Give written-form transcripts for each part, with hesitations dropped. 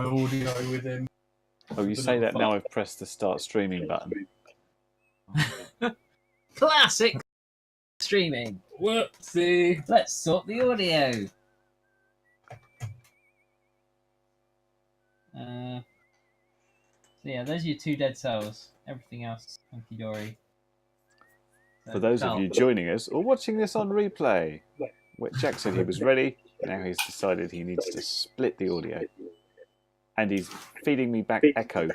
audio with him. Oh, you say that now I've pressed the start streaming button. Classic streaming. Whoopsie. Let's sort the audio. So yeah, those are your 2 dead cells. Everything else, hunky dory. For those of you joining us or watching this on replay, Jack said he was ready. Now he's decided he needs to split the audio. And he's feeding me back echo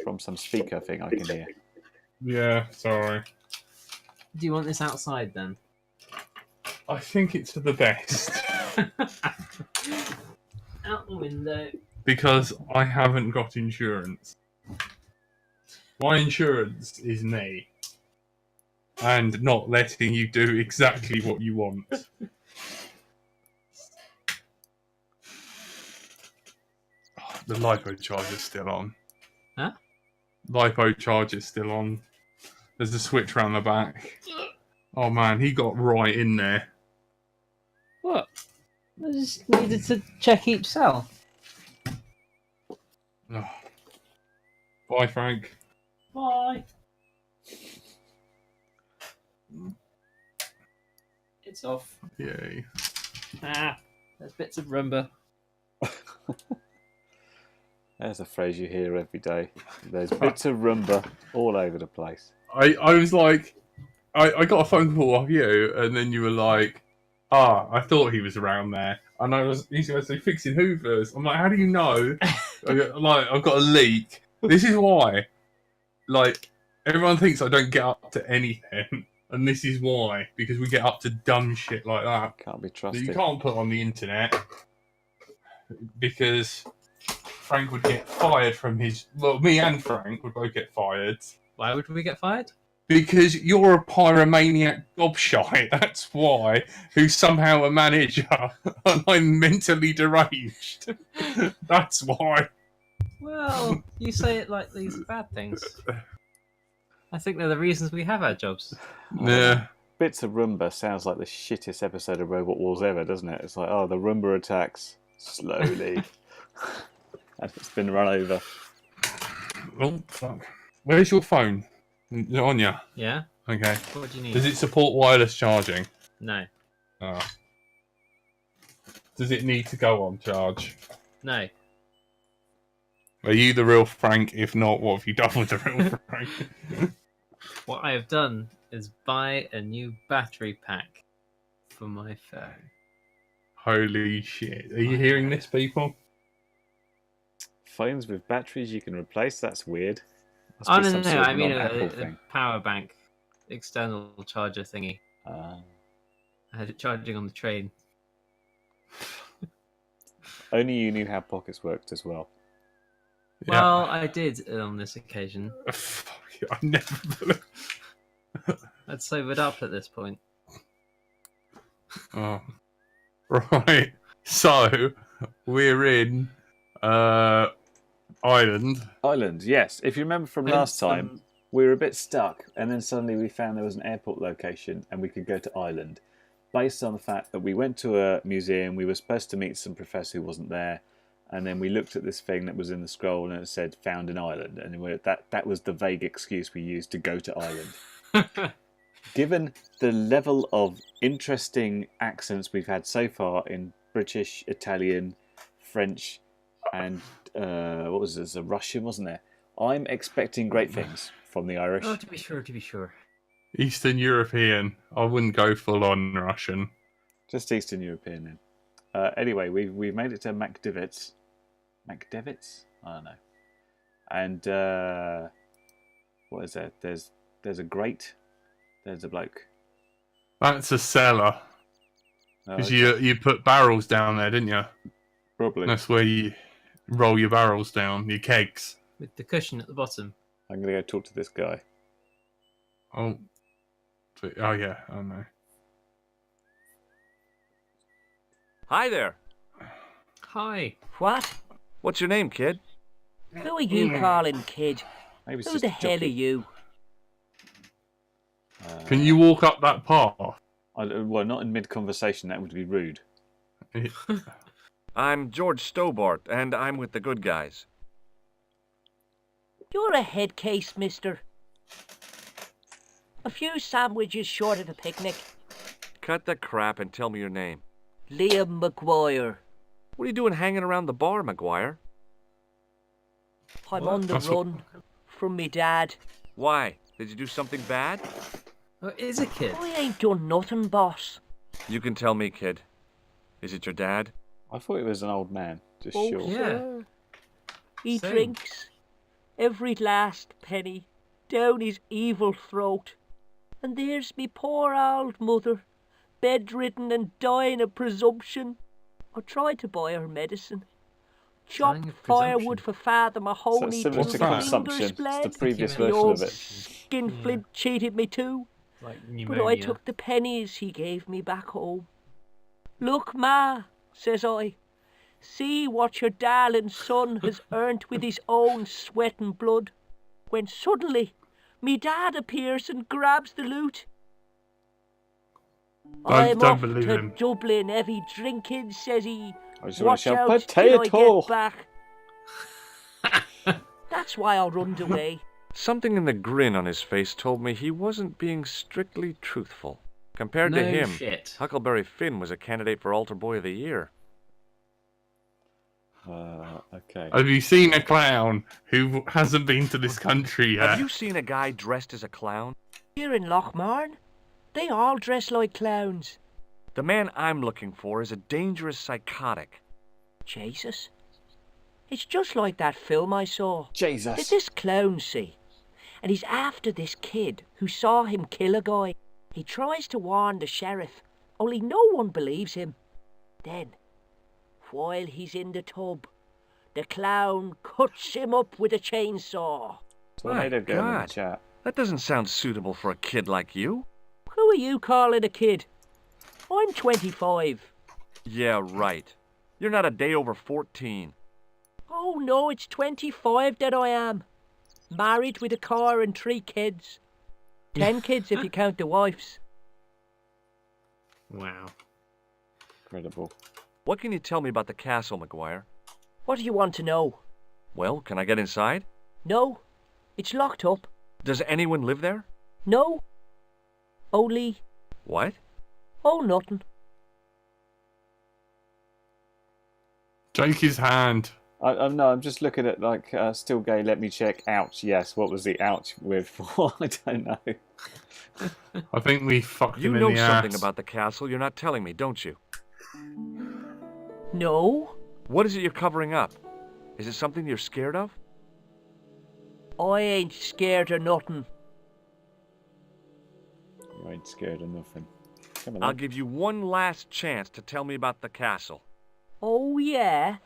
from some speaker thing I can hear. Yeah, sorry. Do you want this outside then? I think it's for the best. Out the window. Because I haven't got insurance. My insurance is me. And not letting you do exactly what you want. The LiPo charger's still on. Huh? LiPo charger's still on. There's a switch around the back. Oh man, he got right in there. What? I just needed to check each cell. Oh. Bye, Frank. Bye. It's off. Yay. Ah, there's bits of rumba. There's a phrase you hear every day. There's bits of rumba all over the place. I was like, I got a phone call off you, and then you were like, I thought he was around there. And he's going to say, fixing Hoovers. I'm like, how do you know? I've got a leak. This is why. Like, everyone thinks I don't get up to anything. And this is why. Because we get up to dumb shit like that. Can't be That trusted. you can't put on the internet. Because Frank would get fired from his... Well, me and Frank would both get fired. Why would we get fired? Because you're a pyromaniac gobshite, that's why, who's somehow a manager, and I'm mentally deranged. That's why. Well, you say it like these are bad things. I think they're the reasons we have our jobs. Yeah. Bits of Rumba sounds like the shittest episode of Robot Wars ever, doesn't it? It's like, oh, the Rumba attacks slowly. And it's been run over. Oh, fuck. Where's your phone? Is it on ya? Yeah? Okay. What do you need? Does it support wireless charging? No. Oh. Does it need to go on charge? No. Are you the real Frank? If not, what have you done with the real Frank? What I have done is buy a new battery pack for my phone. Holy shit. Are you hearing this, people? Phones with batteries you can replace? That's weird. Must Oh, be no, some no, sort of I mean non-Apple a thing. power bank. External charger thingy. Ah. I had it charging on the train. Only you knew how pockets worked as well. Yeah. Well, I did on this occasion. Fuck you, I never... I'd sobered up at this point. Oh. Right. So, we're in Ireland. Ireland, yes. If you remember from last time, we were a bit stuck, and then suddenly we found there was an airport location and we could go to Ireland. Based on the fact that we went to a museum, we were supposed to meet some professor who wasn't there, and then we looked at this thing that was in the scroll and it said found in Ireland, and that was the vague excuse we used to go to Ireland. Given the level of interesting accents we've had so far in British, Italian, French, and what was this? A Russian, wasn't there? I'm expecting great things from the Irish. Oh, to be sure, to be sure. Eastern European. I wouldn't go full on Russian. Just Eastern European then. Anyway, we've made it to McDivot's. McDivot's? I don't know. And what is there? There's a grate. There's a bloke. That's a cellar. Because you put barrels down there, didn't you? Probably. That's where you roll your barrels down, your kegs. With the cushion at the bottom. I'm going to go talk to this guy. Oh yeah, I know. Hi there. Hi. What? What's your name, kid? Who are you calling kid? Maybe it's Who just the a hell are jockey. you? Can you walk up that path? Well, not in mid-conversation. That would be rude. I'm George Stobart, and I'm with the good guys. You're a head case, mister. A few sandwiches short of a picnic. Cut the crap and tell me your name. Liam McGuire. What are you doing hanging around the bar, McGuire? I'm What? on the That's what- run from me dad. Why? Did you do something bad? Oh, it is a kid. I ain't done nothing, boss. You can tell me, kid. Is it your dad? I thought he was an old man. Just Oh, short. Yeah. sir. He Same. drinks every last penny down his evil throat. And there's me poor old mother, bedridden and dying of presumption. I tried to buy her medicine. Chopped Dying of firewood presumption? for Father So Mahoney it's similar till to What's my that? consumption. fingers It's bled. the previous The version old of it. skinflint cheated me too. Like But pneumonia. I took the pennies he gave me back home. Look, Ma, says I, see what your darling son has earned with his own sweat and blood. When suddenly, me dad appears and grabs the loot. I'm don't off believe to him. Dublin heavy drinking, says he. I just want Watch to shout, out till I potato! get back. That's why I runned away. Something in the grin on his face told me he wasn't being strictly truthful. Compared no to him, shit. Huckleberry Finn was a candidate for Altar Boy of the Year. Okay. Have you seen a clown who hasn't been to this country yet? Have you seen a guy dressed as a clown? Here in Lochmarn, they all dress like clowns. The man I'm looking for is a dangerous psychotic. Jesus. It's just like that film I saw. There's Jesus. this clown, see, and he's after this kid who saw him kill a guy. He tries to warn the sheriff, only no one believes him. Then, while he's in the tub, the clown cuts him up with a chainsaw. Tornado My girl in the God. chat. That doesn't sound suitable for a kid like you. Who are you calling a kid? I'm 25. Yeah, right. You're not a day over 14. Oh no, it's 25 that I am. Married with a car and 3 kids. 10 kids if you count the wives. Wow. Incredible. What can you tell me about the castle, McGuire? What do you want to know? Well, can I get inside? No, it's locked up. Does anyone live there? No. Only, What? oh, nothing. Shake his hand. No, I'm just looking at like still gay. Let me check. Ouch. Yes. What was the ouch with? I don't know. I think we fucked You him in know the something ass. about the castle you're not telling me, don't you? No, What is it you're covering up? Is it something you're scared of? I ain't scared of nothing. You ain't scared of nothing. Come on. I'll then. give you one last chance to tell me about the castle. Oh, yeah?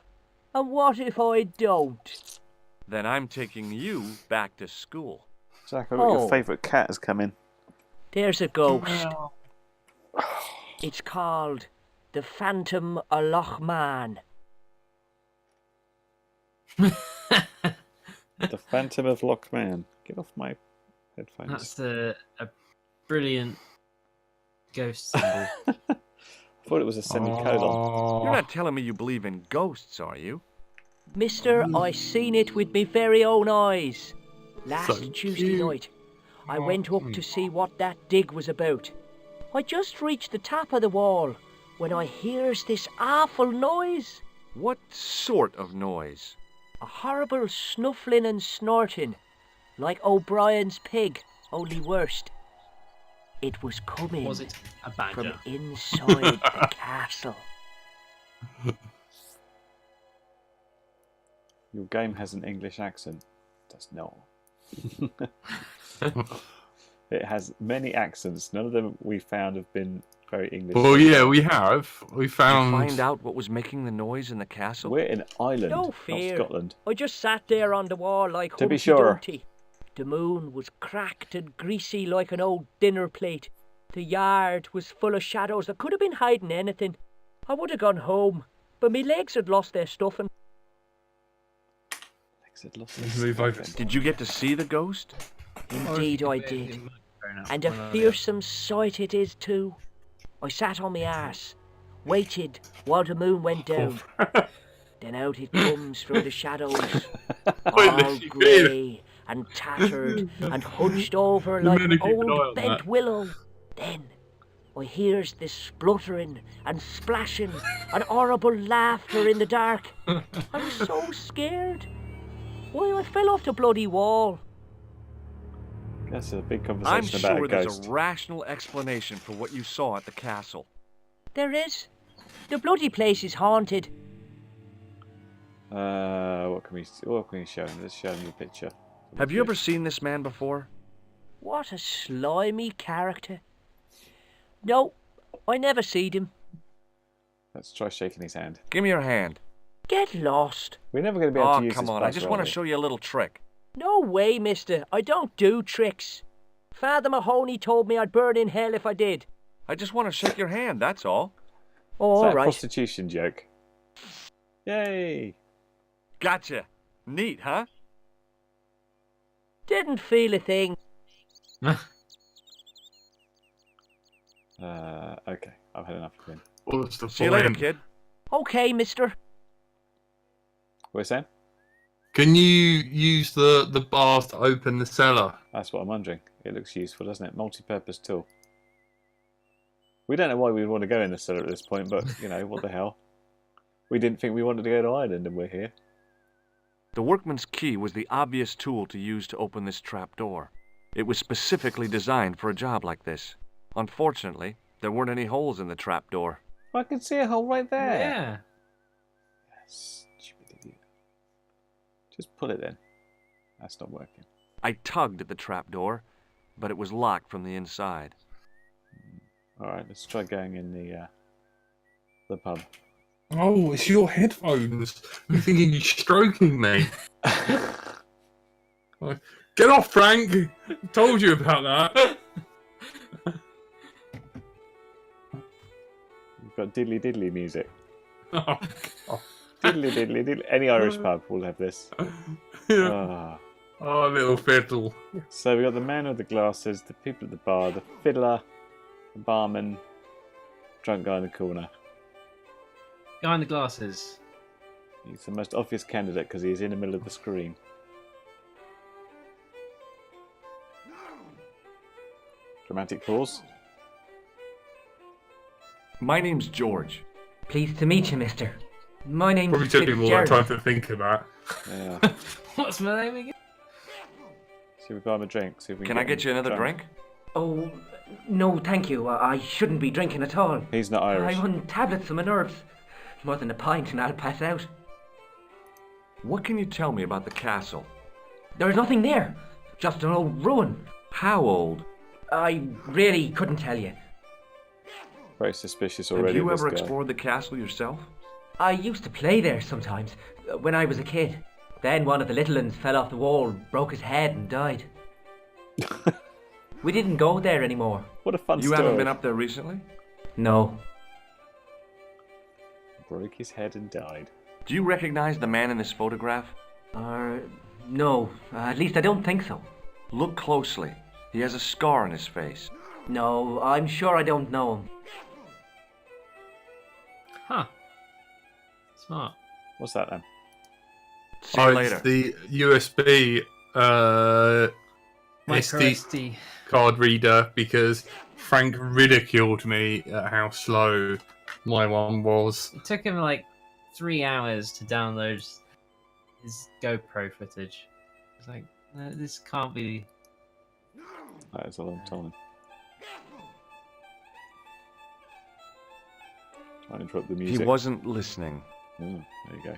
And what if I don't? Then I'm taking you back to school. Zach, I got Oh. your favourite cat has come in. There's a ghost. It's called the Phantom of Lochmarn. The Phantom of Lochman. Get off my headphones. That's a brilliant ghost symbol. I thought it was a semicolon. Oh. You're not telling me you believe in ghosts, are you? Mister, I seen it with me very own eyes. Last So Tuesday cute. night, I went up to see what that dig was about. I just reached the top of the wall when I hears this awful noise. What sort of noise? A horrible snuffling and snorting, like O'Brien's pig, only worst. It was coming Was it a from badger? inside the castle. Your game has an English accent. Does not. It has many accents. None of them we found have been very English. Well, yeah, we have. We Did you found. find out what was making the noise in the castle? We're in Ireland, No not fear. Scotland. I just sat there on the wall like To be Humpty sure. Dumpty. The moon was cracked and greasy like an old dinner plate. The yard was full of shadows that could have been hiding anything. I would have gone home, but me legs had lost their stuffing. Legs had lost Let's their move over. stuffing. Did you get to see the ghost? Indeed I did. And a fearsome sight it is too. I sat on my arse, waited while the moon went Poor down. Frank. Then out it comes from the shadows, Pointless, all you grey and tattered and hunched over The like men an who keep an eye old on bent that. willow. Then I hears this spluttering and splashing and horrible laughter in the dark. I was so scared. Why, I fell off the bloody wall. That's a big I'm conversation about sure a there's ghost. a rational explanation for what you saw at the castle. There is. The bloody place is haunted. What can we show him? Let's show him the picture. Have you ever seen this man before? What a slimy character. No, I never seed him. Let's try shaking his hand. Give me your hand. Get lost. We're never going to be able Oh, to use come this on. I buzzer, just are want we? to show you a little trick. No way, mister. I don't do tricks. Father Mahoney told me I'd burn in hell if I did. I just want to shake your hand, that's all. Oh, Is that all a right. prostitution joke? Yay! Gotcha. Neat, huh? Didn't feel a thing. Okay, I've had enough of him. What's the See you later, point? kid. Okay, mister. What are you saying? Can you use the bars to open the cellar? That's what I'm wondering. It looks useful, doesn't it? Multi-purpose tool. We don't know why we would want to go in the cellar at this point, but, you know, what the hell. We didn't think we wanted to go to Ireland, and we're here. The workman's key was the obvious tool to use to open this trap door. It was specifically designed for a job like this. Unfortunately, there weren't any holes in the trap door. I can see a hole right there. Yeah. Stupid idiot. Just pull it then. That's not working. I tugged at the trap door, but it was locked from the inside. Alright, let's try going in the pub. Oh, it's your headphones. You're thinking you're stroking me. Like, get off, Frank! Told you about that. We've got diddly diddly music. Oh, God. Diddly diddly diddly. Any Irish pub will have this. Ah. Oh, little fiddle. So we got the man with the glasses, the people at the bar, the fiddler, the barman, drunk guy in the corner. Guy in the glasses. He's the most obvious candidate because he's in the middle of the screen. Dramatic pause. My name's George. Pleased to meet you, mister. My name's Probably took him all that time to think of that. Yeah. What's my name again? See if we buy him a drink. See if we Can I get you another drunk. drink? Oh, no, thank you. I shouldn't be drinking at all. He's not Irish. I'm on tablets for my nerves. More than a pint and I'll pass out. What can you tell me about the castle? There's nothing there. Just an old ruin. How old? I really couldn't tell you. Very suspicious already. Have you this ever guy. explored the castle yourself? I used to play there sometimes, when I was a kid. Then one of the little uns fell off the wall, broke his head and died. We didn't go there anymore. What a fun You story. haven't been up there recently? No. Broke his head and died. Do you recognize the man in this photograph? No. At least I don't think so. Look closely. He has a scar on his face. No, I'm sure I don't know him. Huh. Smart. What's that then? See you It's later. the USB Micro SD SD. card reader because Frank ridiculed me at how slow my one was. It took him like 3 hours to download his GoPro footage. It's like, no, this can't be. That is a long time. Trying to interrupt the He music. wasn't listening. Oh, there you go.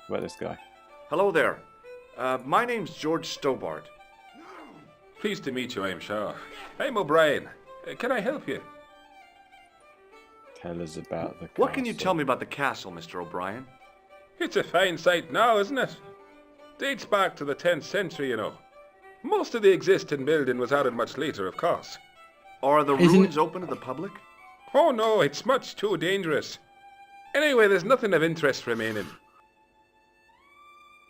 What about this guy? Hello there. My name's George Stobart. Pleased to meet you, I'm sure. I'm O'Brien. Can I help you? Tell us about the What can you castle. tell me about the castle, Mr. O'Brien? It's a fine site now, isn't it? Dates back to the 10th century, you know. Most of the existing building was added much later, of course. Are the Isn't- ruins open to the public? Oh no, it's much too dangerous. Anyway, there's nothing of interest remaining.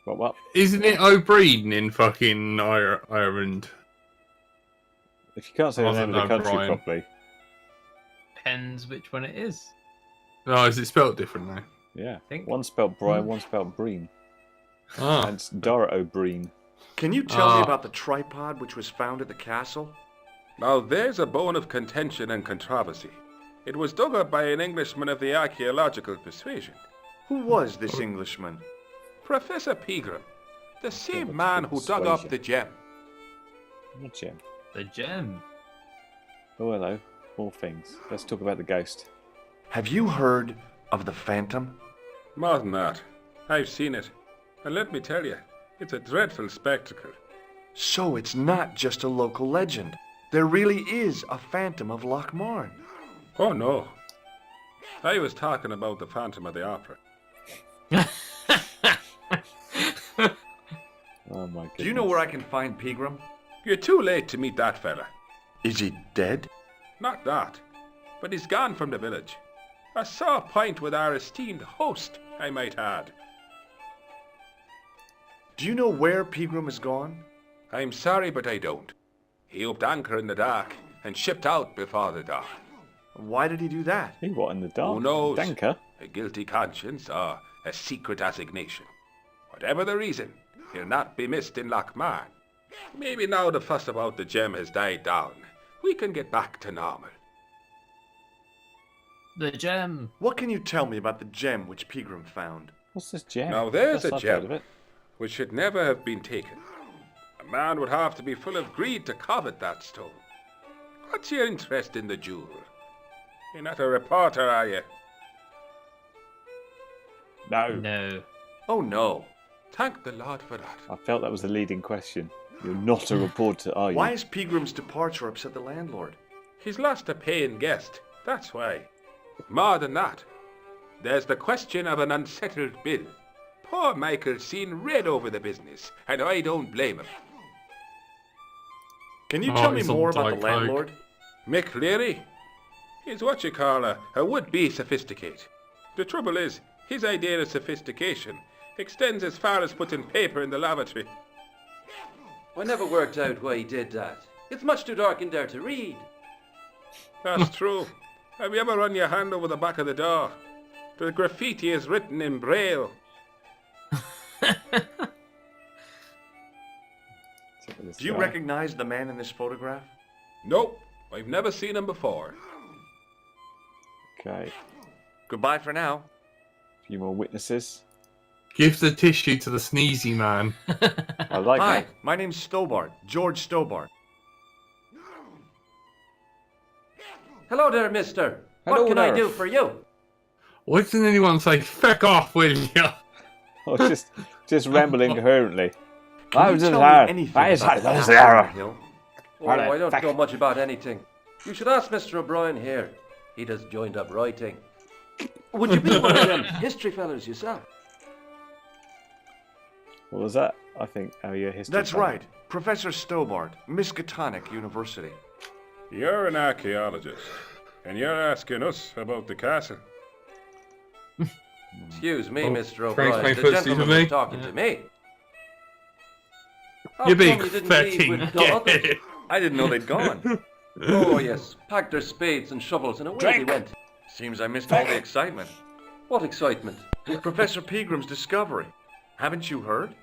What? Isn't it O'Brien in fucking Ireland? If you can't say the Wasn't name of the that country Brian? properly. Depends which one it is. No, is it spelled differently? Yeah. think- One spelled Brian, one spelled Breen. Ah, And it's Dora O'Brien. Can you tell me Ah. about the tripod which was found at the castle? Now there's a bone of contention and controversy. It was dug up by an Englishman of the archaeological persuasion. Who was this Englishman? Professor Pegram, the same but man who dug up persuasion. the gem. What gem? The gem. Oh, hello. All things. Let's talk about the ghost. Have you heard of the Phantom? More than that, I've seen it. And let me tell you, it's a dreadful spectacle. So it's not just a local legend. There really is a Phantom of Lochmarn. Oh no. I was talking about the Phantom of the Opera. Oh my goodness. Do you know where I can find Pegram? You're too late to meet that fella. Is he dead? Not that, but he's gone from the village. A sore point with our esteemed host, I might add. Do you know where Pegram is gone? I'm sorry, but I don't. He upped anchor in the dark and shipped out before the dawn. Why did he do that? He what in the dark? Who knows? Danker? A guilty conscience or a secret assignation. Whatever the reason, he'll not be missed in Lochmarn. Maybe now the fuss about the gem has died down, we can get back to normal. The gem. What can you tell me about the gem which Pegram found? What's this gem? Now there's Yes, a I've heard gem of it. which should never have been taken. A man would have to be full of greed to covet that stone. What's your interest in the jewel? You're not a reporter, are you? No. No. Oh no. Thank the Lord for that. I felt that was the leading question. You're not a reporter, are you? Why has Pegram's departure upset the landlord? He's lost a paying guest, that's why. More than that, there's the question of an unsettled bill. Poor Michael's seen red over the business, and I don't blame him. Can you Oh, tell me he's on more about the Diet Coke. landlord? Mick Leary? He's what you call a would-be sophisticate. The trouble is, his idea of sophistication extends as far as putting paper in the lavatory. I never worked out why he did that. It's much too dark in there to read. That's true. Have you ever run your hand over the back of the door? The graffiti is written in Braille. Do you recognize the man in this photograph? Nope, I've never seen him before. Okay. Goodbye for now. A few more witnesses. give the tissue to the sneezy man. I like Hi, that. my name's Stobart, George Stobart. Hello there, mister. Hello What can I there. do for you? Why didn't anyone say, feck off, will you? Oh, just rambling incoherently. Can you tell me anything about Aspen Hill? Oh, I don't know much about anything. You should ask Mr. O'Brien here. He does joined up writing. Would you be one of them history fellas yourself? What was that? I think, oh yeah, history. That's fan. right, Professor Stobart, Miskatonic University. You're an archaeologist, and you're asking us about the castle. Excuse me, Oh, Mr. Frank's O'Brien. my The footsie gentleman to me. was talking to me. How You come big you didn't leave fucking with the others? gay. I didn't know they'd gone. Oh, yes. Packed their spades and shovels and away they went. Seems I missed all the excitement. What excitement. Professor Pegram's discovery. Haven't you heard?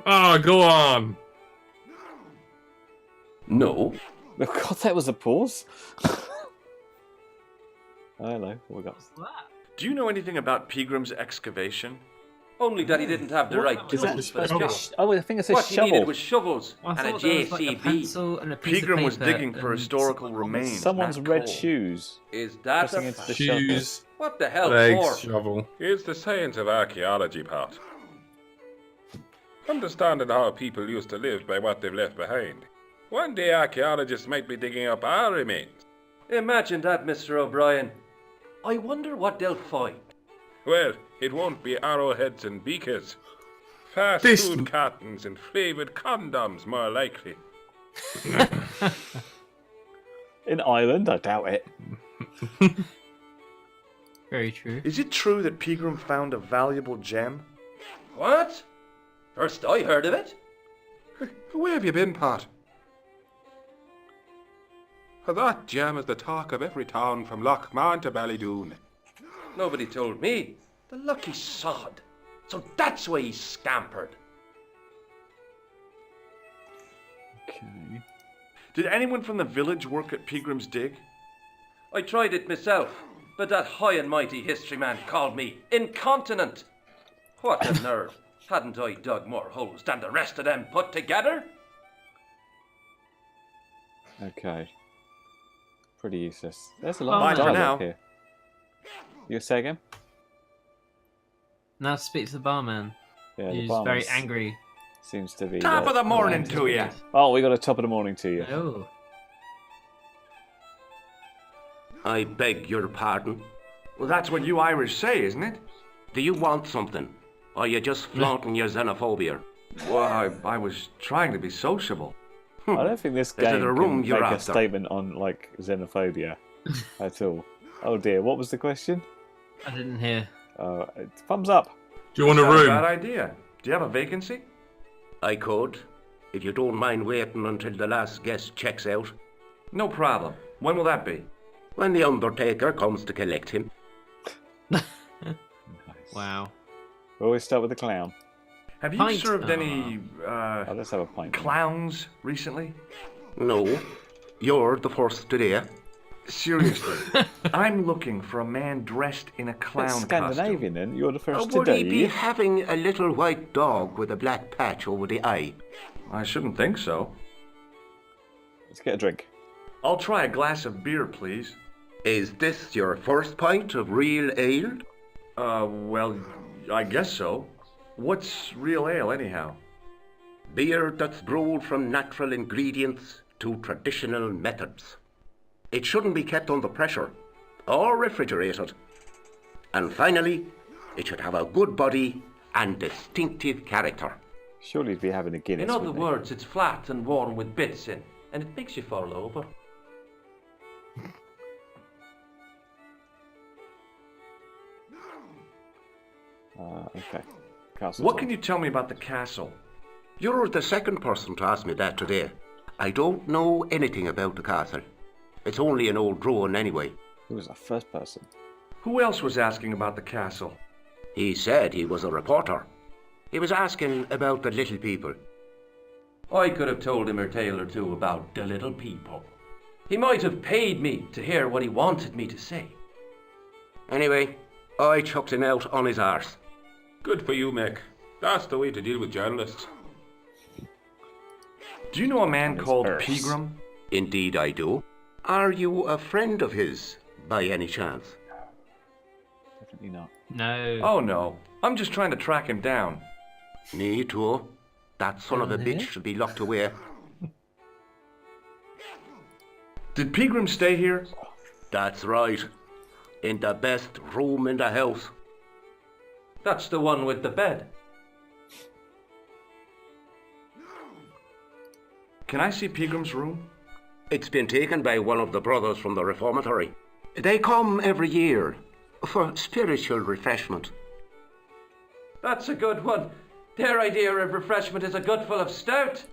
Oh, go on. No. Oh, God, that was a pause. Hello, what we got? What's that? Do you know anything about Pegram's excavation? Only that he didn't have the right is that tools for the shovel? job. Oh, I think it says What he shovel. needed was shovels I and a thought there was like a JCB. pencil and a piece Pegram of was paper digging for and historical some- remains. Someone's not red coal. shoes. Is that Pressing a into the fact? Shoes, What the hell legs, for? shovel. Here's the science of archaeology part. Understanding how people used to live by what they've left behind. One day archaeologists might be digging up our remains. Imagine that, Mr. O'Brien. I wonder what they'll find. Well, it won't be arrowheads and beakers. Fast This- food cartons and flavoured condoms, more likely. In Ireland, I doubt it. Very true. Is it true that Pegram found a valuable gem? What? First I heard of it. Where have you been, Pat? That gem is the talk of every town from Lochmarn to Ballydoon. Nobody told me. The lucky sod. So that's why he scampered. Okay. Did anyone from the village work at Peagram's Dig? I tried it myself, but that high and mighty history man called me incontinent. What a nerve. Hadn't I dug more holes than the rest of them put together? Okay. Pretty useless. There's a lot Bye of for dialogue now. here. You say again? Now speak to the barman. Yeah, the He's barman very angry. seems to be. Top of the morning to you. Oh, we got a top of the morning to you. Oh. I beg your pardon. Well, that's what you Irish say, isn't it? Do you want something? Or are you just flaunting your xenophobia? Well, I was trying to be sociable. I don't think this Is it game a room can you're make a after? statement on like xenophobia at all. Oh dear, what was the question? I didn't hear. Thumbs up. Do you want a Not a bad room? idea. Do you have a vacancy? I could, if you don't mind waiting until the last guest checks out. No problem. When will that be? When the Undertaker comes to collect him. Nice. Wow. We always start with the clown. Have you Pint. served any Oh, let's have a pint. clowns recently? No, you're the first today. Seriously, I'm looking for a man dressed in a clown That's Scandinavian then. You're the first Would he today. be having a little white dog with a black patch over the eye? costume. I shouldn't think so. Let's get a drink. I'll try a glass of beer, please. Is this your first pint of real ale? Well, I guess so. What's real ale, anyhow? Beer that's brewed from natural ingredients to traditional methods. It shouldn't be kept under pressure or refrigerated. And finally, it should have a good body and distinctive character. Surely he'd be having a Guinness. In other wouldn't he? words, it's flat and worn with bits in, and it makes you fall over. Okay. Castle's What on. can you tell me about the castle? You're the second person to ask me that today. I don't know anything about the castle. It's only an old ruin anyway. Who was the first person? Who else was asking about the castle? He said he was a reporter. He was asking about the little people. I could have told him a tale or two about the little people. He might have paid me to hear what he wanted me to say. Anyway, I chucked him out on his arse. Good for you, Mick. That's the way to deal with journalists. Do you know a man his called arse. Pegram? Indeed I do. Are you a friend of his, by any chance? Definitely not. No. Oh no, I'm just trying to track him down. Me too. That son of a Oh, bitch yeah? should be locked away. Did Pegram stay here? That's right. In the best room in the house. That's the one with the bed. Can I see Pegram's room? It's been taken by one of the brothers from the reformatory. They come every year for spiritual refreshment. That's a good one. Their idea of refreshment is a gutful of stout.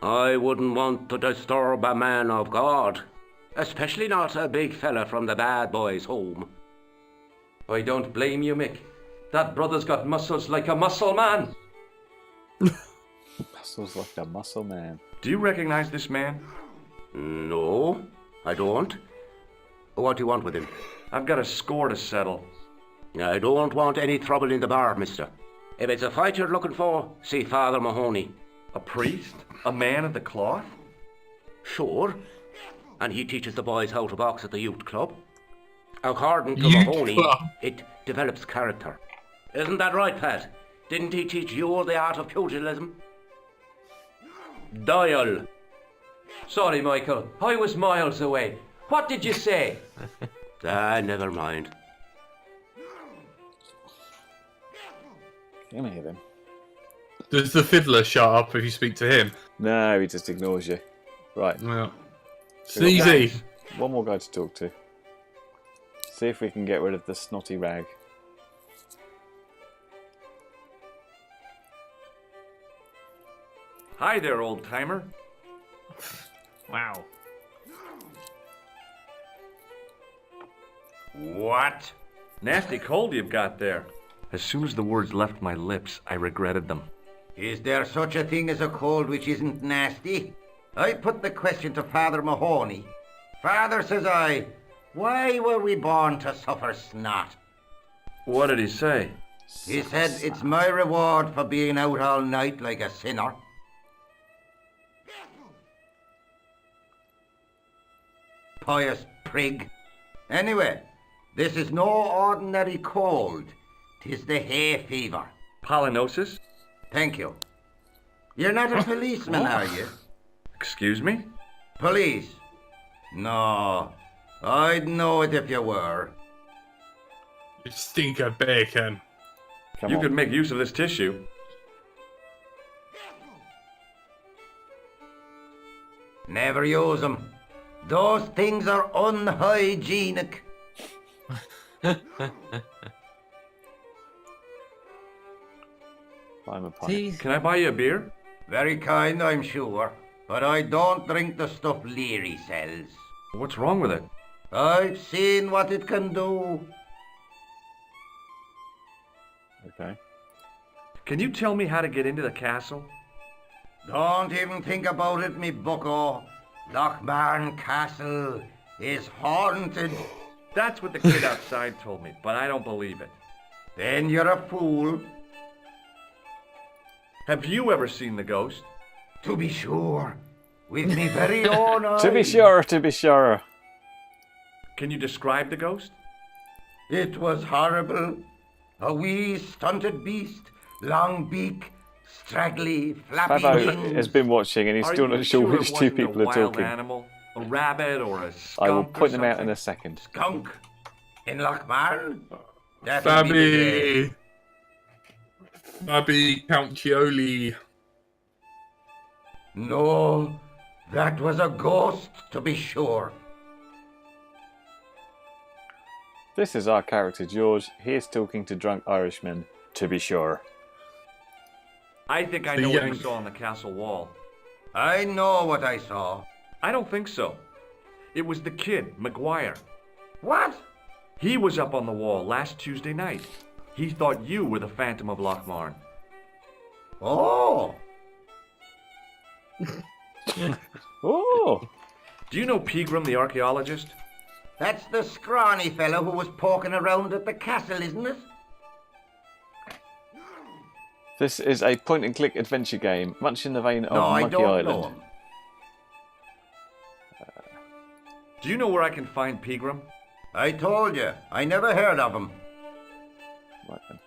I wouldn't want to disturb a man of God, especially not a big fella from the bad boys' home. I don't blame you, Mick. That brother's got muscles like a muscle man. Muscles like a muscle man. Do you recognize this man? No, I don't. What do you want with him? I've got a score to settle. I don't want any trouble in the bar, mister. If it's a fight you're looking for, see Father Mahoney. A priest? A man of the cloth? Sure. And he teaches the boys how to box at the youth club. According to Youth Mahoney, club? it develops character. Isn't that right, Pat? Didn't he teach you the art of pugilism? Doyle. Sorry, Michael. I was miles away. What did you say? Never mind. Come here then. Does the fiddler shut up if you speak to him? No, he just ignores you. Right, Well, Sneezy. one more guy to talk to. See if we can get rid of the snotty rag. Hi there, old timer. Wow. What? Nasty cold you've got there. As soon as the words left my lips, I regretted them. Is there such a thing as a cold which isn't nasty? I put the question to Father Mahoney. Father, says I, why were we born to suffer snot? What did he say? He said, it's my reward for being out all night like a sinner. Pious prig. Anyway, this is no ordinary cold. 'Tis the hay fever. Pollinosis? Thank you. You're not a policeman, are you? Excuse me? Police? No, I'd know it if you were. You stink of bacon. You could make use of this tissue. Never use them. Those things are unhygienic. I'm a pint. Jeez. Can I buy you a beer? Very kind, I'm sure. But I don't drink the stuff Leary sells. What's wrong with it? I've seen what it can do. Okay. Can you tell me how to get into the castle? Don't even think about it, me bucko. Lochmarn Castle is haunted. That's what the kid outside told me, but I don't believe it. Then you're a fool. Have you ever seen the ghost? To be sure. With me very own eyes. To be sure, to be sure. Can you describe the ghost? It was horrible. A wee stunted beast, long beak, straggly, flappy Fabbo wings. has been watching and he's Are still you not sure it which two wasn't people a are wild talking. Animal, a rabbit or a skunk I will or point them out in something? a second. Skunk in Lochmarn? That'll be the day. Fabi Calcioli. No, that was a ghost, to be sure. This is our character George. He is talking to drunk Irishmen, to be sure. I think I know what you saw on the castle wall. I know what I saw. I don't think so. It was the kid, McGuire. What? He was up on the wall last Tuesday night. He thought you were the Phantom of Lochmarn. Oh, Oh! Do you know Pegram, the archaeologist? that's the scrawny fellow who was poking around at the castle, isn't it? This is a point-and-click adventure game, much in the vein of No, I Monkey don't Island. know him. Do you know where I can find Pegram? I told you, I never heard of him. Right then.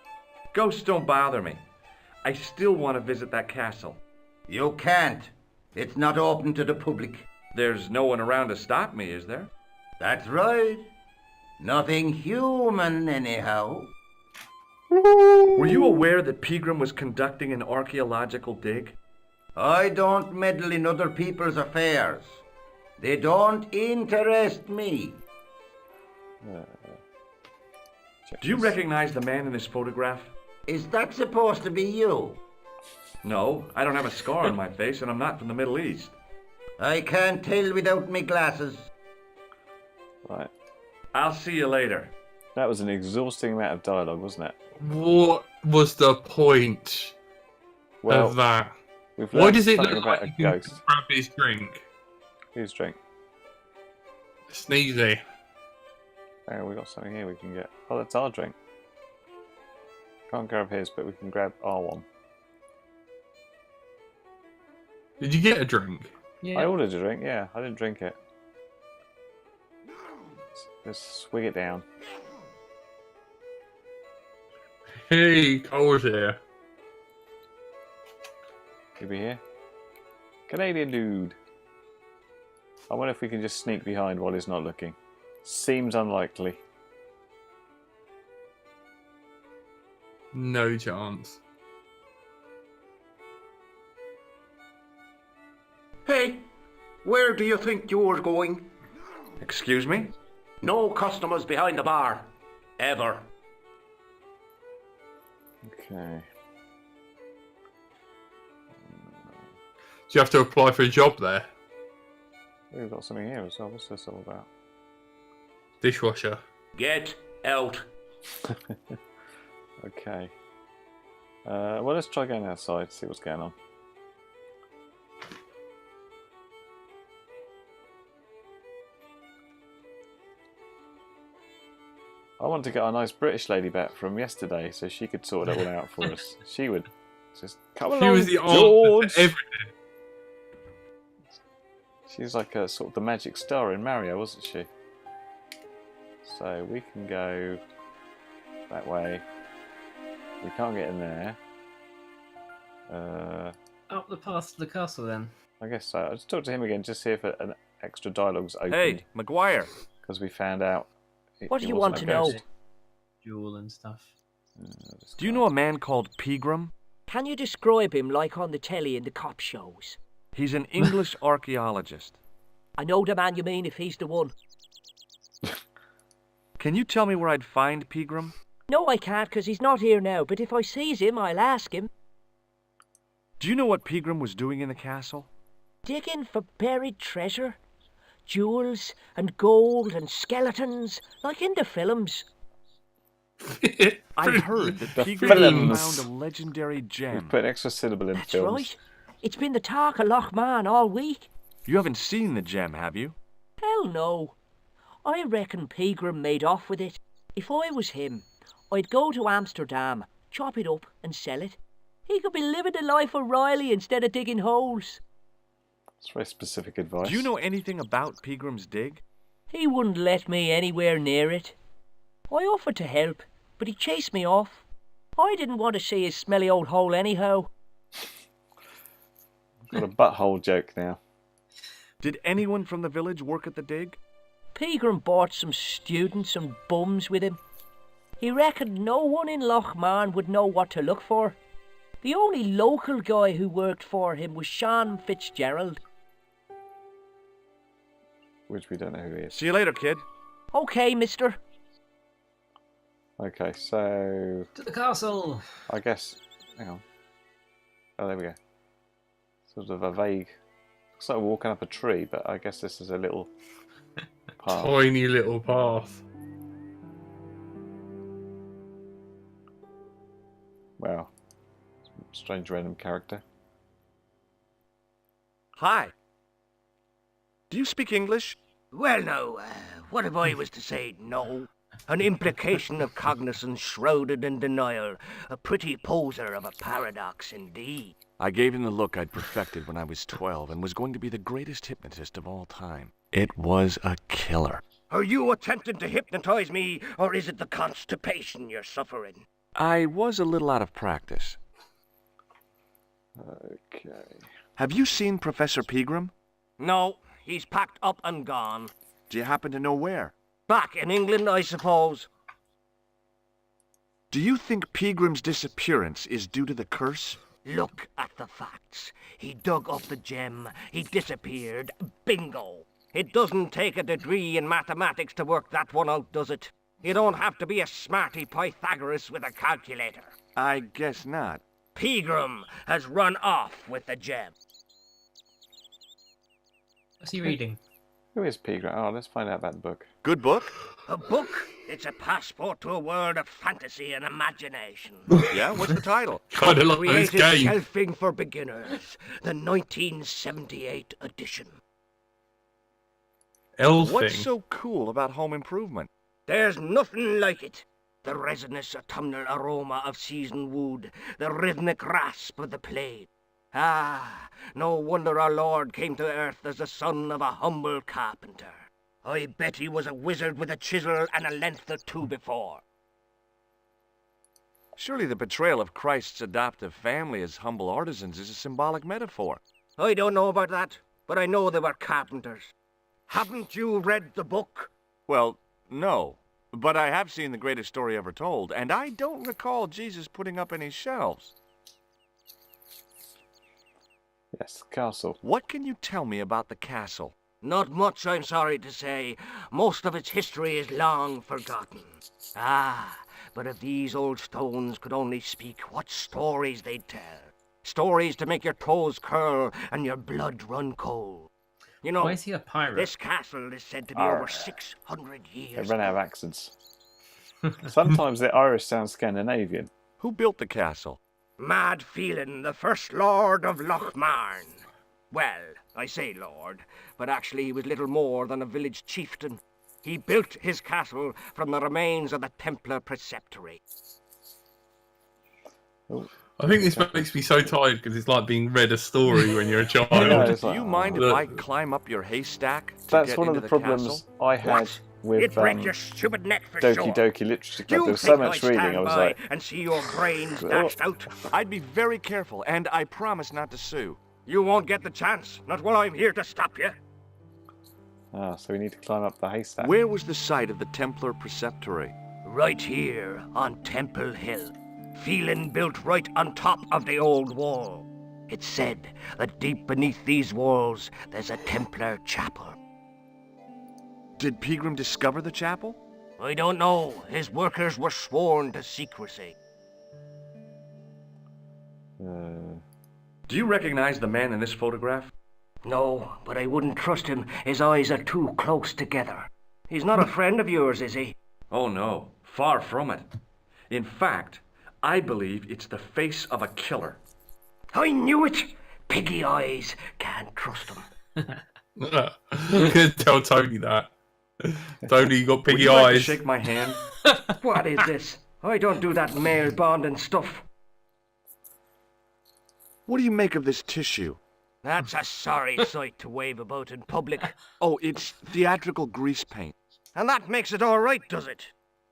Ghosts don't bother me. I still want to visit that castle. You can't. It's not open to the public. There's no one around to stop me, is there? That's right. Nothing human, anyhow. Were you aware that Pegram was conducting an archaeological dig? I don't meddle in other people's affairs. They don't interest me. Check Do you this. recognize the man in this photograph? Is that supposed to be you? No, I don't have a scar on my face and I'm not from the Middle East. I can't tell without me glasses. Right. I'll see you later. That was an exhausting amount of dialogue, wasn't it? What was the point Well, of that? we've Why learned does it something look about like a you can ghost. grab his drink? Whose drink? Sneezy. Oh, we got something here we can get. Oh, that's our drink. Can't grab his, but we can grab our one. Did you get a drink? Yeah. I ordered a drink, yeah. I didn't drink it. Just swig it down. Hey, Cole's here. You be here? Canadian dude. I wonder if we can just sneak behind while he's not looking. Seems unlikely. No chance. Hey, where do you think you're going? Excuse me? No customers behind the bar. Ever. Okay. Do you have to apply for a job there? We've got something here as well. What's this all about? Dishwasher. Get out. Okay. Well, let's try going outside, see what's going on. I want to get our nice British lady back from yesterday so she could sort it all out for us. She would just come along, She was the answer George. to everything. She's like a sort of the magic star in Mario, wasn't she? So we can go that way. We can't get in there. Up the path to the castle, then. I guess so. I'll just talk to him again, just see if an extra dialogue's opened. Hey, McGuire. Because we found out. What do you want to know? Jewel and stuff. Do you know a man called Pegram? Can you describe him like on the telly in the cop shows? He's an English archaeologist. I know the man you mean if he's the one. Can you tell me where I'd find Pegram? No, I can't, 'cause he's not here now, but if I sees him, I'll ask him. Do you know what Pegram was doing in the castle? Digging for buried treasure. Jewels and gold and skeletons, like in the films. I heard that The Pegram films. found a legendary We've gem. put an extra syllable in That's films. right. It's been the talk of Loch Man all week. You haven't seen the gem, have you? Hell no. I reckon Pegram made off with it. If I was him, I'd go to Amsterdam, chop it up and sell it. He could be living the life of Riley instead of digging holes. It's very specific advice. Do you know anything about Pegram's dig? He wouldn't let me anywhere near it. I offered to help, but he chased me off. I didn't want to see his smelly old hole anyhow. Got a butthole joke now. Did anyone from the village work at the dig? Pegram brought some students and bums with him. He reckoned no one in Loch Man would know what to look for. The only local guy who worked for him was Sean Fitzgerald. Which we don't know who he is. See you later, kid. Okay, mister. Okay, so To the castle! I guess. Hang on. Oh, there we go. Sort of a vague. Looks like we're walking up a tree, but I guess this is a little path. Tiny little path. Wow. Strange random character. Hi. Do you speak English? Well, now, what if I was to say no? An implication of cognizance shrouded in denial. A pretty poser of a paradox indeed. I gave him the look I'd perfected when I was 12 and was going to be the greatest hypnotist of all time. It was a killer. Are you attempting to hypnotize me, or is it the constipation you're suffering? I was a little out of practice. Okay. Have you seen Professor Pegram? No, he's packed up and gone. Do you happen to know where? Back in England, I suppose. Do you think Pegram's disappearance is due to the curse? Look at the facts. He dug up the gem. He disappeared. Bingo. It doesn't take a degree in mathematics to work that one out, does it? You don't have to be a smarty Pythagoras with a calculator. I guess not. Pegram has run off with the gem. What's he reading? Who is Pegram? Oh, let's find out about the book. Good book? A book? It's a passport to a world of fantasy and imagination. Yeah, what's the title? Kind of like this Created game. Shelving for Beginners, the 1978 edition. Elfing. What's so cool about home improvement? There's nothing like it. The resinous autumnal aroma of seasoned wood, the rhythmic rasp of the plate. Ah, no wonder our Lord came to earth as the son of a humble carpenter. I bet he was a wizard with a chisel and a length or two before. Surely the portrayal of Christ's adoptive family as humble artisans is a symbolic metaphor. I don't know about that, but I know they were carpenters. Haven't you read the book? Well, no. But I have seen The Greatest Story Ever Told, and I don't recall Jesus putting up any shelves. Yes, the castle. What can you tell me about the castle? Not much, I'm sorry to say. Most of its history is long forgotten. Ah, but if these old stones could only speak, what stories they'd tell. Stories to make your toes curl and your blood run cold. You know, Why is he a pirate? this castle is said to be over 600 They years ran out of old. accents. Sometimes the Irish sound Scandinavian. Who built the castle? Mad Phelan, the first lord of Lochmarn. Well, I say lord, but actually he was little more than a village chieftain. He built his castle from the remains of the Templar Preceptory. I think this makes me so tired because it's like being read a story when you're a child. Yeah, it's Do like, you mind if Look. I climb up your haystack to That's get one of into the problems castle? I had What? with You'd break your stupid neck for Doki sure. Doki Literature Club. You There was so think much I reading, stand I was by like, and see your brains dashed out? I'd be very careful, and I promise not to sue. You won't get the chance, not while I'm here to stop you. so we need to climb up the haystack. Where was the site of the Templar Preceptory? Right here on Temple Hill. Phelan built right on top of the old wall. It's said that deep beneath these walls there's a Templar chapel. Did Pegram discover the chapel? I don't know. His workers were sworn to secrecy. Do you recognize the man in this photograph? No, but I wouldn't trust him. His eyes are too close together. He's not a friend of yours, is he? Oh no, far from it. In fact, I believe it's the face of a killer. I knew it! Piggy eyes. Can't trust him. You could tell Tony that. Tony, you got Would piggy you like to eyes. shake my hand? What is this? I don't do that male bonding stuff. What do you make of this tissue? That's a sorry sight to wave about in public. Oh, it's theatrical grease paint. And that makes it all right, does it?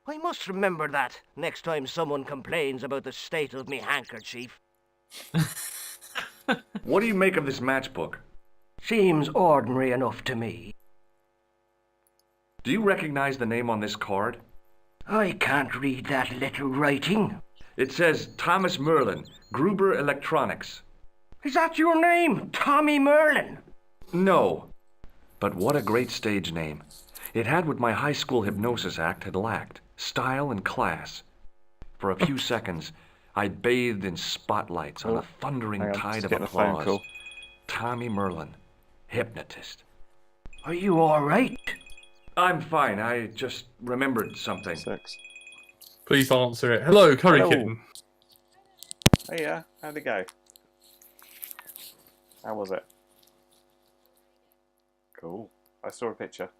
I must remember that next time someone complains about the state of me handkerchief. What do you make of this matchbook? Seems ordinary enough to me. Do you recognize the name on this card? I can't read that little writing. It says Thomas Merlin, Gruber Electronics. Is that your name, Tommy Merlin? No. But what a great stage name. It had what my high school hypnosis act had lacked, style and class. For a few seconds, I bathed in spotlights on a thundering hang on, tide just of getting a phone applause. call. Tommy Merlin, hypnotist. Are you all right? I'm fine, I just remembered something. 6. Please answer it. Hello, Curry Hello. Kitten. Hey, yeah, how'd it go? How was it? Cool. I saw a picture.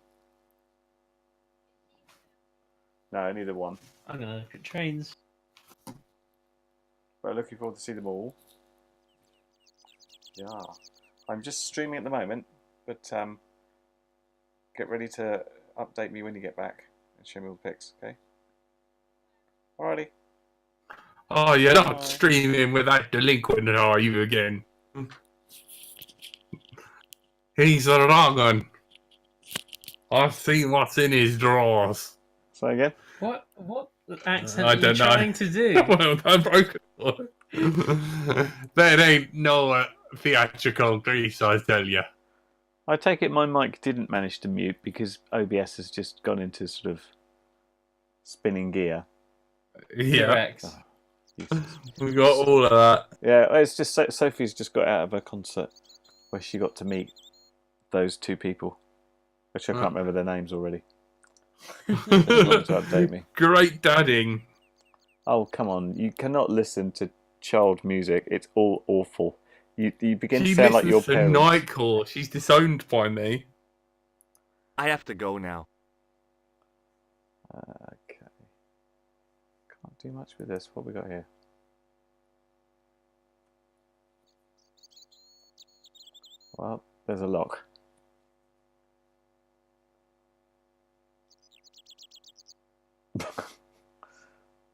No, only the one. I'm gonna look at trains. But looking forward to see them all. Yeah. I'm just streaming at the moment, but get ready to update me when you get back and show me all the pics, okay? Alrighty. Oh, you're Bye. not streaming with that delinquent, are you again? He's the wrong one. I've seen what's in his drawers. Say again? What accent I are you don't know. trying to do? Well, I'm broken. There ain't no theatrical grease, I tell you. I take it my mic didn't manage to mute because OBS has just gone into sort of spinning gear. Yeah, Correct. Useless. we got all of that. Yeah, it's just Sophie's just got out of a concert where she got to meet those two people, which I can't remember their names already. She wanted to update me. Great dadding. Oh, come on. You cannot listen to child music. It's all awful. You begin to She sound like your listens to parents. Nightcore. She's disowned by me. I have to go now. Okay. Can't do much with this. What we got here? Well, there's a lock.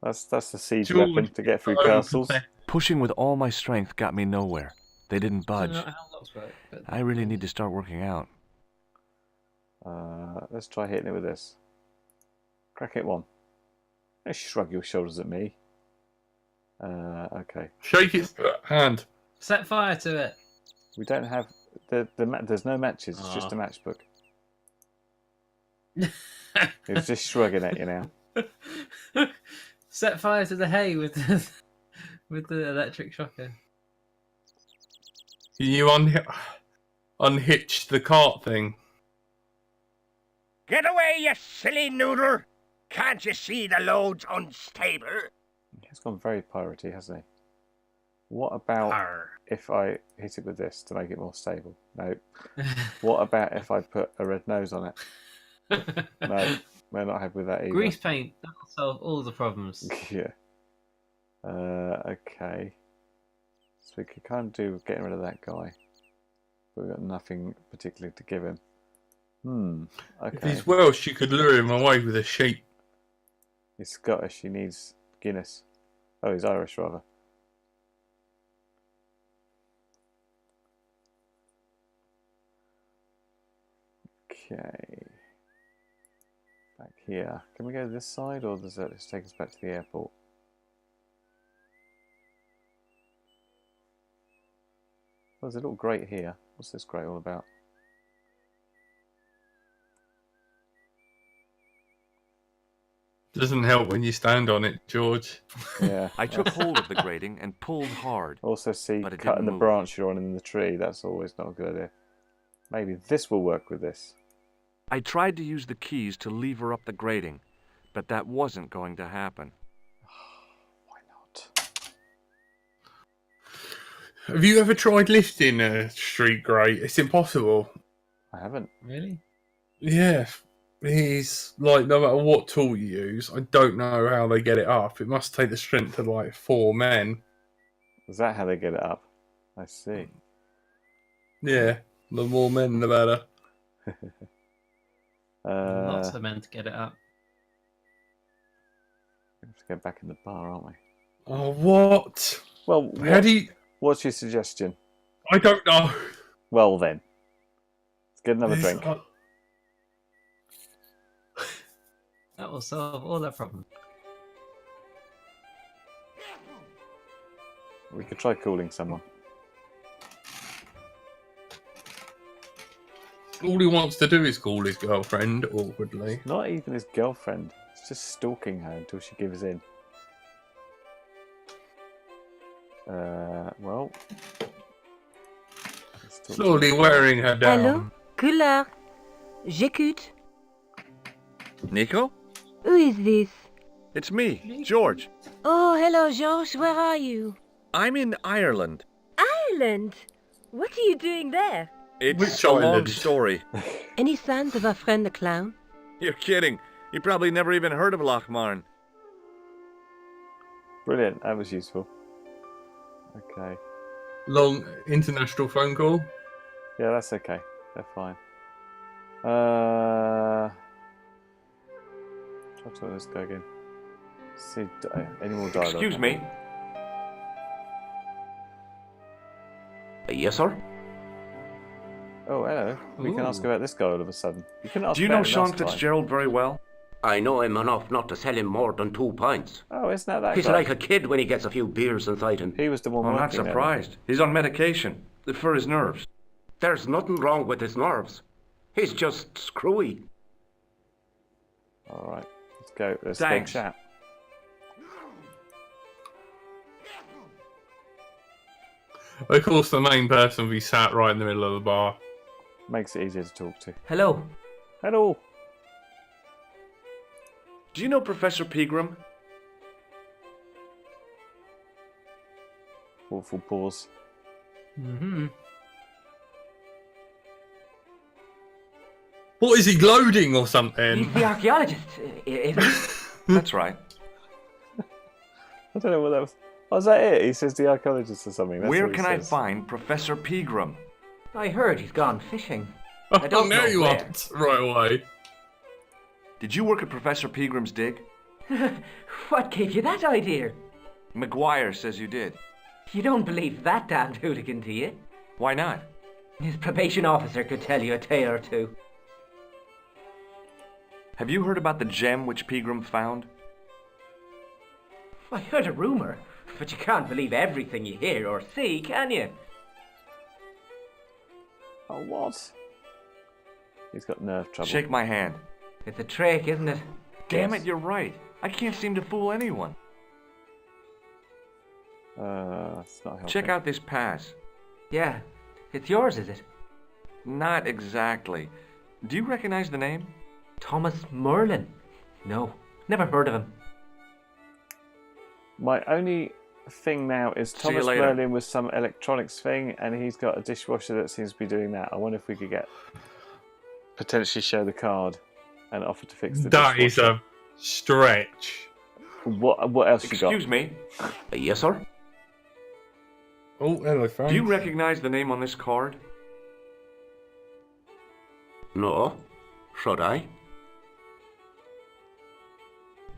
That's the siege George, weapon to get through oh, castles. Pushing with all my strength got me nowhere. They didn't I budge. don't know how locks work, but I really need to start working out. Let's try hitting it with this. Crack it one. Don't shrug your shoulders at me. Okay. Shake his hand. set fire to it. We don't have there's no matches. It's just a matchbook. It's just shrugging at you now. Set fire to the hay with the electric shocker. Can you unhitch the cart thing? Get away, you silly noodle! Can't you see the load's unstable? He's gone very piratey, hasn't he? What about if I hit it with this to make it more stable? No. What about if I put a red nose on it? No, we're not happy with that either. Grease paint, that'll solve all the problems. Yeah. Okay. So we could kind of do getting rid of that guy. But we've got nothing particularly to give him. If Okay. he's Welsh, you could lure him away with a sheep. He's Scottish, he needs Guinness. Oh, he's Irish rather. Okay. Back here. Can we go this side or does that just take us back to the airport? Oh, there's a little grate here. What's this grate all about? Doesn't help when you stand on it, George. Yeah. I took hold of the grating and pulled hard. Also see But it cutting didn't the move. branch you're on in the tree. That's always not a good idea. Maybe this will work with this. I tried to use the keys to lever up the grating, but that wasn't going to happen. Why not? Have you ever tried lifting a street grate? It's impossible. I haven't. Really? Yeah. He's like, no matter what tool you use, I don't know how they get it up. It must take the strength of like 4 men. Is that how they get it up? I see. Yeah. The more men, the better. Lots of men to get it up. We have to go back in the bar, aren't we? Oh, what? Well, How do you... what's your suggestion? I don't know. Well then, let's get another There's- drink. That will solve all their problems. We could try calling someone. All he wants to do is call his girlfriend awkwardly. Not even his girlfriend. It's just stalking her until she gives in. Well. let's talk to Slowly wearing her down. Hello? Couleur. J'écoute. Nico? Who is this? It's me, George. Oh, hello, George. Where are you? I'm in Ireland. Ireland? What are you doing there? It's Which a long island? story. Any signs of our friend the clown? You're kidding. You probably never even heard of Lochmarn. Brilliant, that was useful. Okay. Long international phone call. Yeah, that's okay. They're fine. Try to talk to this guy again. See any more dialogue. Excuse me. Yes, sir? Oh, hello. We can ask Ooh. about this guy all of a sudden. You couldn't ask Do you about know him Sean last time. Fitzgerald very well? I know him enough not to sell him more than 2 pints. Oh, isn't that He's guy? like a kid when he gets a few beers inside him. He was the one I'm not working there. surprised. He's on medication for his nerves. There's nothing wrong with his nerves. He's just screwy. All right, let's go. Let's Thanks. go chat. Of course, the main person will be sat right in the middle of the bar. Makes it easier to talk to. Hello. Hello. Do you know Professor Pegram? Awful pause. Mm-hmm. What is he gloating or something? He's the archaeologist, isn't he? That's right. I don't know what that was. Oh, is that it? He says the archaeologist or something. That's Where what he can I says. find Professor Pegram? I heard he's gone fishing. Oh, don't now know you where. are right away. Did you work at Professor Pegram's dig? What gave you that idea? McGuire says you did. You don't believe that damned hooligan, do you? Why not? His probation officer could tell you a tale or two. Have you heard about the gem which Pegram found? I heard a rumour, but you can't believe everything you hear or see, can you? Oh, what? He's got nerve trouble. Shake my hand. It's a trick, isn't it? Damn it, you're right. I can't seem to fool anyone. It's not helping. Check out this pass. Yeah. It's yours, is it? Not exactly. Do you recognize the name? Thomas Merlin? No. Never heard of him. My only thing now is See you Thomas later. Merlin with some electronics thing, and he's got a dishwasher that seems to be doing that. I wonder if we could potentially show the card and offer to fix the That is dishwasher. a stretch. What else you got? Excuse me. Yes, sir? Oh, hello, Do you Frank. recognize the name on this card? No. Should I?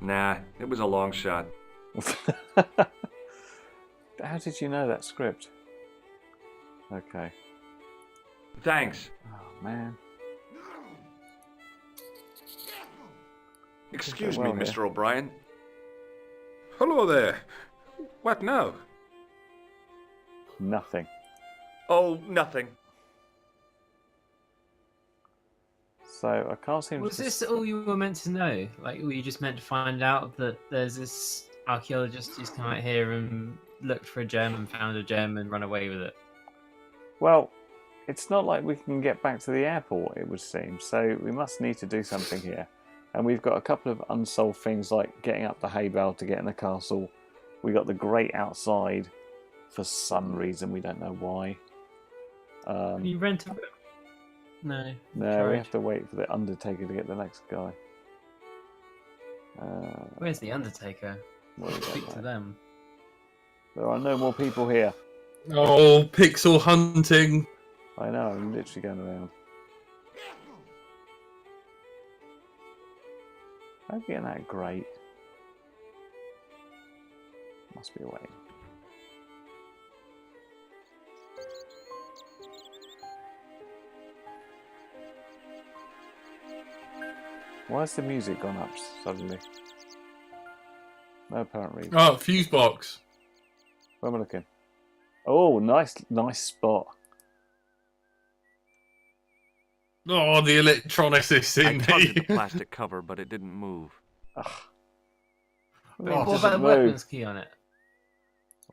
Nah, it was a long shot. How did you know that script? Okay. Thanks. Oh man. Excuse well me, here. Mr. O'Brien. Hello there. What now? Nothing. Oh, nothing. So I can't seem Was to. this all you were meant to know? Like, were you just meant to find out that there's this archaeologist who's come out here and looked for a gem and found a gem and run away with it? Well, it's not like we can get back to the airport, it would seem. So we must need to do something here. And we've got a couple of unsolved things like getting up the hay bale to get in the castle. We got the grate outside for some reason, we don't know why. Can you rent a... No. No, we carriage. have to wait for the Undertaker to get the next guy. Where's the Undertaker? What have we got Speak to there? them. There are no more people here. Oh, pixel hunting. I know, I'm literally going around. How do you get that grate? Must be a way. Why has the music gone up suddenly? No apparent reason. Oh, fuse box. Where am I looking? Oh, nice spot. Oh, the electronics is I in tugged at the here. plastic cover, but it didn't move. Ugh. What It about doesn't the move. workman's key on it?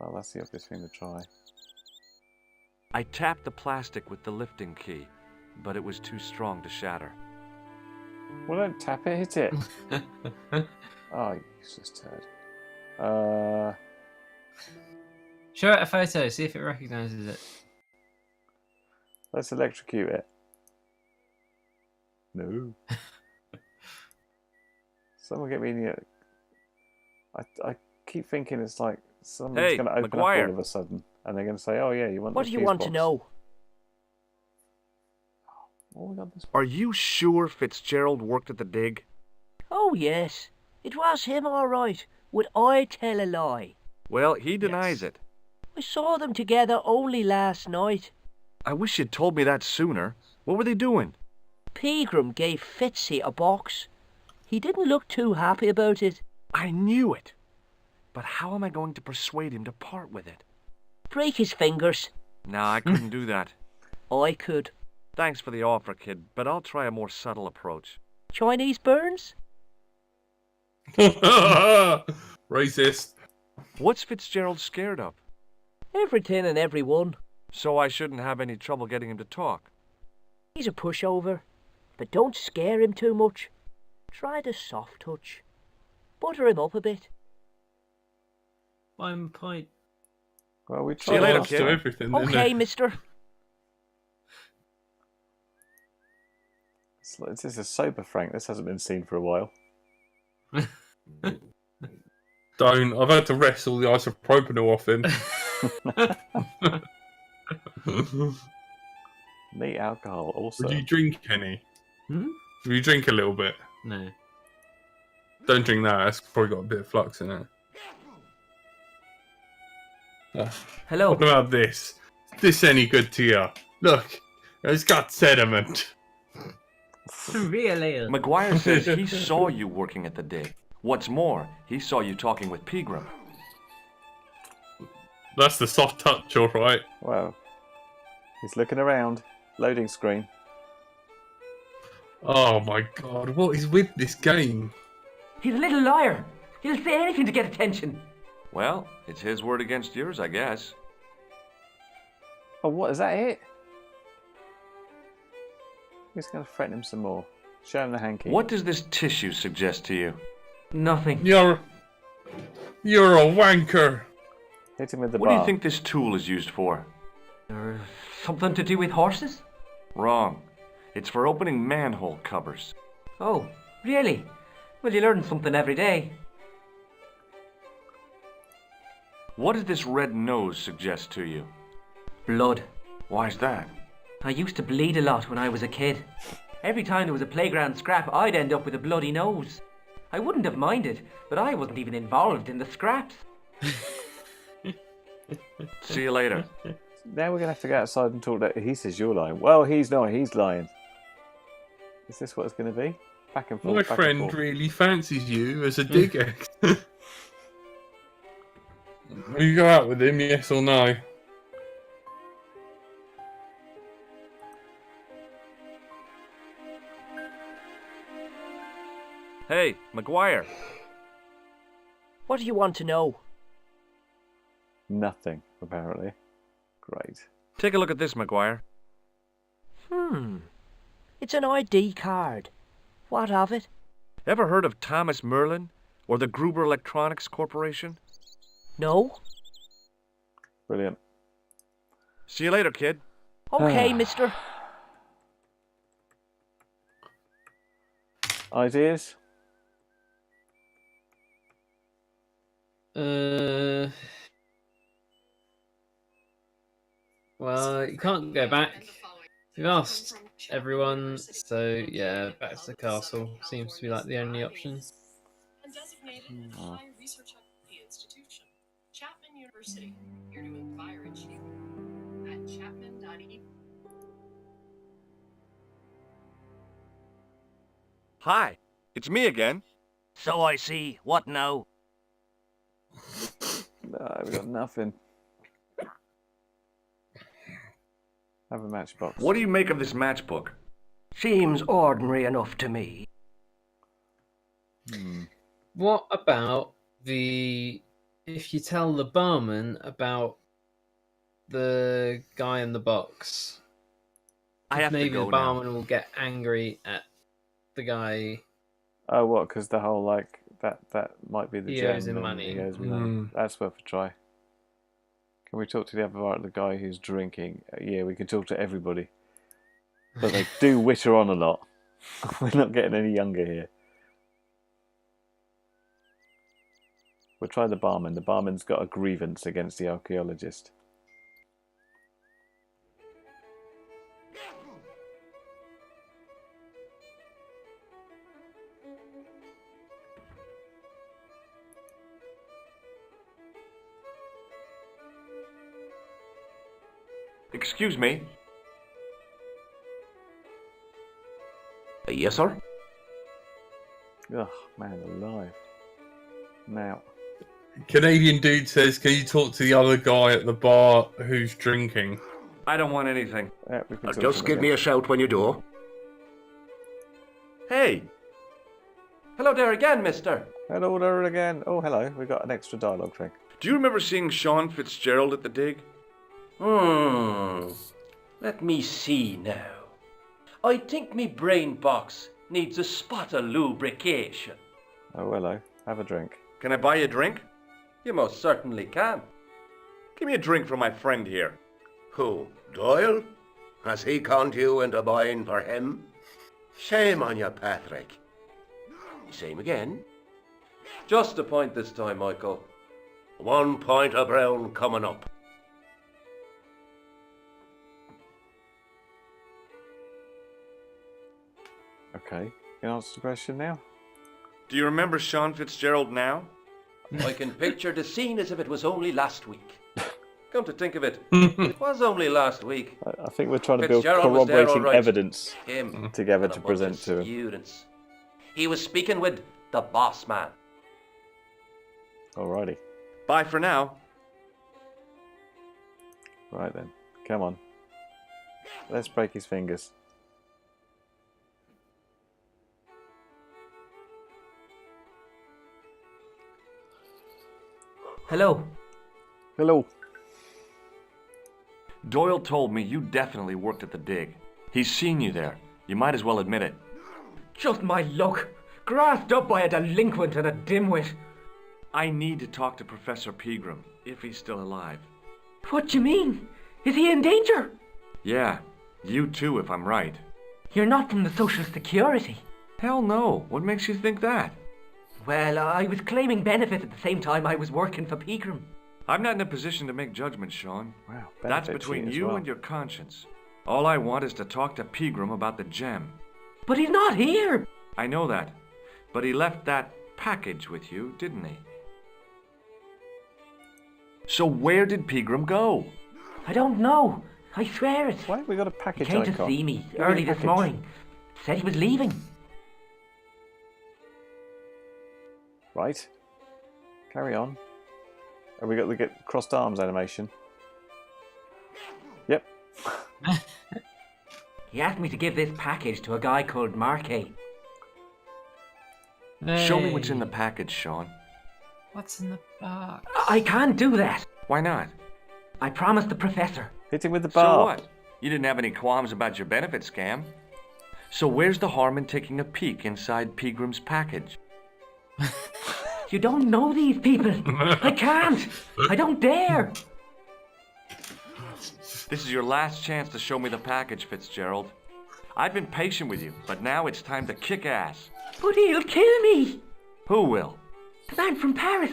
Well, that's the obvious thing to try. I tapped the plastic with the lifting key, but it was too strong to shatter. Well, don't tap it, hit it. Oh, you useless turd. Show it a photo, see if it recognises it. Let's electrocute it. No. Someone get me in here. I keep thinking it's like someone's Hey, going to open Maguire. up all of a sudden, and they're going to say, "Oh yeah, you want What the do you fuse want to box?" know? Oh, we got this. Are you sure Fitzgerald worked at the dig? Oh, yes. It was him, all right. Would I tell a lie? Well, he denies it. I saw them together only last night. I wish you'd told me that sooner. What were they doing? Pegram gave Fitzy a box. He didn't look too happy about it. I knew it. But how am I going to persuade him to part with it? Break his fingers. Nah, I couldn't do that. I could. Thanks for the offer, kid, but I'll try a more subtle approach. Chinese burns? Racist. What's Fitzgerald scared of? Everything and everyone. So I shouldn't have any trouble getting him to talk. He's a pushover. But don't scare him too much. Try the soft touch. Butter him up a bit. Buy him a pint. Well, we See you tried later, last kid. To time. everything. didn't Okay, it? mister. This is a sober Frank. This hasn't been seen for a while. Don't. I've had to wrestle the isopropanol off him. Neat alcohol also. Would you drink any? Hmm? Would you drink a little bit? No. Don't drink that. It's probably got a bit of flux in it. Hello. What about this? Is this any good to you? Look, it's got sediment. Real ale. Maguire says he saw you working at the dig. What's more, he saw you talking with Pegram. That's the soft touch, all right. Well, he's looking around. Loading screen. Oh my god, what is with this game? He's a little liar. He'll say anything to get attention. Well, it's his word against yours, I guess. Oh, what is that? It? He's going to threaten him some more. Show him the hanky. What does this tissue suggest to you? Nothing. You're a wanker. Hit him with the What do bar. you think this tool is used for? Something to do with horses? Wrong. It's for opening manhole covers. Oh, really? Well, you learn something every day. What does this red nose suggest to you? Blood. Why's that? I used to bleed a lot when I was a kid. Every time there was a playground scrap, I'd end up with a bloody nose. I wouldn't have minded, but I wasn't even involved in the scraps. See you later. Now we're going to have to go outside and talk. He says you're lying. Well, he's not. He's lying. Is this what it's going to be? Back and forth. My back and friend forth. really fancies you as a dig ex. Will you go out with him, yes or no? Hey, McGuire. What do you want to know? Nothing, apparently. Great. Take a look at this, McGuire. It's an ID card. What of it? Ever heard of Thomas Merlin or the Gruber Electronics Corporation? No? Brilliant. See you later, kid. Okay, mister. Ideas? Well, you can't go back. We've asked everyone, so yeah, back to the castle seems to be like the only option. And designated a high research hub of the institution, Chapman University, here to inquire in chief at chapman.edu. Hi, it's me again. So I see. What now? No, we've got nothing. Have a matchbox. What do you make of this matchbook? Seems ordinary enough to me. What about if you tell the barman about the guy in the box? I have to Maybe go the now. barman will get angry at the guy. Oh, what? Because the whole, like, that might be the He gem. owes him and money. He owes me money. That's worth a try. Can we talk to the guy who's drinking? Yeah, we can talk to everybody. But they do witter on a lot. We're not getting any younger here. We'll try the barman. The barman's got a grievance against the archaeologist. Excuse me. Yes, sir? Oh, man, alive. Now. Canadian dude says, can you talk to the other guy at the bar who's drinking? I don't want anything. Yeah, we can talk Just to him give me again. a shout when you do. Hey, Hello there again, mister. Hello there again. Oh, hello. We got an extra dialogue track. do you remember seeing Sean Fitzgerald at the dig? Let me see now. I think me brain box needs a spot of lubrication. Oh, hello. Have a drink. Can I buy you a drink? You most certainly can. Give me a drink for my friend here. Who? Doyle? Has he conned you into buying for him? Shame on you, Patrick. Same again. Just a point this time, Michael. 1 point of brown coming up. Okay. Can I answer the question now? Do you remember Sean Fitzgerald now? I can picture the scene as if it was only last week. Come to think of it, it was only last week. I think we're trying to build Fitzgerald was there, corroborating all right. evidence Him together and a to bunch present of to him. students. He was speaking with the boss man. Alrighty. Bye for now. Right then. Come on. Let's break his fingers. Hello. Hello. Doyle told me you definitely worked at the dig. He's seen you there. You might as well admit it. Just my luck. Grasped up by a delinquent and a dimwit. I need to talk to Professor Pegram, if he's still alive. What do you mean? Is he in danger? Yeah, you too, if I'm right. You're not from the Social Security. Hell no. What makes you think that? Well, I was claiming benefits at the same time I was working for Pegram. I'm not in a position to make judgments, Sean. Wow, That's benefit between sheet as you well. and your conscience. All I want is to talk to Pegram about the gem. But he's not here. I know that. But he left that package with you, didn't he? So where did Pegram go? I don't know. I swear it. Why have we got a He package came to icon? see me Give me a early this package. morning. Said he was leaving. Right. Carry on. Have we got the get crossed arms animation? Yep. He asked me to give this package to a guy called Marquet. Show me what's in the Hey, package, Sean. What's in the box? I can't do that. Why not? I promised the professor. Hit him with the So bar. what? You didn't have any qualms about your benefit scam. So where's the harm in taking a peek inside Pegram's package? You don't know these people. I can't. I don't dare. This is your last chance to show me the package, Fitzgerald. I've been patient with you, but now it's time to kick ass. But he'll kill me. Who will? The man from Paris.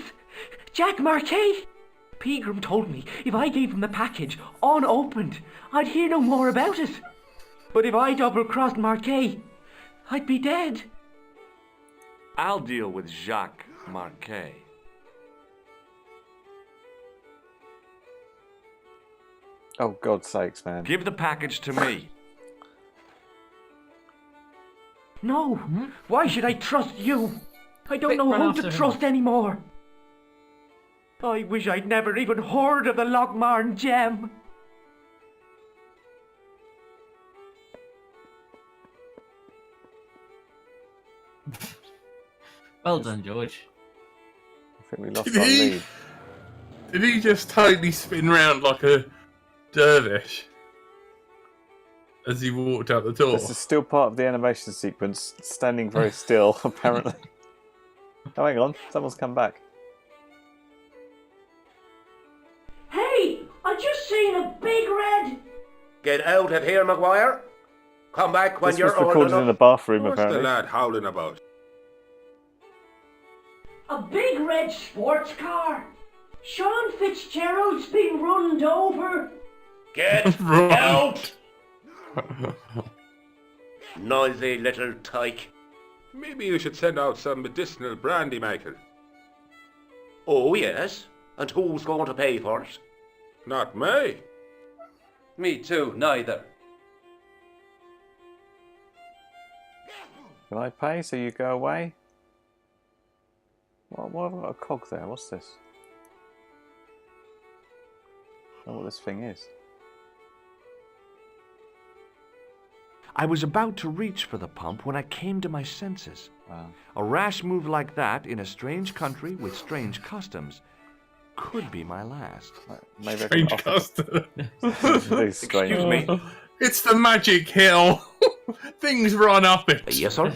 Jack Marquet. Pegram told me if I gave him the package unopened, I'd hear no more about it. But if I double-crossed Marquet, I'd be dead. I'll deal with Jacques Marquet. Oh, God's sakes, man. Give the package to me. No. Why should I trust you? I don't Quick, know run who after to him. trust anymore. I wish I'd never even heard of the Lochmarn gem. Well done, George. I think we lost Did our he? lead. Did he just totally spin round like a dervish as he walked out the door? This is still part of the animation sequence, standing very still, apparently. Oh, hang on. Someone's come back. Hey, I just seen a big red. Get out of here, Maguire. Come back when This you're was old recorded in the enough. bathroom, What's the apparently. lad howling about? A big red sports car. Sean Fitzgerald's been runned over. Get Right. out! Noisy little tyke. Maybe you should send out some medicinal brandy maker. Oh, yes. And who's going to pay for it? Not me. Me too, neither. Can I pay so you go away? Why have I got a cog there? What's this? I don't know what this thing is. I was about to reach for the pump when I came to my senses. Wow. A rash move like that in a strange country with strange customs could be my last. Maybe I Strange can offer custom. these strange. Excuse me. It's the magic hill. Things run up it. Yes, sir.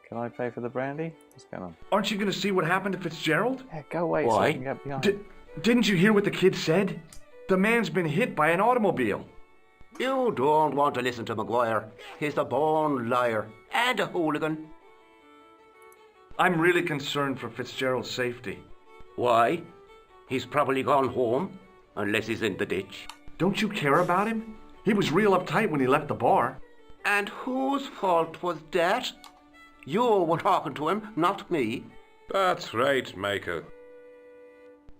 Can I pay for the brandy? What's going on? Aren't you going to see what happened to Fitzgerald? Yeah, go away so Why? I can get behind. Didn't you hear what the kid said? The man's been hit by an automobile. You don't want to listen to Maguire. He's a born liar and a hooligan. I'm really concerned for Fitzgerald's safety. Why? He's probably gone home, unless he's in the ditch. Don't you care about him? He was real uptight when he left the bar. And whose fault was that? You were talking to him, not me. That's right, Michael.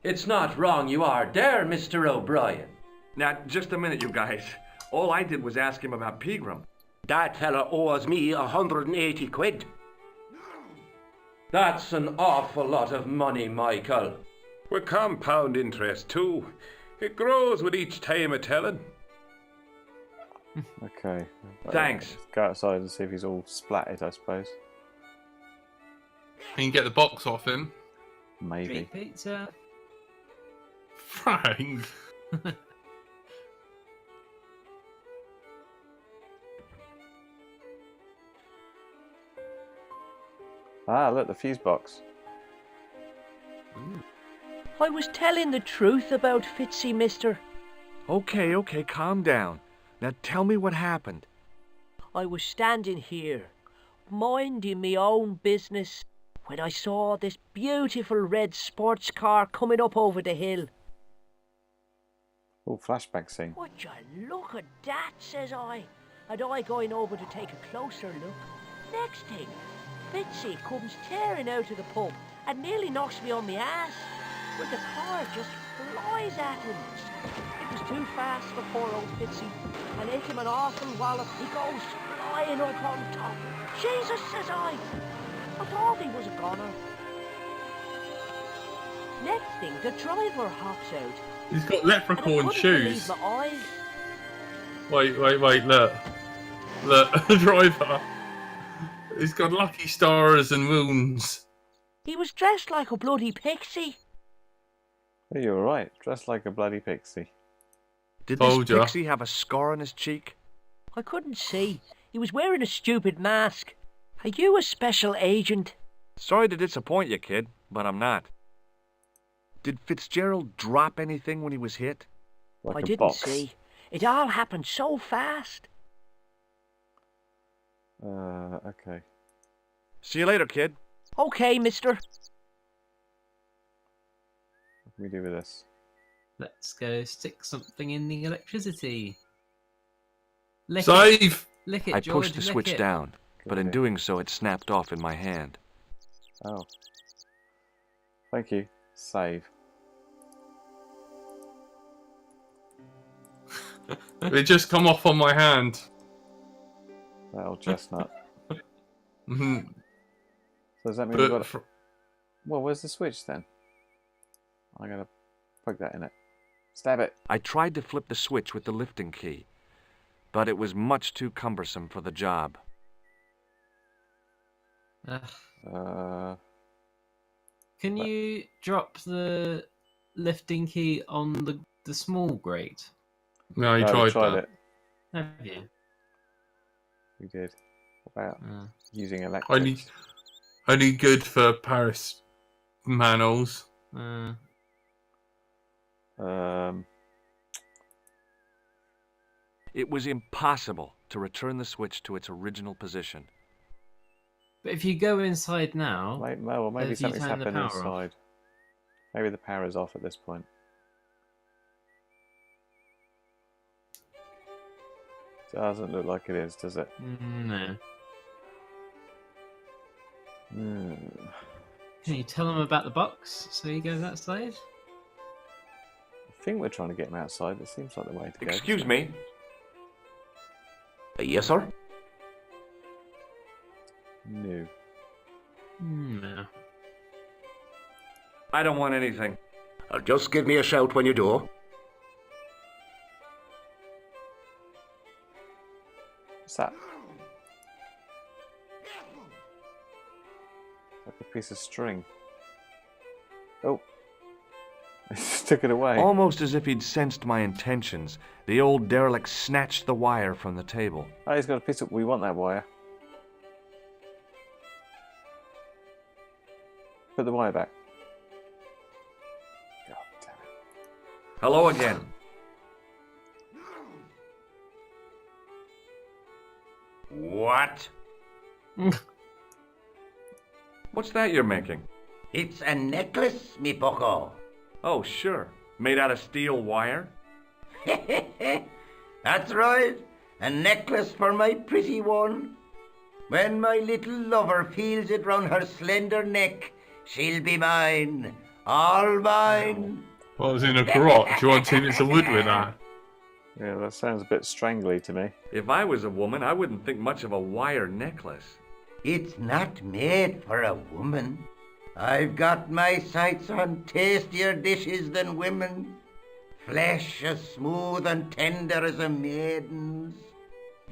It's not wrong you are there, Mr. O'Brien. Now, just a minute, you guys. All I did was ask him about Pegram. That fella owes me 180 quid. That's an awful lot of money, Michael. With compound interest, too. It grows with each time of telling. Okay. Thanks. Let's go outside and see if he's all splatted, I suppose. You can get the box off him. Maybe. Street pizza. Frank. Ah, look, the fuse box. I was telling the truth about Fitzy, mister. Okay, calm down. Now tell me what happened. I was standing here, minding me own business, when I saw this beautiful red sports car coming up over the hill. Oh, flashback scene. Would you look at that, says I. And I going over to take a closer look. Next thing, Fitzy comes tearing out of the pub and nearly knocks me on my ass. But the car just flies at him. It was too fast for poor old Fitzy, and hit him an awful wallop. He goes flying up on top. Jesus, says I thought he was a goner. Next thing, the driver hops out. He's got And I leprechaun couldn't shoes. believe my eyes. Wait, look. Look, the driver. He's got lucky stars and wounds. He was dressed like a bloody pixie. Oh, you're right. Dressed like a bloody pixie. Did this Told ya. pixie have a scar on his cheek? I couldn't see. He was wearing a stupid mask. Are you a special agent? Sorry to disappoint you, kid, but I'm not. Did Fitzgerald drop anything when he was hit? Like I a didn't box. see. It all happened so fast. Okay. See you later, kid. Okay, mister. What can we do with this? Let's go stick something in the electricity. Lick it. Save! Lick it, I George, pushed the lick switch it. down, but in idea. doing so it snapped off in my hand. Oh. Thank you. Save. It just come off on my hand. That old chestnut. Mhm. So does that mean we've got But to... Well, where's the switch then? I'm going to plug that in it. Stab it. I tried to flip the switch with the lifting key, but it was much too cumbersome for the job. Ugh. Can you drop the lifting key on the small grate? no, you No, we tried that. it. Have you? We did. What about using Only, electrics? only good for Paris manuals. It was impossible to return the switch to its original position. But if you go inside now, Well, maybe if you something's turn the happened power off. inside. Maybe the power is off at this point. Doesn't look like it is, does it? No. Hmm. Can you tell him about the box so he goes outside? I think we're trying to get him outside. It seems like the way to go. Excuse me. Yes, sir? No. No. I don't want anything. Just give me a shout when you do. What's that? Like a piece of string. Oh. Just took it away. Almost as if he'd sensed my intentions, the old derelict snatched the wire from the table. Oh, he's got a piece of... We want that wire. Put the wire back. God damn it. Hello again. What? What's that you're making? It's a necklace, me bucko. Oh, sure. Made out of steel wire? That's right. A necklace for my pretty one. When my little lover feels it round her slender neck, she'll be mine. All mine. Well, I was in a garage. You want 2 minutes of wood with that? Yeah, that sounds a bit strangly to me. If I was a woman, I wouldn't think much of a wire necklace. It's not made for a woman. I've got my sights on tastier dishes than women. Flesh as smooth and tender as a maiden's.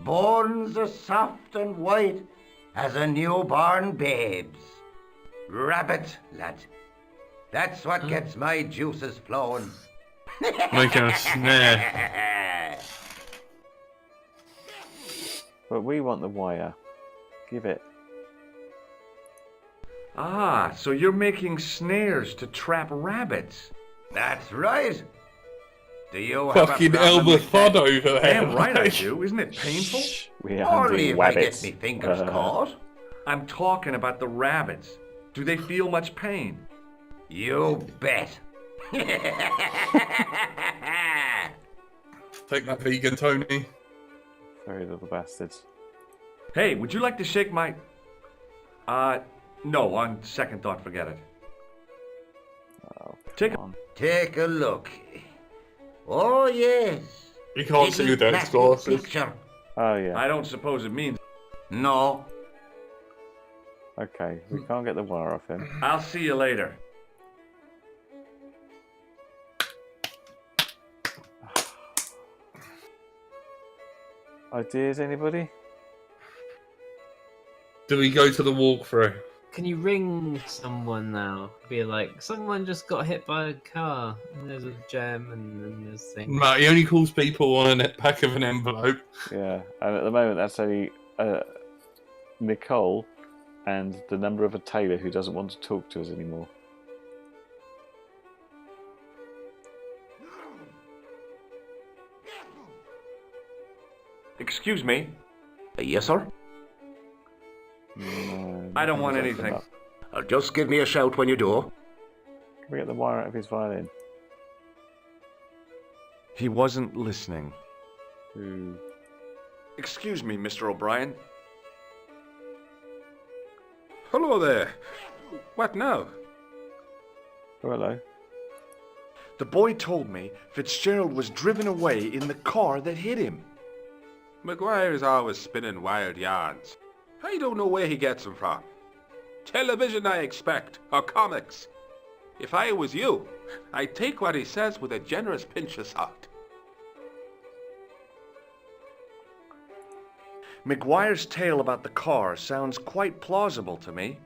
Bones as soft and white as a newborn babe's. Rabbit, lad. That's what gets my juices flowing. Making a snare. But we want the wire. Give it. Ah, so you're making snares to trap rabbits. That's right. Do you have Fucking a problem Elmer with that? Fudd over there. Damn right I like. do. Isn't it painful? We are Only hunting if I get rabbits. me fingers caught. I'm talking about the rabbits. Do they feel much pain? You bet. Take that, vegan Tony. Very little bastards. Hey, would you like to shake my... no, on second thought, forget it. Oh, Take come on. Take a look. Oh, yes. You can't see with those Plastic glasses. picture. Oh, yeah. I don't suppose it means... No. Okay, we can't get the wire off him. I'll see you later. Ideas, anybody? Do we go to the walkthrough? Can you ring someone now? Be like, someone just got hit by a car, and there's a gem, and then there's things. No, he only calls people on the back of an envelope. Yeah, and at the moment that's only Nicole and the number of a tailor who doesn't want to talk to us anymore. Excuse me. Yes, sir? No, I don't want nothing's opened anything. up. Just give me a shout when you do. Can we get the wire out of his violin? He wasn't listening. Ooh. Excuse me, Mr. O'Brien. Hello there. What now? Oh, hello. The boy told me Fitzgerald was driven away in the car that hit him. McGuire is always spinning wild yarns. I don't know where he gets them from. Television, I expect, or comics. If I was you, I'd take what he says with a generous pinch of salt. McGuire's tale about the car sounds quite plausible to me.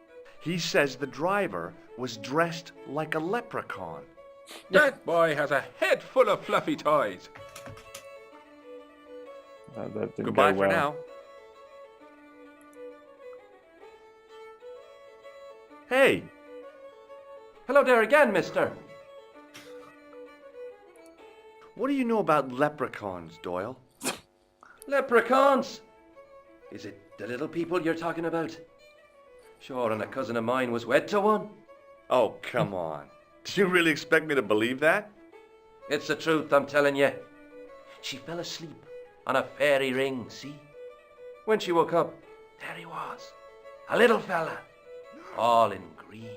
He says the driver was dressed like a leprechaun. That boy has a head full of fluffy toys. That didn't Goodbye go for well. now. Hey, Hello there again, mister. what do you know about leprechauns, Doyle? Leprechauns! Is it the little people you're talking about? Sure, and a cousin of mine was wed to one. Oh, come on. Do you really expect me to believe that? It's the truth, I'm telling you. She fell asleep on a fairy ring, see? When she woke up, there he was. A little fella, all in green.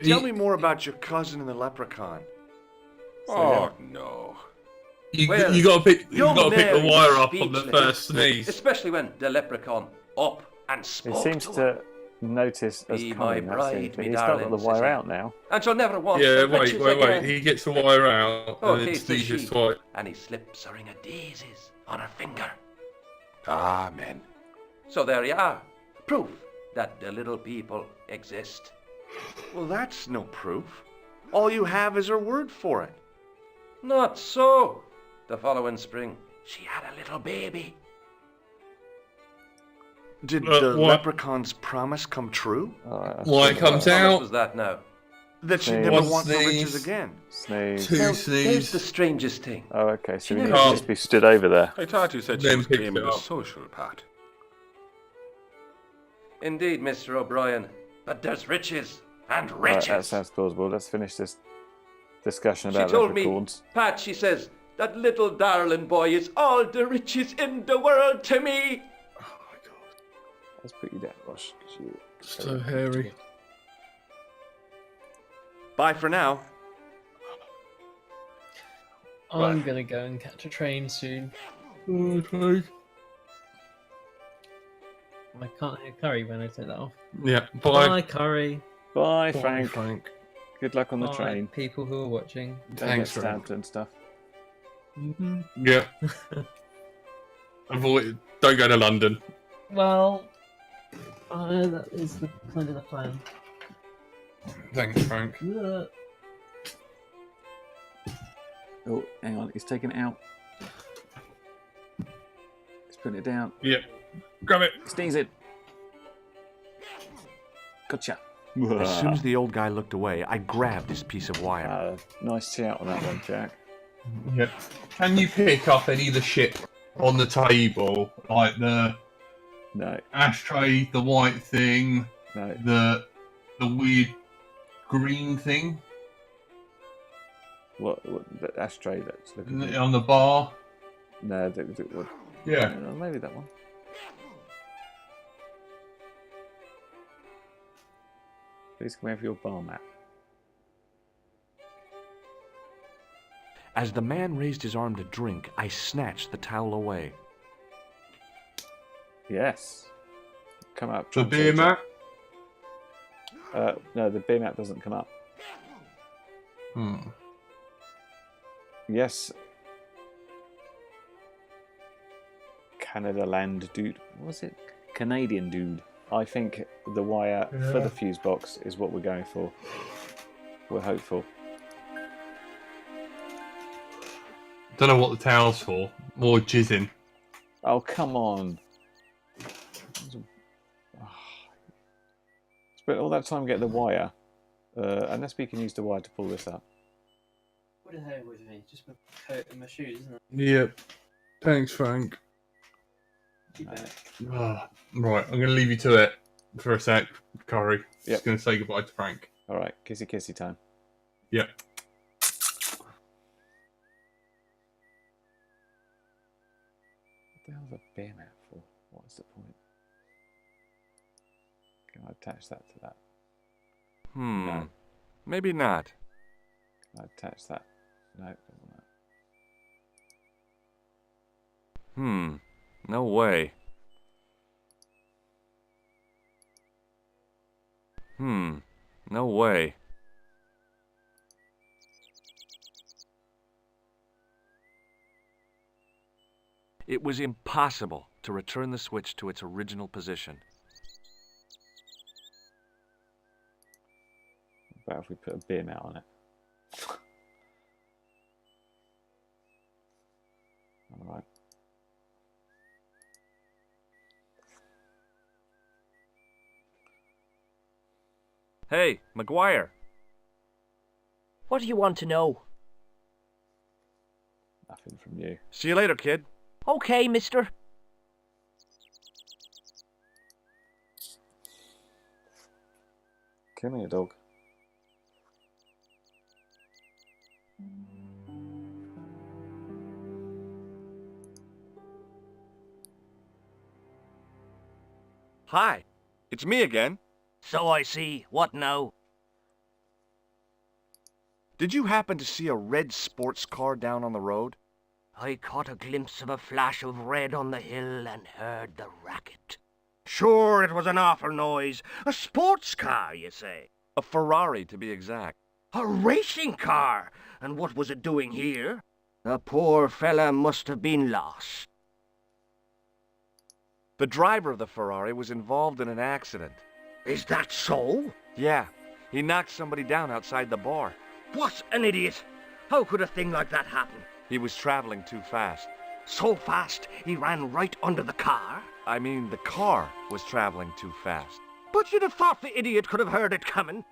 Tell me more about your cousin and the leprechaun. Oh, no. You Well, got to pick. You young got to pick the Mary wire was up on the speechless. first sneeze. Especially when the leprechaun up and He spoke seems to to her. notice us Be my coming. That's bride, it. me He's not got the darling, wire says he. out now. And she'll never want Yeah, the riches wait. again. He gets the wire out, Oh, and then tastes sneezes sheep. twice. And he slips a ring of daisies on her finger. Amen. So there you are. Proof that the little people exist. Well, that's no proof. All you have is her word for it. Not so. The following spring, she had a little baby. Did What? the leprechaun's promise come true? Alright, Why it comes How much out? was that now? That she'd Sneeze. never One want the sneeze. riches again? Sneeze. Two Now, there's sneeze. the strangest thing. Oh, okay. So we need never to did. just be stood over there. I thought you said she Then was picked claiming it the up. social part. Indeed, Mr. O'Brien. But there's riches and Right, riches. that sounds plausible. Let's finish this discussion She about told me, leprechauns. Pat, she says, that little darling boy is all the riches in the world to me. Let's put you down, Ross. 'cause you- So hairy. Bye for now. I'm gonna go and catch a train soon. Okay. I can't hear Curry when I take that off. Yeah. Bye, Bye. Curry. Bye, Bye, Frank. Good luck on the Bye, train. people who are watching. Don't Thanks, get Frank. stabbed and stuff. Hmm. Yeah. Avoid. Don't go to London. Well, that is kind of the plan. Thanks, Frank. Ugh. Oh, hang on. He's taking it out. He's putting it down. Yeah. Grab it. Sneeze it. Gotcha. As soon as the old guy looked away, I grabbed this piece of wire. Nice shout on that one, Jack. Yeah. Can you pick up any of the shit on the table, like the ashtray, the white thing, the weird green thing? What the ashtray that's looking on the bar? No, yeah, maybe that one. Please come have your bar mat. As the man raised his arm to drink, I snatched the towel away. Yes. Come up. The beer mat? No, the beer mat doesn't come up. Yes. Canada land dude. What was it? Canadian dude. I think the wire for the fuse box is what we're going for. We're hopeful. Don't know what the towel's for. More jizzing. Oh, come on. Spent all that time getting the wire. Unless we can use the wire to pull this up. What the hell with me? Just my coat and my shoes, isn't it? Yep. Thanks, Frank. Right, I'm going to leave you to it for a sec, Corey. Just going to say goodbye to Frank. All right, kissy kissy time. Yep. What the hell's a beer mat for? What's the point? Can I attach that to that? No. Maybe not. Can I attach that? No, don't want that. No way. No way. It was impossible to return the switch to its original position. What about if we put a beer mat on it? All right. Hey, McGuire. What do you want to know? Nothing from you. See you later, kid. Okay, mister. Come here, dog. Hi, it's me again. So I see. What now? Did you happen to see a red sports car down on the road? I caught a glimpse of a flash of red on the hill and heard the racket. Sure, it was an awful noise. A sports car, you say? A Ferrari, to be exact. A racing car? And what was it doing here? The poor fella must have been lost. The driver of the Ferrari was involved in an accident. Is that so? Yeah, he knocked somebody down outside the bar. What an idiot! How could a thing like that happen? He was traveling too fast. So fast he ran right under the car? I mean, the car was traveling too fast. But you'd have thought the idiot could have heard it coming.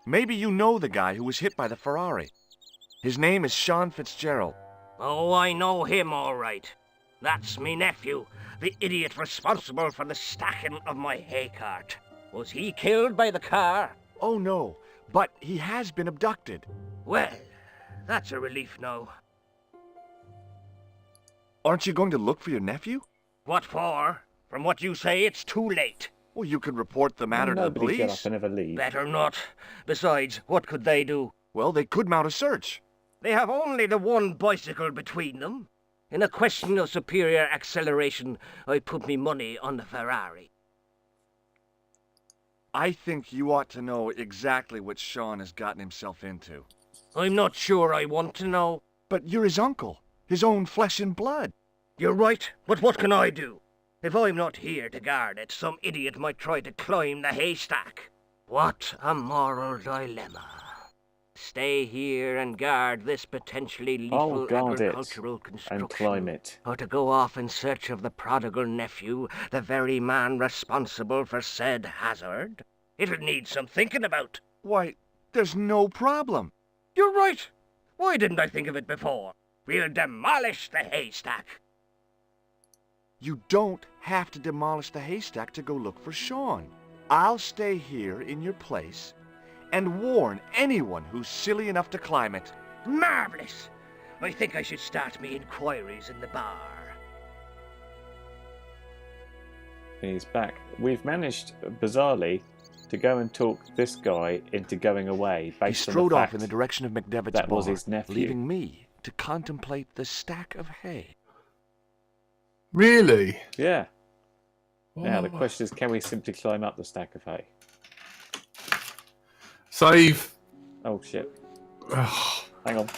Maybe you know the guy who was hit by the Ferrari. His name is Sean Fitzgerald. Oh, I know him all right. That's me nephew, the idiot responsible for the stacking of my hay cart. Was he killed by the car? Oh, no, but he has been abducted. Well, that's a relief now. Aren't you going to look for your nephew? What for? From what you say, it's too late. Well, you could report the matter to the police. Get up and never leave. Better not. Besides, what could they do? Well, they could mount a search. They have only the one bicycle between them. In a question of superior acceleration, I put me money on the Ferrari. I think you ought to know exactly what Sean has gotten himself into. I'm not sure I want to know. But you're his uncle, his own flesh and blood. You're right, but what can I do? If I'm not here to guard it, some idiot might try to climb the haystack. What a moral dilemma. Stay here and guard this potentially I'll lethal guard it agricultural construction. and climb it. Or to go off in search of the prodigal nephew, the very man responsible for said hazard? It'll need some thinking about. Why, there's no problem. You're right. Why didn't I think of it before? We'll demolish the haystack. You don't have to demolish the haystack to go look for Sean. I'll stay here in your place and warn anyone who's silly enough to climb it. Marvellous. I think I should start me inquiries in the bar. He's back. We've managed, bizarrely, to go and talk this guy into going away He based on strode the off fact in the direction of McDevitt's that bar, was his nephew. leaving me to contemplate the stack of hay. Really? Yeah. Now the Oh. question is, can we simply climb up the stack of hay? Save. Oh shit! Oh. Hang on.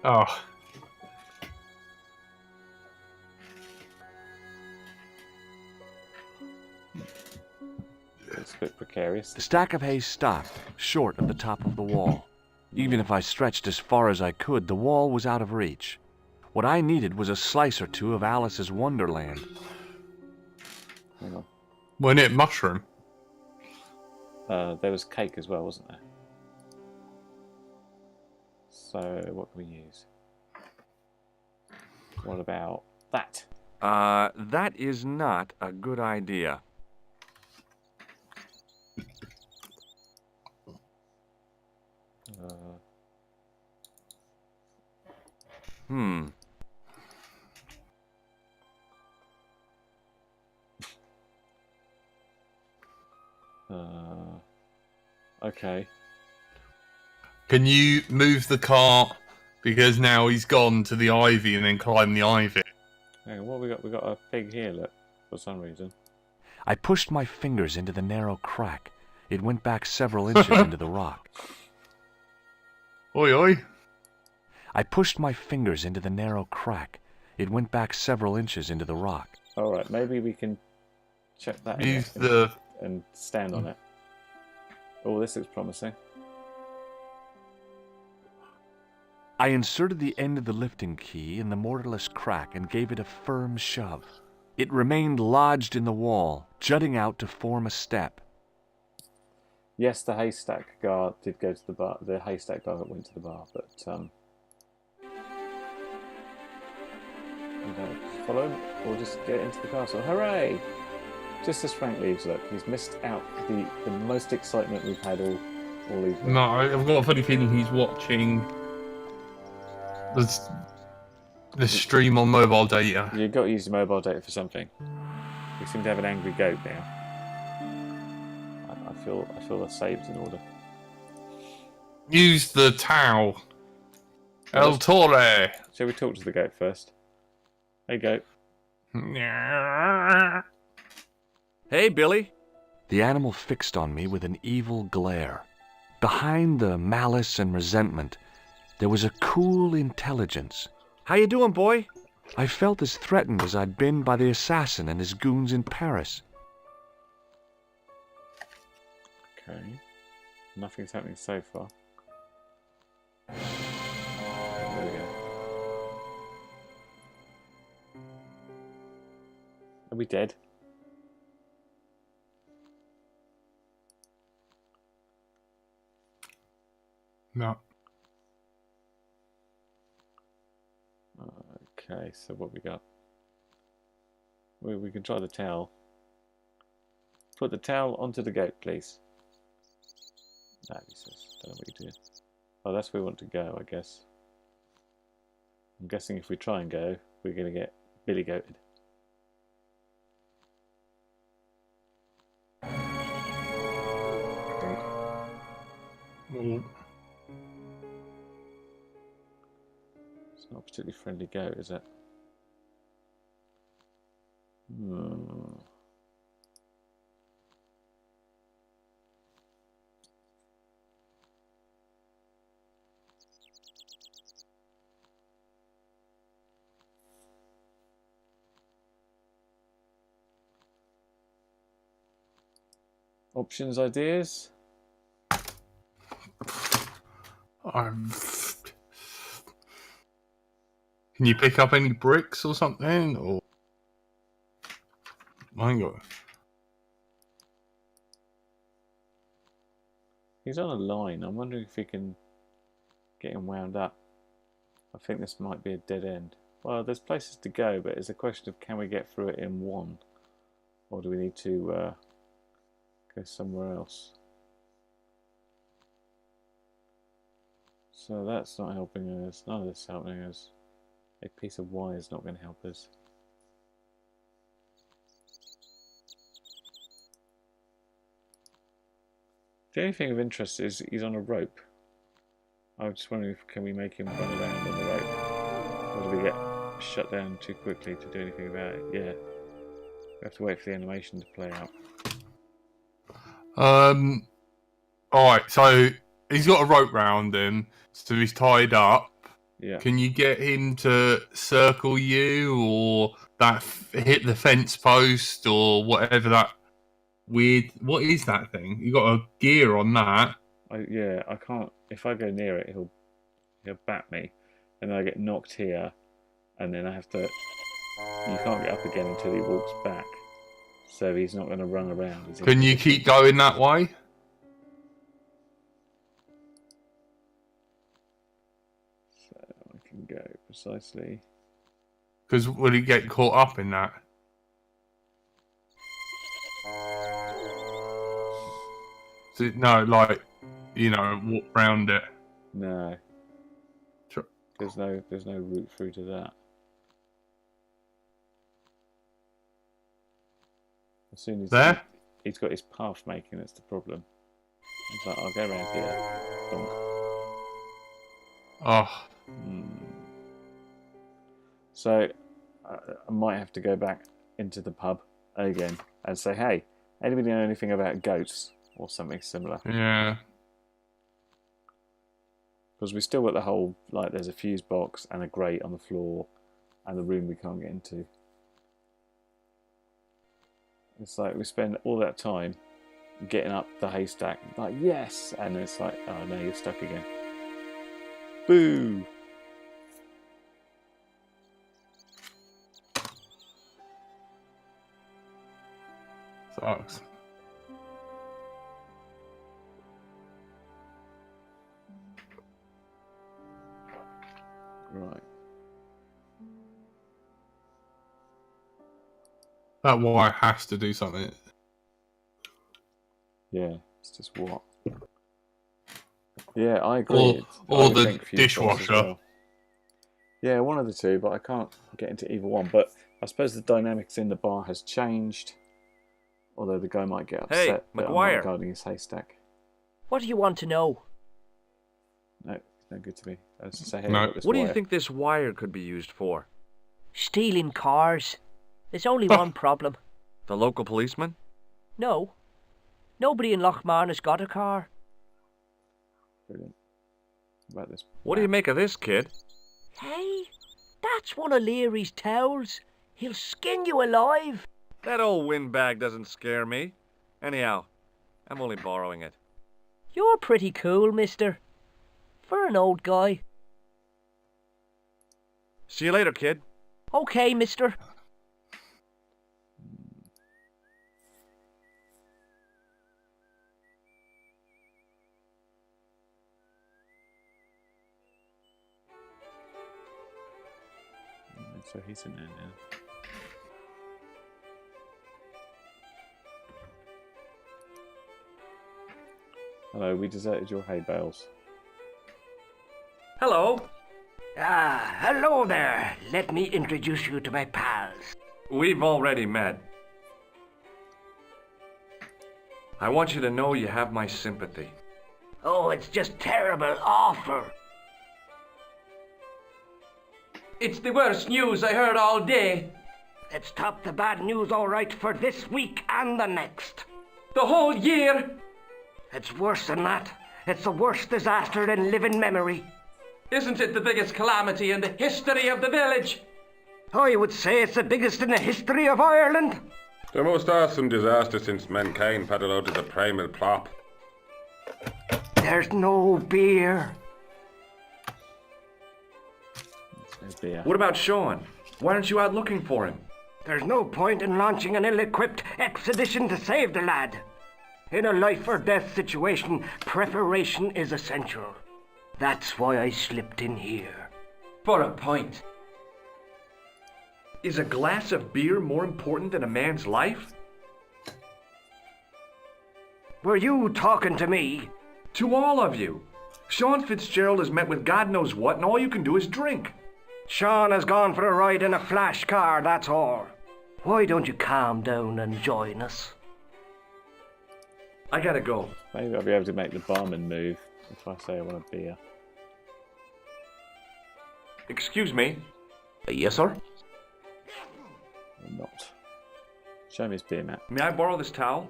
Oh. It's a bit precarious. The stack of hay stopped, short of the top of the wall. Even if I stretched as far as I could, the wall was out of reach. What I needed was a slice or two of Alice's Wonderland. Hang on. Wasn't it mushroom? There was cake as well, wasn't there? So what can we use? What about that? That is not a good idea. Hmm. Okay. Can you move the cart because now he's gone to the ivy and then climb the ivy? Hang on, what have we got? We got a pig here, look, for some reason. I pushed my fingers into the narrow crack. It went back several inches into the rock. Oi, oi. I pushed my fingers into the narrow crack. It went back several inches into the rock. All right, maybe we can check that Use out and stand on it. Oh, this looks promising. I inserted the end of the lifting key in the mortarless crack and gave it a firm shove. It remained lodged in the wall, jutting out to form a step. Yes, the haystack guard did go to the bar. The haystack guard went to the bar, but follow him or just get into the castle. Hooray! Just as Frank leaves, look, he's missed out the most excitement we've had all evening. No, I've got a funny feeling he's watching the stream on mobile data. You've got to use your mobile data for something. We seem to have an angry goat now. I feel the save's in order. Use the towel. El Torre. Shall we talk to the goat first? Hey, goat. Hey, Billy. The animal fixed on me with an evil glare. Behind the malice and resentment, there was a cool intelligence. How you doing, boy? I felt as threatened as I'd been by the assassin and his goons in Paris. Okay. Nothing's happening so far. There we go. Are we dead? No. Okay, so what we got? We can try the towel. Put the towel onto the goat, please. No, he says, don't know what you do. Oh, that's where we want to go, I guess. I'm guessing if we try and go, we're going to get billy goated. Mm. It's not a particularly friendly goat, is it? Options, ideas? I'm... Can you pick up any bricks or something? Or I ain't got. He's on a line. I'm wondering if we can get him wound up. I think this might be a dead end. Well, there's places to go, but it's a question of can we get through it in one? Or do we need to go somewhere else? So that's not helping us. None of this is helping us. A piece of wire is not going to help us. The only thing of interest is he's on a rope. I was just wondering if can we make him run around on the rope? Or do we get shut down too quickly to do anything about it? Yeah. We have to wait for the animation to play out. Alright, so he's got a rope round him, so he's tied up. Yeah. Can you get him to circle you or that hit the fence post or whatever that weird... What is that thing? You got a gear on that. Yeah, I can't... If I go near it, he'll bat me. And then I get knocked here. And then I have to... You can't get up again until he walks back. So he's not going to run around. Can you keep going that way? So I can go precisely. Because will he get caught up in that? So, no, like, you know, walk round it. No. There's no route through to that. As soon as there? He's got his path making, that's the problem. He's like, I'll go around here. Donk. Oh. So, I might have to go back into the pub again and say, hey, anybody know anything about goats? Or something similar. Yeah. Because we still got the whole, like, there's a fuse box and a grate on the floor and the room we can't get into. It's like we spend all that time getting up the haystack, like, yes! And it's like, oh no, you're stuck again. Boo! Sucks. Right. That wire has to do something. Yeah, it's just what? Yeah, I agree. Or the dishwasher. Well. Yeah, one of the two, but I can't get into either one. But I suppose the dynamics in the bar has changed. Although the guy might get upset Hey, that I'm not McGuire. guarding his haystack. What do you want to know? No, it's no good to me. I was just say, hey, No. I've got this What do you wire. think this wire could be used for? Stealing cars. There's only one problem. The local policeman? No. Nobody in Lochmarn got a car. Brilliant. About this. What do you make of this, kid? Hey, that's one of Leary's towels. He'll skin you alive. That old windbag doesn't scare me. Anyhow, I'm only borrowing it. You're pretty cool, mister. For an old guy. See you later, kid. Okay, mister. So he's in there now. Hello, we deserted your hay bales. Hello. Hello there. Let me introduce you to my pals. We've already met. I want you to know you have my sympathy. Oh, it's just terrible, awful. It's the worst news I heard all day. Let's top the bad news all right for this week and the next. The whole year. It's worse than that. It's the worst disaster in living memory. Isn't it the biggest calamity in the history of the village? I would say it's the biggest in the history of Ireland. The most awesome disaster since mankind paddled out of the primal plop. There's no beer. A beer. What about Sean? Why aren't you out looking for him? There's no point in launching an ill-equipped expedition to save the lad. In a life-or-death situation, preparation is essential. That's why I slipped in here. For a pint. Is a glass of beer more important than a man's life? Were you talking to me? To all of you. Sean Fitzgerald is met with God knows what, and all you can do is drink. Sean has gone for a ride in a flash car, that's all. Why don't you calm down and join us? I gotta go. Maybe I'll be able to make the barman move if I say I want a beer. Excuse me. Yes, sir? Or not. Show me his beer, Matt. May I borrow this towel?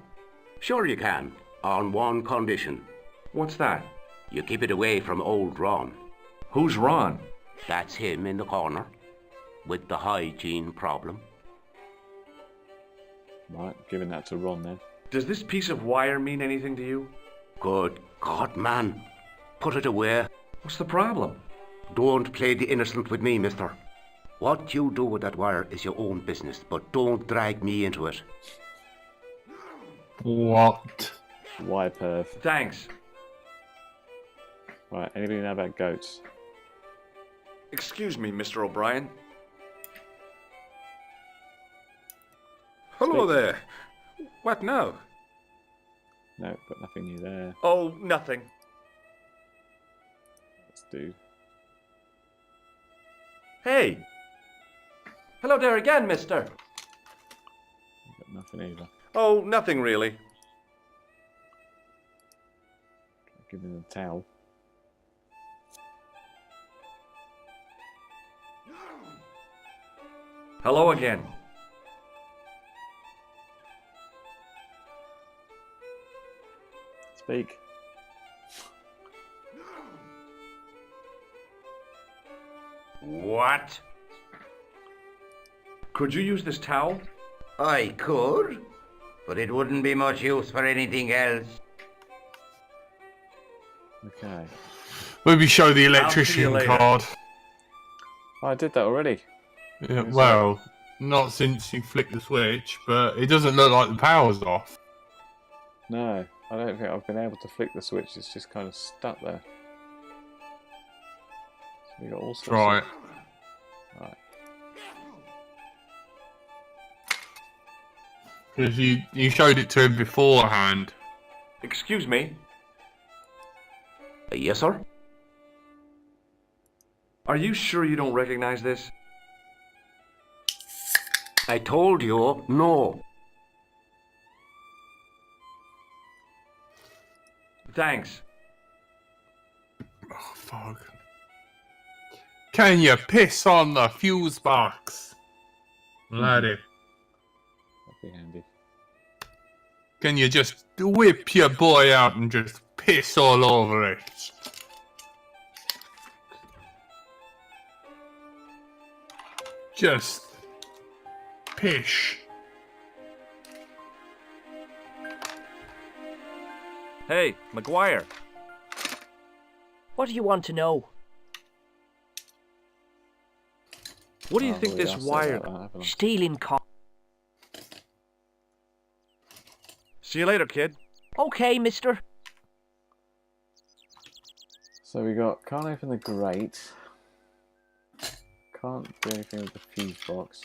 Sure you can, on one condition. What's that? You keep it away from old Ron. Who's Ron? That's him in the corner, with the hygiene problem. Right, giving that to Ron then. Does this piece of wire mean anything to you? Good God, man. Put it away. What's the problem? Don't play the innocent with me, mister. What you do with that wire is your own business, but don't drag me into it. What? Why, perv? Thanks. Right, anybody know about goats? Excuse me, Mr. O'Brien. Hello there. What now? No, got nothing new there. Oh, nothing. Let's do. Hey! Hello there again, mister. Got nothing either. Oh, nothing really. Give him the towel. Hello again. Speak. What? Could you use this towel? I could, but it wouldn't be much use for anything else. Okay. Maybe show the I'll see you electrician later. card. Oh, I did that already. Yeah, well, not since you flicked the switch, but it doesn't look like the power's off. No, I don't think I've been able to flick the switch. It's just kind of stuck there. So we got all sorts Try of... it. Right. Because you showed it to him beforehand. Excuse me. Yes, sir? Are you sure you don't recognize this? I told you, no. Thanks. Oh, fuck. Can you piss on the fuse box? Laddie. That'd be handy. Can you just whip your boy out and just piss all over it? Just pish. Hey, McGuire. What do you want to know? What do you Oh, think we this asked about wire... that, haven't I? Stealing car. See you later, kid. Okay, mister. So we got can't open the grate. Can't do anything with the fuse box.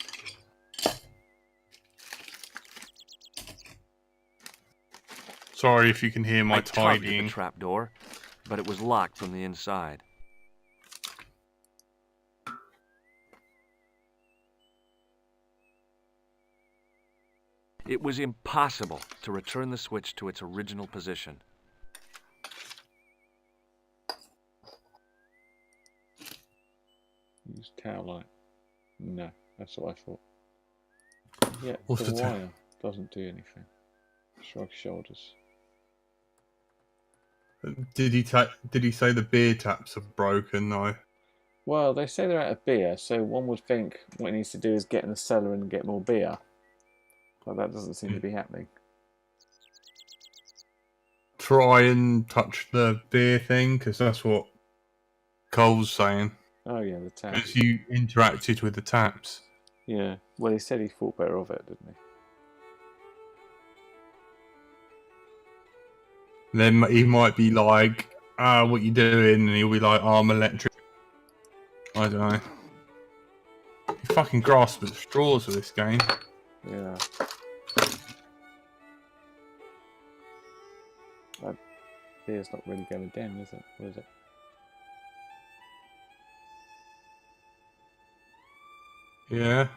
Sorry if you can hear my I tugged at the tidying. trapdoor, but it was locked from the inside. It was impossible to return the switch to its original position. Use towel light. No, that's what I thought. Yeah, What's the the ta- wire doesn't do anything. Shrug shoulders. Did he say the beer taps are broken though? Well, they say they're out of beer, so one would think what he needs to do is get in the cellar and get more beer. But that doesn't seem to be happening. Try and touch the beer thing, because that's what Cole's saying. Oh yeah, the tap. because you interacted with the taps. Yeah. Well, he said he thought better of it, didn't he? Then he might be like, what you doing? And he'll be like, I'm electric. I don't know. You fucking grasp at straws with this game. Yeah. That beer's not really going down, is it? Or is it? Yeah.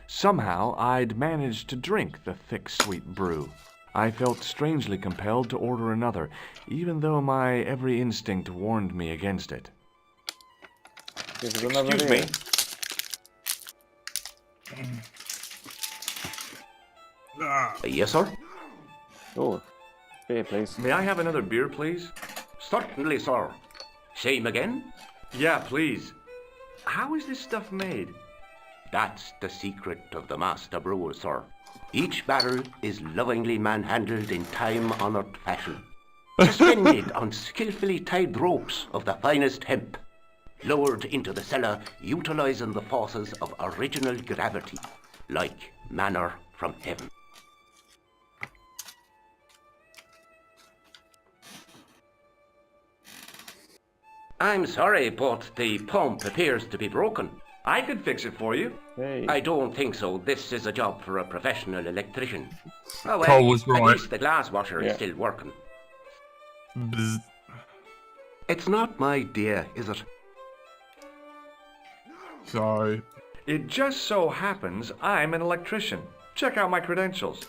Somehow, I'd managed to drink the thick, sweet brew. I felt strangely compelled to order another, even though my every instinct warned me against it. Excuse me. Yes, sir? Oh, beer, please. May I have another beer, please? Certainly, sir. Same again? Yeah, please. How is this stuff made? That's the secret of the master brewer, sir. Each barrel is lovingly manhandled in time-honored fashion. Suspended on skillfully tied ropes of the finest hemp. Lowered into the cellar, utilizing the forces of original gravity, like manna from heaven. I'm sorry, but the pump appears to be broken. I could fix it for you. Hey. I don't think so. This is a job for a professional electrician. Oh, well, Cole was at right. least the glass washer is still working. Bzz. It's not my idea, is it? So, It just so happens I'm an electrician. Check out my credentials.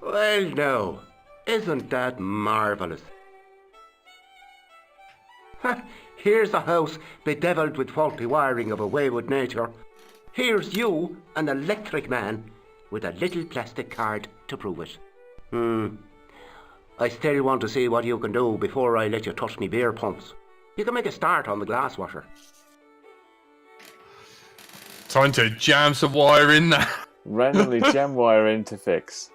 Well, no. Isn't that marvellous? Ha! Here's a house bedevilled with faulty wiring of a wayward nature. Here's you, an electric man, with a little plastic card to prove it. I still want to see what you can do before I let you touch me beer pumps. You can make a start on the glass washer. time to jam some wire in there. Randomly jam wire in to fix.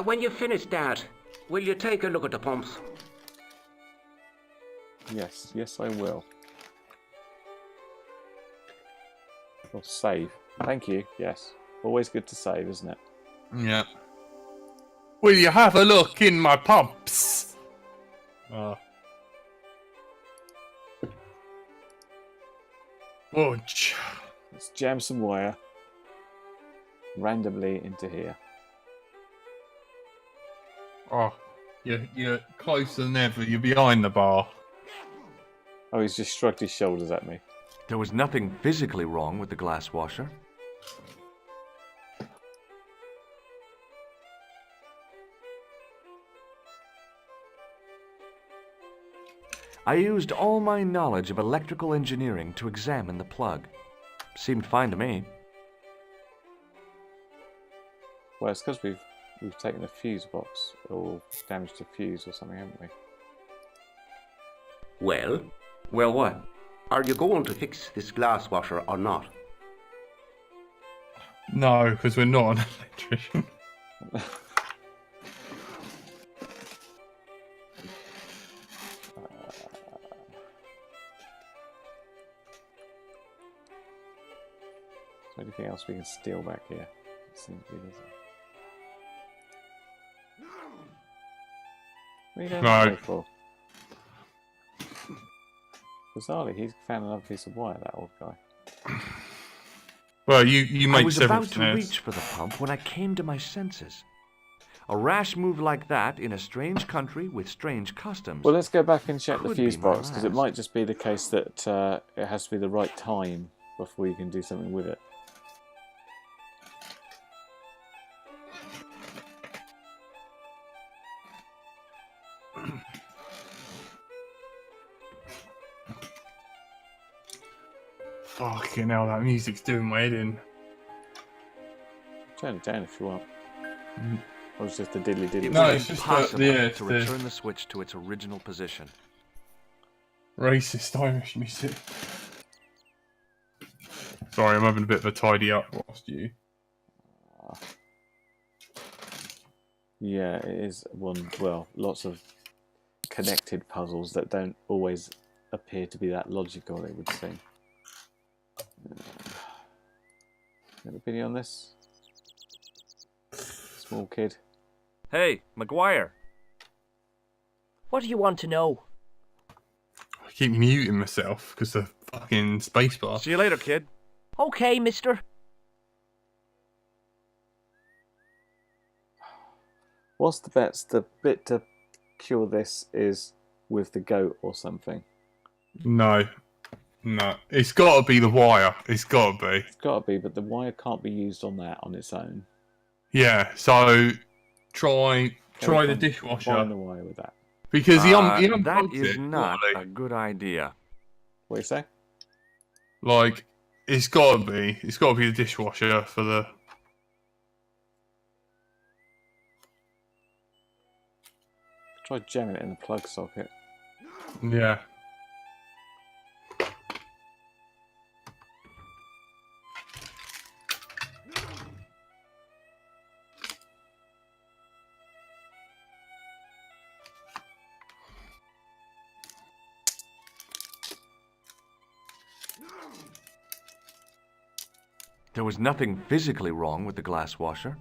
When you finish that, will you take a look at the pumps? Yes, yes, I will. Or save. Thank you. Yes. Always good to save, isn't it? Yeah. Will you have a look in my pumps? Wonch. Let's jam some wire randomly into here. Oh, you're closer than ever. You're behind the bar. Oh, he's just shrugged his shoulders at me. There was nothing physically wrong with the glass washer. I used all my knowledge of electrical engineering to examine the plug. Seemed fine to me. Well, it's because we've taken a fuse box or damaged a fuse or something, haven't we? Well, Well, what? are you going to fix this glass washer or not? No, because we're not an electrician. Is there anything else we can steal back here? It seems to be there's What are you going No. to go for? Bizarrely, he's found another piece of wire, that old guy. Well, you I make was several about to snares. reach for the pump when I came to my senses. A rash move like that in a strange country with strange customs. Well, let's go back and check the Could fuse be my box, because it last. might just be the case that it has to be the right time before you can do something with it. Fucking hell, that music's doing my head in. Turn it down if you want. Or it's just the diddly diddly. It No, was it's just impossible yeah, to the- return the switch to its original position. Racist Irish music. Sorry, I'm having a bit of a tidy up whilst you. Yeah, it is one. Well, lots of connected puzzles that don't always appear to be that logical, it would seem. Any opinion on this? Small kid. Hey, McGuire. What do you want to know? I keep muting myself because the fucking spacebar. See you later, kid. Okay, mister. What's the bets? The bit to cure this is with the goat or something. No. It's got to be the wire. It's got to be. It's got to be, but the wire can't be used on that on its own. Yeah. So try the dishwasher. Find the wire with that. Because he that unplugged is it, not surely. a good idea. What do you say? Like, it's got to be the dishwasher for the. Try jamming it in the plug socket. Yeah. There was nothing physically wrong with the glass washer.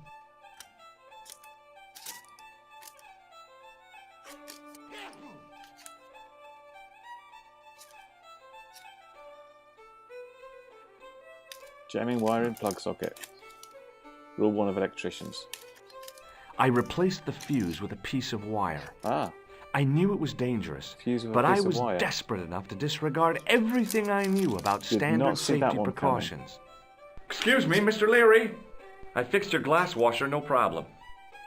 Jamming wire in plug socket. Rule 1 of electricians. I replaced the fuse with a piece of wire. Ah. I knew it was dangerous, Fuse with a but I piece of was wire. desperate enough to disregard everything I knew about Did standard not see that safety one precautions. Excuse me, Mr. Leary. I fixed your glass washer, no problem.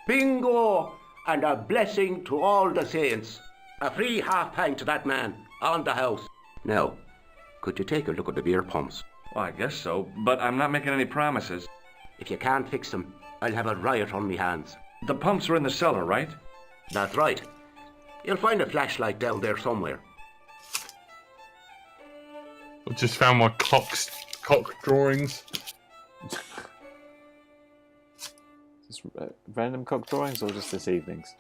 Bingo! And a blessing to all the saints. A free half pint to that man, on the house. Now, could you take a look at the beer pumps? Well, I guess so, but I'm not making any promises. If you can't fix them, I'll have a riot on me hands. The pumps are in the cellar, right? That's right. You'll find a flashlight down there somewhere. I just found my cock drawings. Just random cock drawings or just this evening's?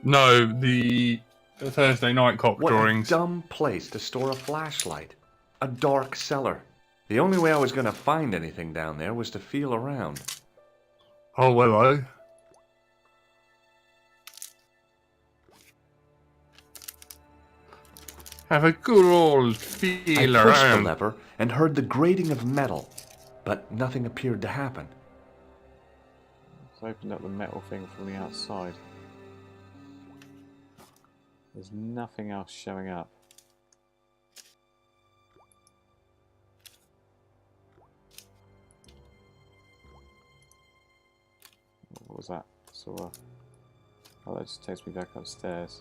No, the Thursday night cock What drawings. a dumb place to store a flashlight. A dark cellar. The only way I was going to find anything down there was to feel around. Oh, hello. Have a good old feel I pushed the around. lever and heard the grating of metal, but nothing appeared to happen. Let's open up the metal thing from the outside. There's nothing else showing up. What was that? So, oh, that just takes me back upstairs.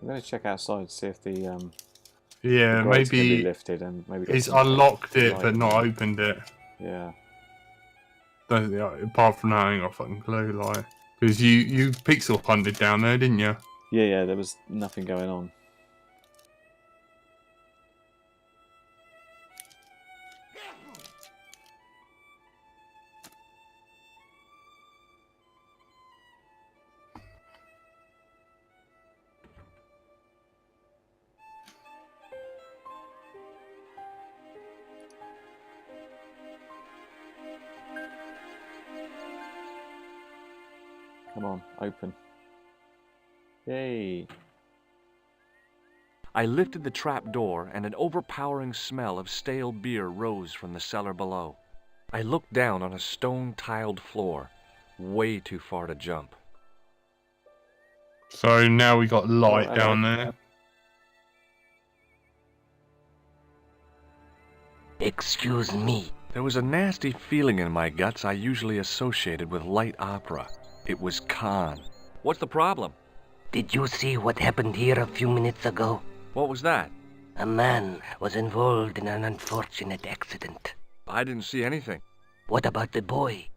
I'm going to check outside to see if the Yeah, grates can be maybe lifted and maybe get it's some unlocked it light. but not opened it. Yeah. Don't, apart from that, I ain't got a fucking clue. Like, because you pixel hunted down there, didn't you? Yeah, there was nothing going on. Come on, open. Yay. I lifted the trap door and an overpowering smell of stale beer rose from the cellar below. I looked down on a stone-tiled floor, way too far to jump. So now we got light Oh, down hello. there. Excuse me. There was a nasty feeling in my guts I usually associated with light opera. It was Khan. What's the problem? Did you see what happened here a few minutes ago? What was that? A man was involved in an unfortunate accident. I didn't see anything. What about the boy?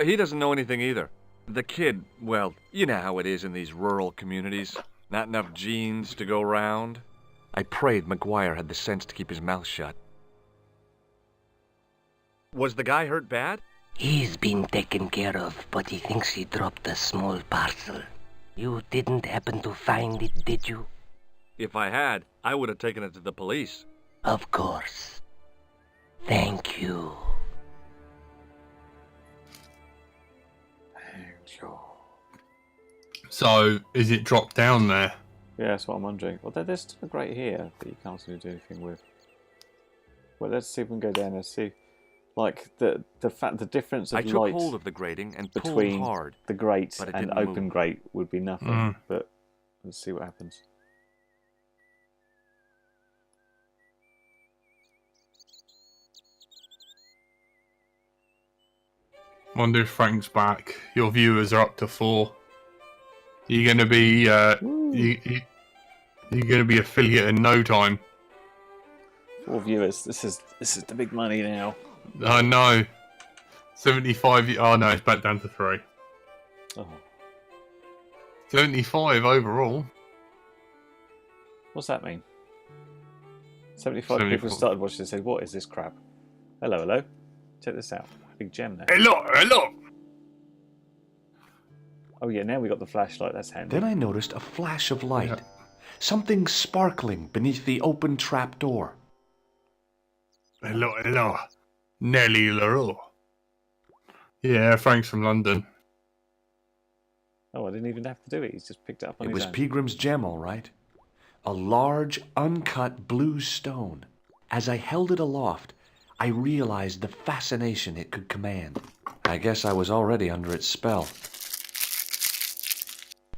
He doesn't know anything either. The kid, well, you know how it is in these rural communities. Not enough genes to go round. I prayed McGuire had the sense to keep his mouth shut. Was the guy hurt bad? He's been taken care of, but he thinks he dropped a small parcel. You didn't happen to find it, did you? If I had, I would have taken it to the police. Of course. Thank you. So, is it dropped down there? Yeah, that's what I'm wondering. Well, there's still a grate here that you can't really do anything with. Well, let's see if we can go down and see, like the difference of I took light hold of the grating and pulled between hard. the grate but it and didn't open move. grate would be nothing. But let's see what happens. Wonder if Frank's back. Your viewers are up to 4. You're gonna be you're gonna be affiliate in no time. 4 viewers. This is the big money now. I know. 75. Oh no, it's back down to 3. Oh. 75 overall. What's that mean? 75 people started watching and said, "What is this crap?" Hello, hello. Check this out. Big gem there. Hello. Oh yeah, now we got the flashlight. That's handy. Then I noticed a flash of light. Something sparkling beneath the open trap door. Hello. Nelly LaRue. Yeah, Frank's from London. Oh, I didn't even have to do it. He's just picked it up on It his was own. Peagram's gem, all right. A large, uncut blue stone. As I held it aloft, I realized the fascination it could command. I guess I was already under its spell.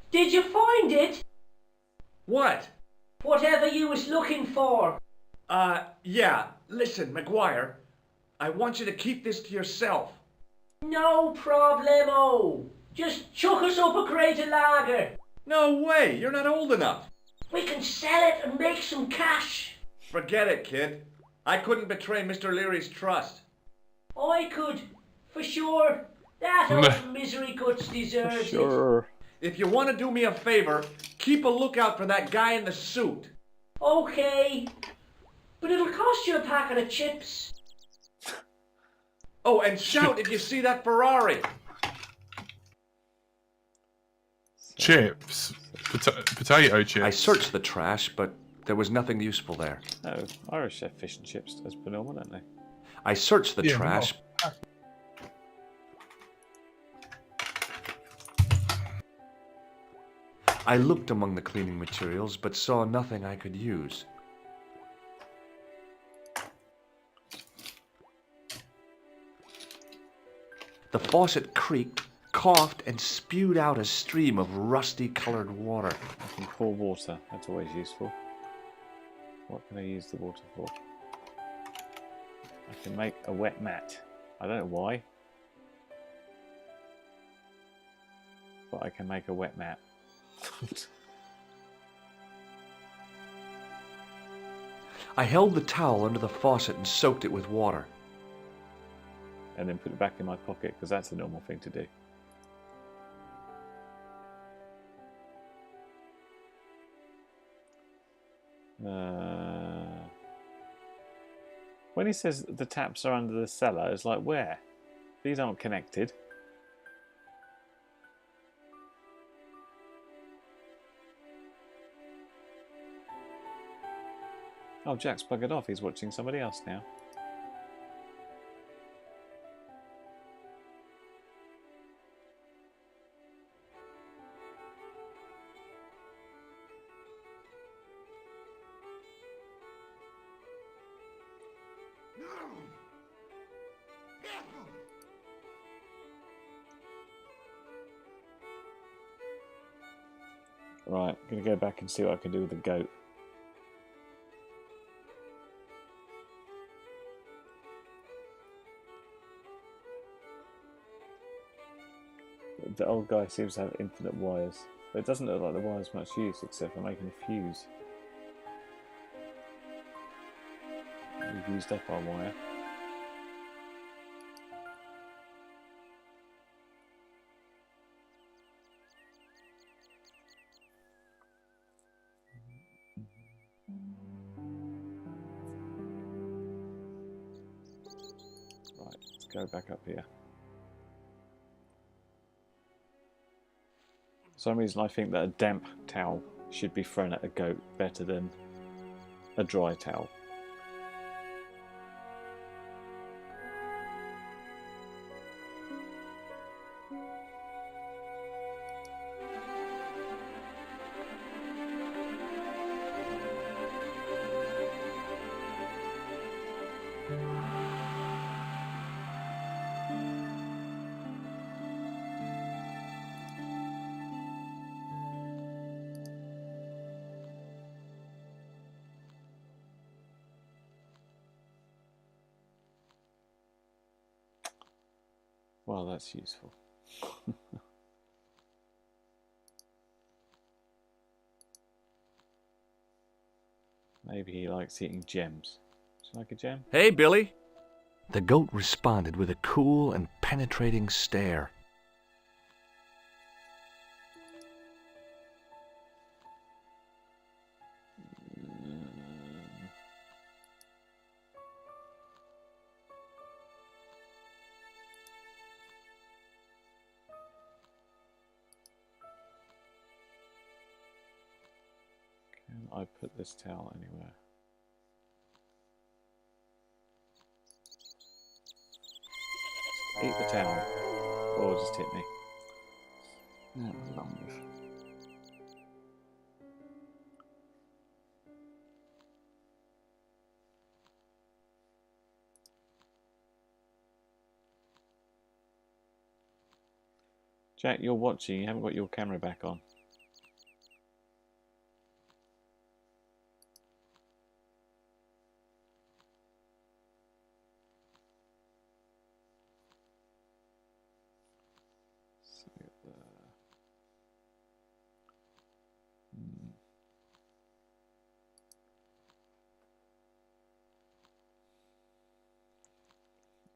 Did you find it? What? Whatever you was looking for. Yeah. Listen, McGuire. I want you to keep this to yourself. No problemo. Just chuck us up a crate of lager. No way. You're not old enough. We can sell it and make some cash. Forget it, kid. I couldn't betray Mr. Leary's trust. I could, for sure. That old misery guts deserves it. If you want to do me a favor, keep a lookout for that guy in the suit. Okay. But it'll cost you a packet of chips. Oh, and shout if you see that Ferrari. Chips. Potato chips. I searched the trash, but there was nothing useful there. Oh, Irish have fish and chips as per normal, don't they? I searched the trash. I looked among the cleaning materials, but saw nothing I could use. The faucet creaked, coughed, and spewed out a stream of rusty-colored water. I can pour water. That's always useful. What can I use the water for? I can make a wet mat. I don't know why. But I can make a wet mat. I held the towel under the faucet and soaked it with water. And then put it back in my pocket, because that's the normal thing to do. When he says the taps are under the cellar, it's like, where? These aren't connected. Oh, Jack's buggered off. He's watching somebody else now. Right, I'm going to go back and see what I can do with the goat. The old guy seems to have infinite wires, but it doesn't look like the wire's much use except for making a fuse. We've used up our wire. Right, let's go back up here. For some reason I think that a damp towel should be thrown at a goat better than a dry towel. Well, that's useful. Maybe he likes eating gems. Would you like a gem? Hey, Billy! The goat responded with a cool and penetrating stare. Can I put this towel anywhere? Eat the towel. Or just hit me. That was longish. Jack, you're watching. You haven't got your camera back on.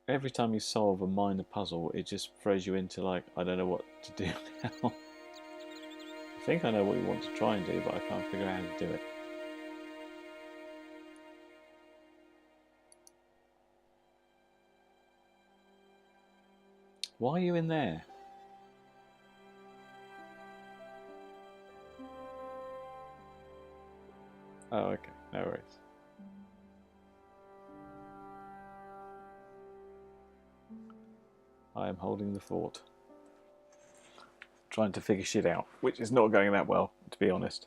Every time you solve a minor puzzle, it just throws you into like, I don't know what to do now. I think I know what you want to try and do, but I can't figure out how to do it. Why are you in there? Oh, okay, no worries. I am holding the fort. Trying to figure shit out, which is not going that well, to be honest.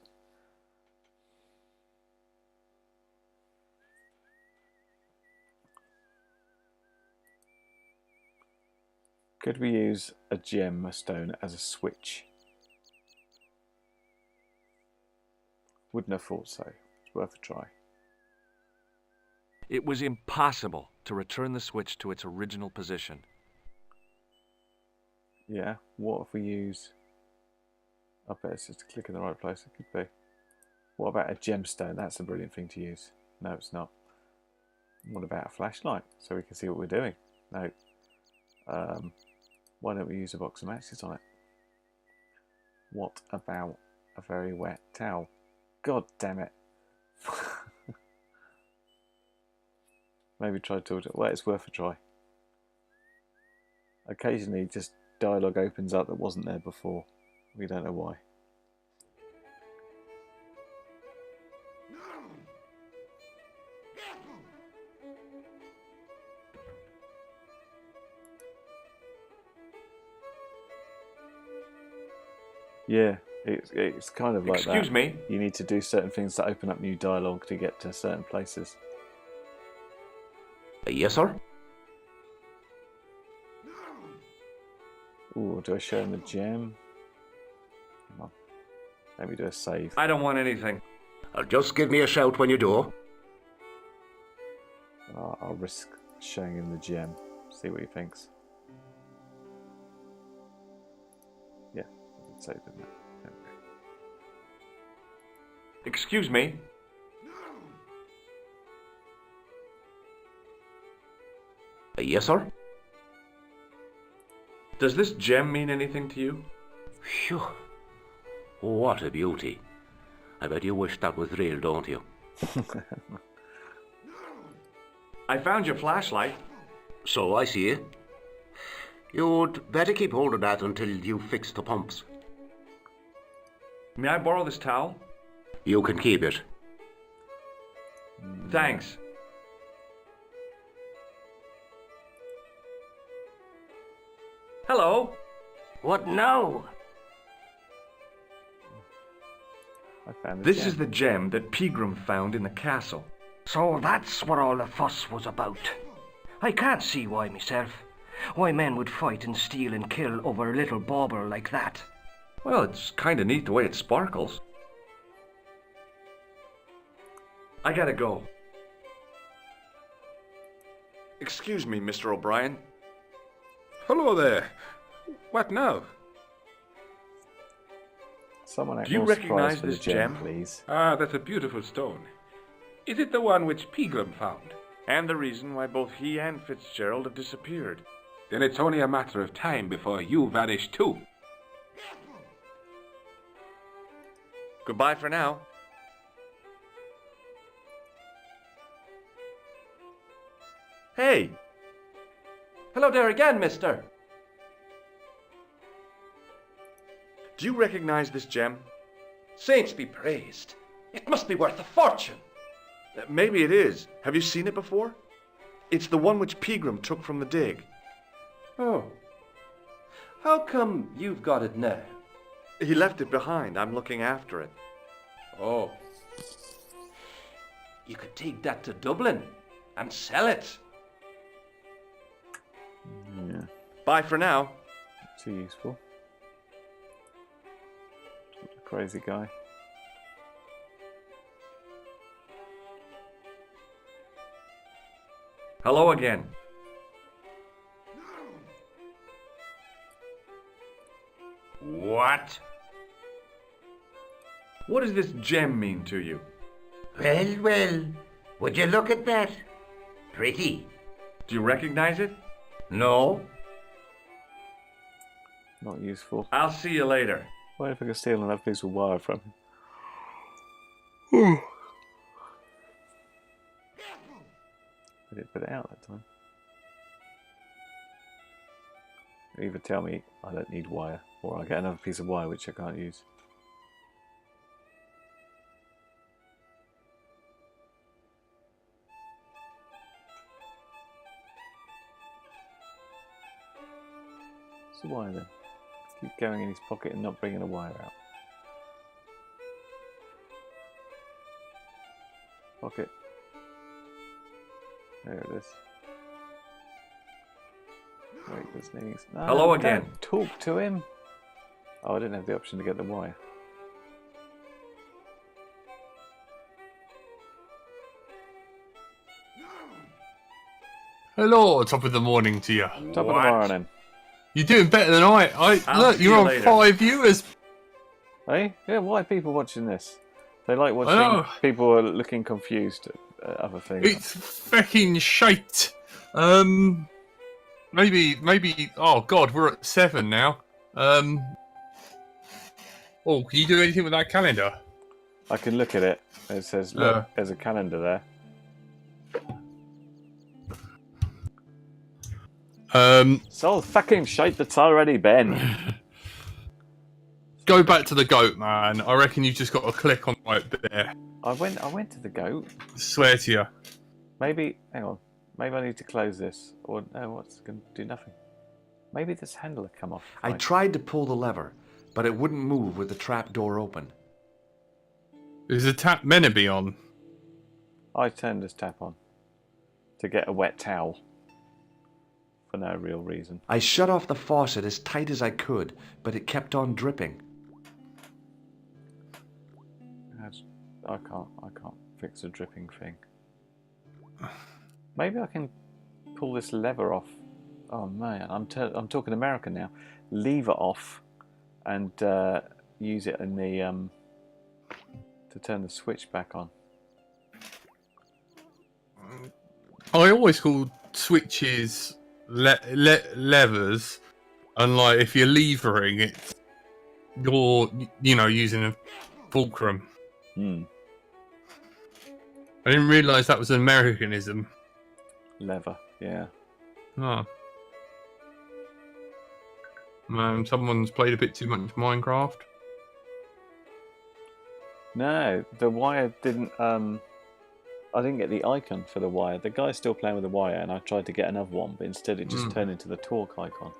Could we use a gem, a stone, as a switch? Wouldn't have thought so. It's worth a try. It was impossible to return the switch to its original position. Yeah, what if we use... I bet it's just a click in the right place. It could be. What about a gemstone? That's a brilliant thing to use. No, it's not. What about a flashlight? So we can see what we're doing. No. Why don't we use a box of matches on it? What about a very wet towel? God damn it. Maybe try to... Well, it's worth a try. Occasionally just dialogue opens up that wasn't there before. We don't know why. Yeah, it's kind of like that. Excuse me? You need to do certain things to open up new dialogue to get to certain places. Yes, sir? Ooh, do I show him the gem? Come on. Maybe do a save. I don't want anything. Just give me a shout when you do. I'll risk showing him the gem. See what he thinks. Yeah, I can save him that. Okay. Excuse me? Yes, sir? Does this gem mean anything to you? Phew. What a beauty. I bet you wish that was real, don't you? I found your flashlight. So I see it. You'd better keep hold of that until you fix the pumps. May I borrow this towel? You can keep it. Thanks. Hello. What now? I found the This gem. is the gem that Pegram found in the castle. So that's what all the fuss was about. I can't see why myself. Why men would fight and steal and kill over a little bauble like that. Well, it's kind of neat the way it sparkles. I gotta go. Excuse me, Mr. O'Brien. Hello there. What now? Someone act Do you more surprised recognize for the this gem, gem? please? Ah, that's a beautiful stone. Is it the one which Pegram found? And the reason why both he and Fitzgerald have disappeared. Then it's only a matter of time before you vanish too. Goodbye for now. Hey! Hello there again, mister. Do you recognize this gem? Saints be praised. It must be worth a fortune. Maybe it is. Have you seen it before? It's the one which Pegram took from the dig. Oh. How come you've got it now? He left it behind. I'm looking after it. Oh. You could take that to Dublin and sell it. Yeah, Bye for now. too useful. Crazy guy. Hello again. What? What does this gem mean to you? Well, well. Would you look at that? Pretty. Do you recognize it? No? Not useful. I'll see you later. What if I could steal another piece of wire from him? I didn't put it out that time. Either tell me I don't need wire, or I get another piece of wire which I can't use. What's the wire then? Keep going in his pocket and not bringing a wire out. Pocket. There it is. Wait, the sneeze. No, Hello don't again. talk to him. Oh, I didn't have the option to get the wire. Hello, top of the morning to you. Top of the morning. You're doing better than I. I'll Look, see you're you on later. 5 viewers. Hey, yeah, why are people watching this? They like know. watching people looking confused at other things. It's fucking shite. Maybe. Oh God, we're at 7 now. Oh, can you do anything with that calendar? I can look at it. It says, look, there's a calendar there. It's all fucking shite that's already been. Go back to the goat, man. I reckon you've just got to click on right there. I went to the goat. Swear to you. Maybe, hang on. Maybe I need to close this. Or, no, what's going to do nothing. Maybe this handle will come off. I Fine. tried to pull the lever, but it wouldn't move with the trap door open. Is the tap meant to be on? I turned this tap on to get a wet towel. For no real reason. I shut off the faucet as tight as I could, but it kept on dripping. I can't fix a dripping thing. Maybe I can pull this lever off. Oh man, I'm talking American now. Lever off, and use it in the to turn the switch back on. I always call switches levers, and like if you're levering it, you're using a fulcrum. I didn't realise that was an Americanism. Lever, yeah. Oh. Man, someone's played a bit too much Minecraft. No, the wire didn't. I didn't get the icon for the wire. The guy's still playing with the wire, and I tried to get another one, but instead it just turned into the torque icon.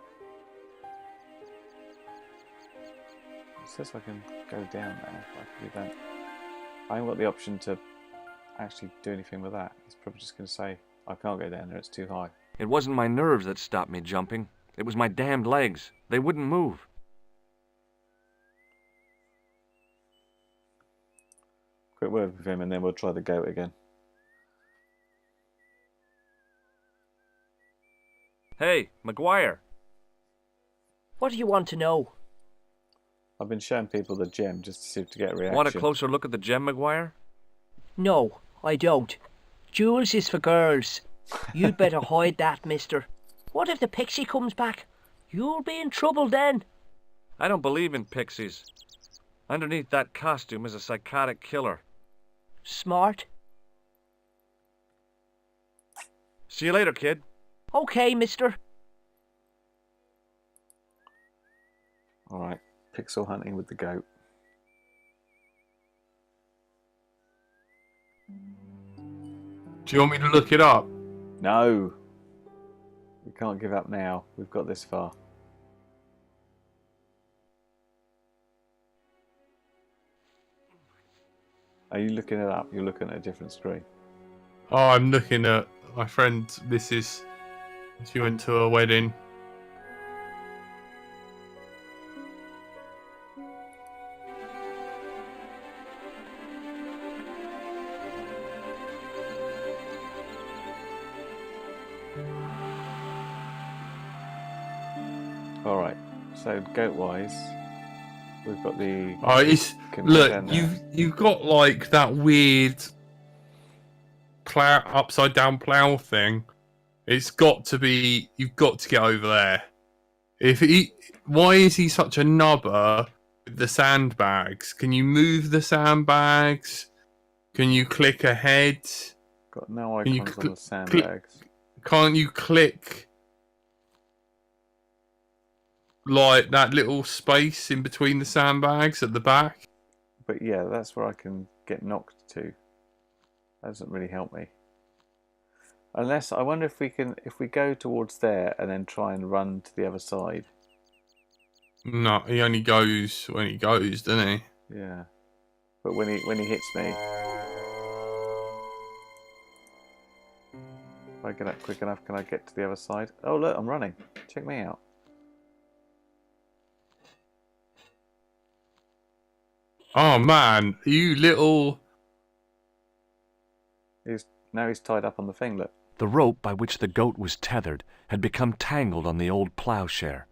It says I can go down there. I haven't got the option to actually do anything with that. It's probably just going to say I can't go down there. It's too high. It wasn't my nerves that stopped me jumping. It was my damned legs. They wouldn't move. Quick word with him, and then we'll try the goat again. Hey, McGuire. What do you want to know? I've been showing people the gem just to see if to get a reaction. Want a closer look at the gem, McGuire? No, I don't. Jewels is for girls. You'd better hide that, mister. What if the pixie comes back? You'll be in trouble then. I don't believe in pixies. Underneath that costume is a psychotic killer. Smart. See you later, kid. Okay, mister. Alright, pixel hunting with the goat. Do you want me to look it up? No! We can't give up now. We've got this far. Are you looking it up? You're looking at a different screen. Oh, I'm looking at my friend Mrs. She went to a wedding. Alright, so goat-wise, we've got the... Oh, it's look. You've got like that weird plow, upside down plow thing. It's got to be. You've got to get over there. Why is he such a knubber with the sandbags? Can you move the sandbags? Can you click ahead? Got no icons on the sandbags. Can't you click like that little space in between the sandbags at the back? But yeah, that's where I can get knocked to. That doesn't really help me. Unless, I wonder if we go towards there and then try and run to the other side. No, he only goes when he goes, doesn't he? Yeah. But when he hits me, if I get up quick enough, can I get to the other side? Oh look, I'm running. Check me out. Oh man, you little... Now he's tied up on the thing, look. The rope by which the goat was tethered had become tangled on the old plowshare.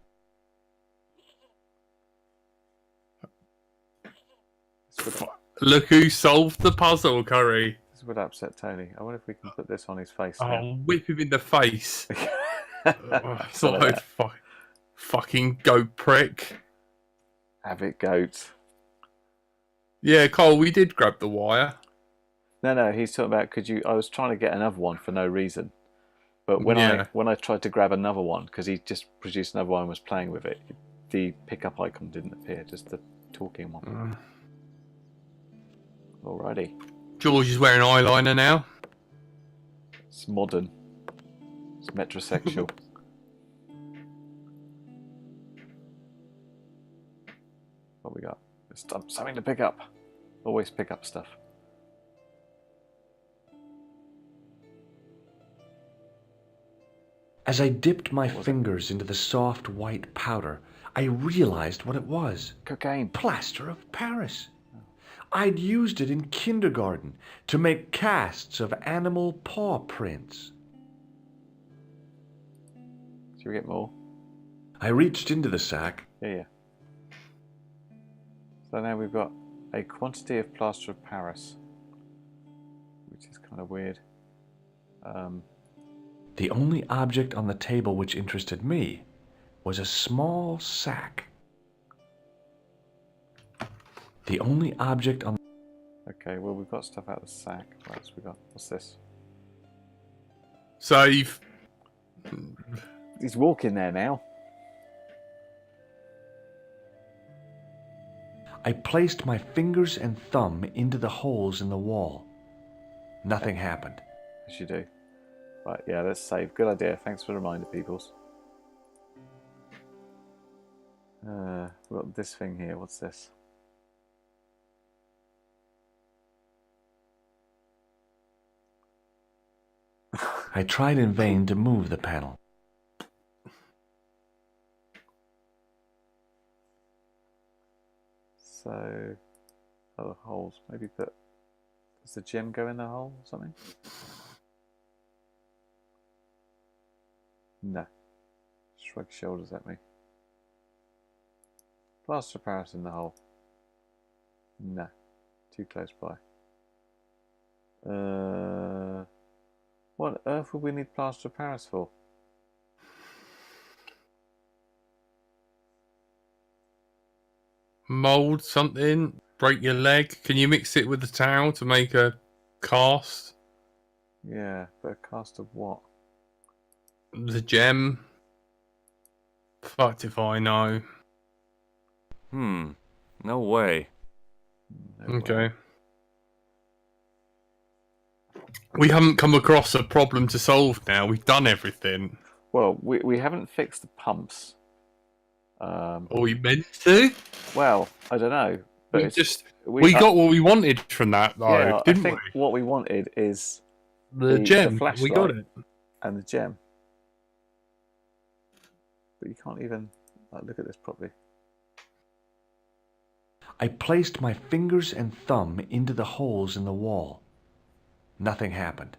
Look who solved the puzzle, Curry. This would upset Tony. I wonder if we can put this on his face Oh, now. whip him in the face. Fucking goat prick. Have it, goat. Yeah, Cole, we did grab the wire. No, he's talking about I was trying to get another one for no reason. But when I tried to grab another one, because he just produced another one and was playing with it, the pickup icon didn't appear, just the talking one. Alrighty. George is wearing eyeliner now. It's modern. It's metrosexual. What we got? It's something to pick up. Always pick up stuff. As I dipped my fingers into the soft white powder, I realized what it was. Cocaine. Plaster of Paris. I'd used it in kindergarten to make casts of animal paw prints. Should we get more? I reached into the sack. Yeah. So now we've got a quantity of plaster of Paris, which is kind of weird. The only object on the table which interested me was a small sack. The only object on... Okay, well, we've got stuff out of the sack. What else we got? What's this? Save. He's walking there now. I placed my fingers and thumb into the holes in the wall. Nothing happened. As you do. Right, yeah, let's save. Good idea. Thanks for the reminder, peoples. We've got this thing here. What's this? I tried in vain to move the panel. So, other holes. Maybe put. Does the gem go in the hole or something? No. Shrug shoulders at me. Plaster of Paris in the hole. No. Too close by. What on earth would we need plaster of Paris for? Mold something, break your leg. Can you mix it with the towel to make a cast? Yeah, but a cast of what? The gem. Fucked if I know. No way. No Okay. way. We haven't come across a problem to solve now. We've done everything. Well, we haven't fixed the pumps. Are we meant to? Well, I don't know. But we got what we wanted from that, though, yeah, didn't I think we? what we wanted is The gem. We flashlight got it. and the gem. But you can't even look at this properly. I placed my fingers and thumb into the holes in the wall. Nothing happened.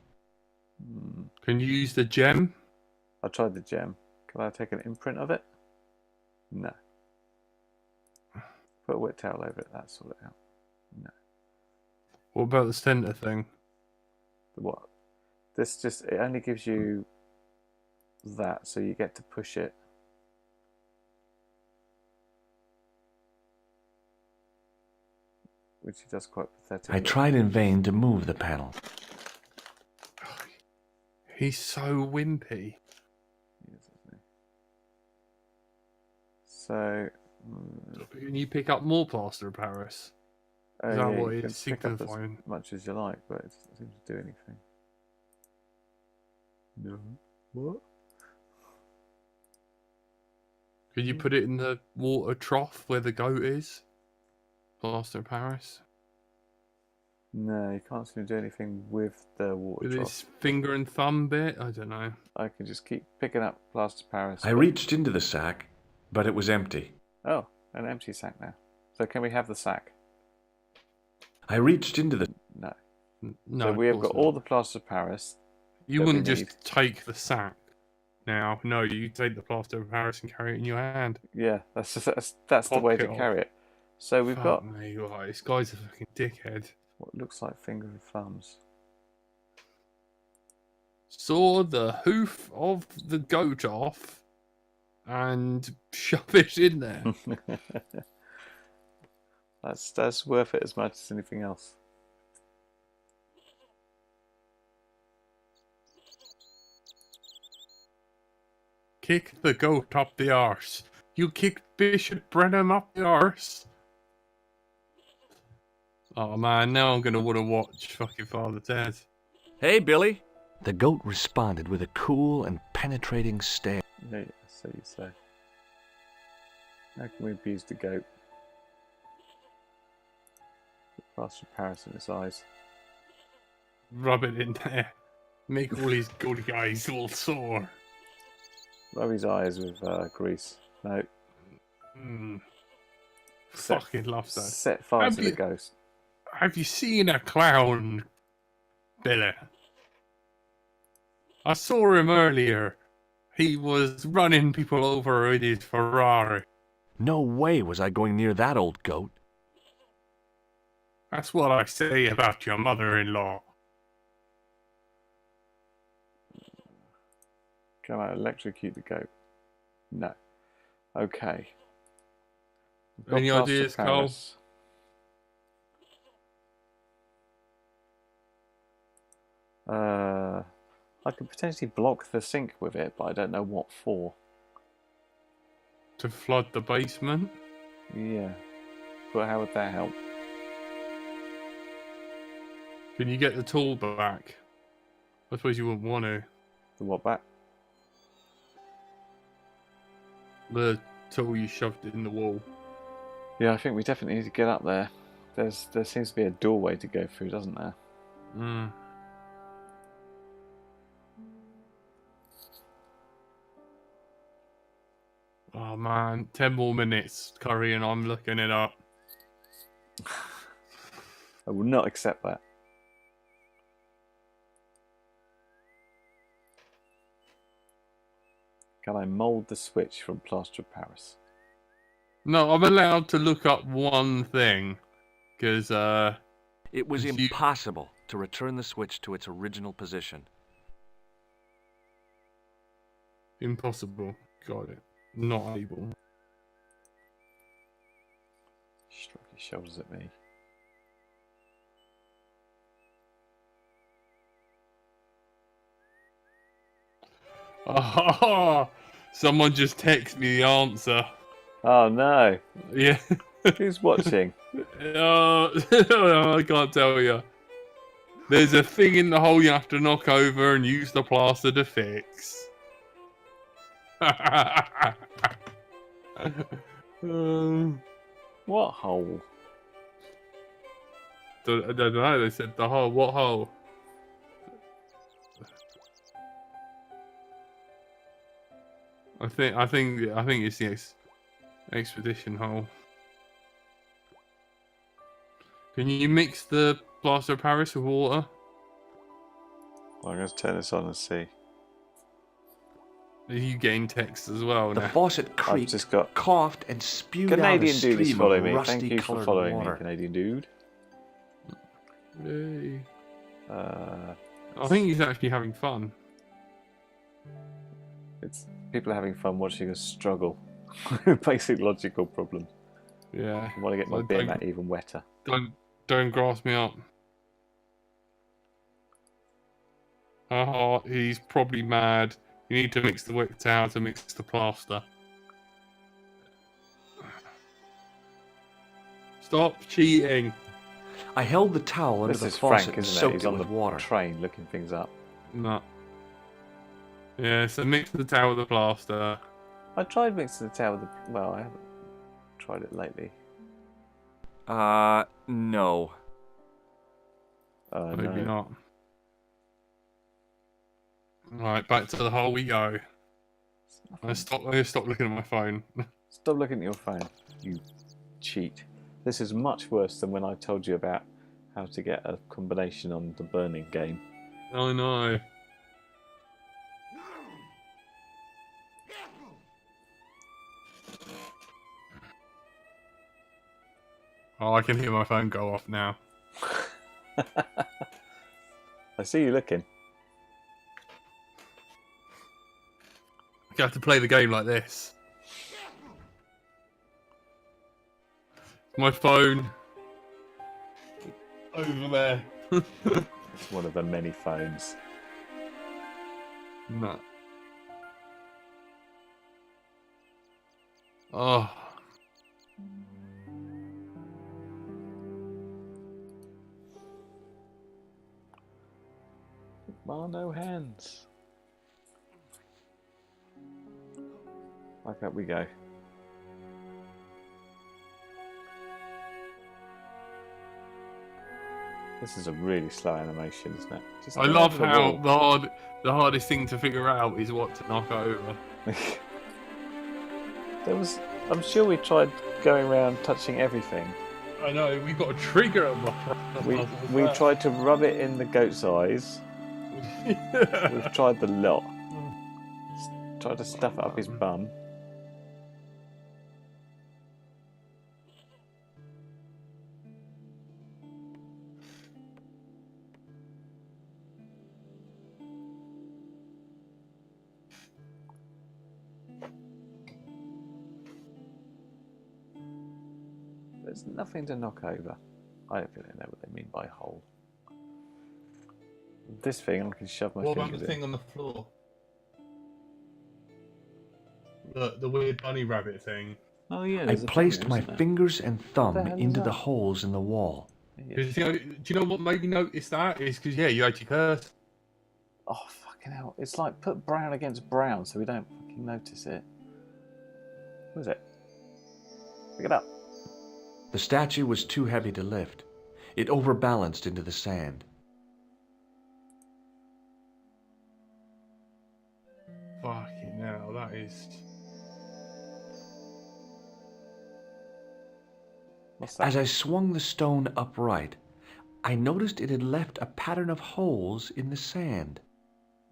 Can you use the gem? I tried the gem. Can I take an imprint of it? No. Put a wet towel over it. That sort it out. No. What about the centre thing? What? This just, it only gives you that, so you get to push it. Which he does quite pathetically. I tried in vain to move the panel. He's so wimpy. Yes, isn't he? So. Can you pick up more plaster of Paris? Is that Yeah, what you can it's pick up signifying? as much as you like, but it doesn't seem to do anything. No. What? Could you put it in the water trough where the goat is? Plaster of Paris? No, you can't seem to do anything with the water With trough. his finger and thumb bit? I don't know. I can just keep picking up plaster of Paris. I reached into the sack, but it was empty. Oh, an empty sack now. So can we have the sack? I reached into the... No. No, So we have of got course all not. the plaster of Paris. You that wouldn't we just need. take the sack now. No, you take the plaster of Paris and carry it in your hand. Yeah, that's the way to Pop it carry it. So we've Fuck got me, right, this guy's a fucking dickhead. what looks like finger and thumbs. Saw the hoof of the goat off and shove it in there. That's worth it as much as anything else. Kick the goat up the arse. You kicked Bishop Brenham up the arse. Oh man, now I'm gonna want to watch fucking Father Ted. Hey, Billy. The goat responded with a cool and penetrating stare. Yeah, so you say. How can we abuse the goat? Put plaster of Paris in its eyes. Rub it in there. Make all his good guys all sore. Rub his eyes with grease. No. Fucking love that. Set fire to the ghost. Have you seen a clown, Billy? I saw him earlier. He was running people over with his Ferrari. No way was I going near that old goat. That's what I say about your mother-in-law. Can I electrocute the goat? No. Okay. We've got Any plaster ideas, of Cole? Paris. I could potentially block the sink with it, but I don't know what for. To flood the basement? Yeah. but how would that help? Can you get the tool back? I suppose you wouldn't want to. The what back? The tool you shoved in the wall. Yeah, I think we definitely need to get up there. There seems to be a doorway to go through, doesn't there? Mm. Oh man, 10 more minutes, Curry, and I'm looking it up. I will not accept that. Can I mould the switch from plaster of Paris? No, I'm allowed to look up one thing, because It was you- impossible to return the switch to its original position. impossible. Got it. Not able. Shrug his shoulders at me. Oh, someone just texted me the answer. Oh no! Yeah. Who's watching? I can't tell you. There's a thing in the hole you have to knock over and use the plaster to fix. What hole? I don't know. They said the hole. What hole? I think it's the expedition hole. Can you mix the plaster of Paris with water? Well, I'm going to turn this on and see. Are you getting text as well The now? faucet I've creaked, just got coughed, and spewed out a Canadian dude is stream following of me. Thank you for rusty-colored following water. me, Canadian dude. Yay. Uh, I think he's actually having fun. It's people are having fun watching us struggle with basic logical problems. Yeah. I want to get my So beer don't- mat even wetter. Don't grass me up. He's probably mad. You need to mix the wet towel to mix the plaster. Stop cheating. I held the towel under This the is faucet Frank, and isn't it? soaked He's it on with the water. train looking things up. No. Yeah, so mix the towel with the plaster. I tried mixing the towel with the... Well, I haven't tried it lately. No. Maybe No. not. Right, back to the hole we go. I'm gonna stop looking at my phone. Stop looking at your phone, you cheat. This is much worse than when I told you about how to get a combination on the burning game. Oh no. Oh, I can hear my phone go off now. I see you looking. You have to play the game like this. My phone. Over there. It's one of the many phones. No. Oh. No hands. Back up we go. This is a really slow animation, isn't it? Just I go love over the how wall. the hardest thing to figure out is what to knock over. I'm sure we tried going around touching everything. I know, we've got a trigger on my We tried to rub it in the goat's eyes. We've tried the lot. Tried to stuff it up his bum. There's nothing to knock over. I don't really know what they mean by hole. This thing, I can shove my What about fingers the in. thing on the floor? The weird bunny rabbit thing. Oh yeah. I There's a placed finger, my isn't there? fingers and the thumb hell is into the that? holes in the wall. Yeah. 'Cause, do you know what made me notice that? Is because, yeah, you had your curse. Oh fucking hell! It's like put brown against brown, so we don't fucking notice it. What is it? Pick it up. The statue was too heavy to lift. It overbalanced into the sand. Fucking hell, that is... What's that? As I swung the stone upright, I noticed it had left a pattern of holes in the sand.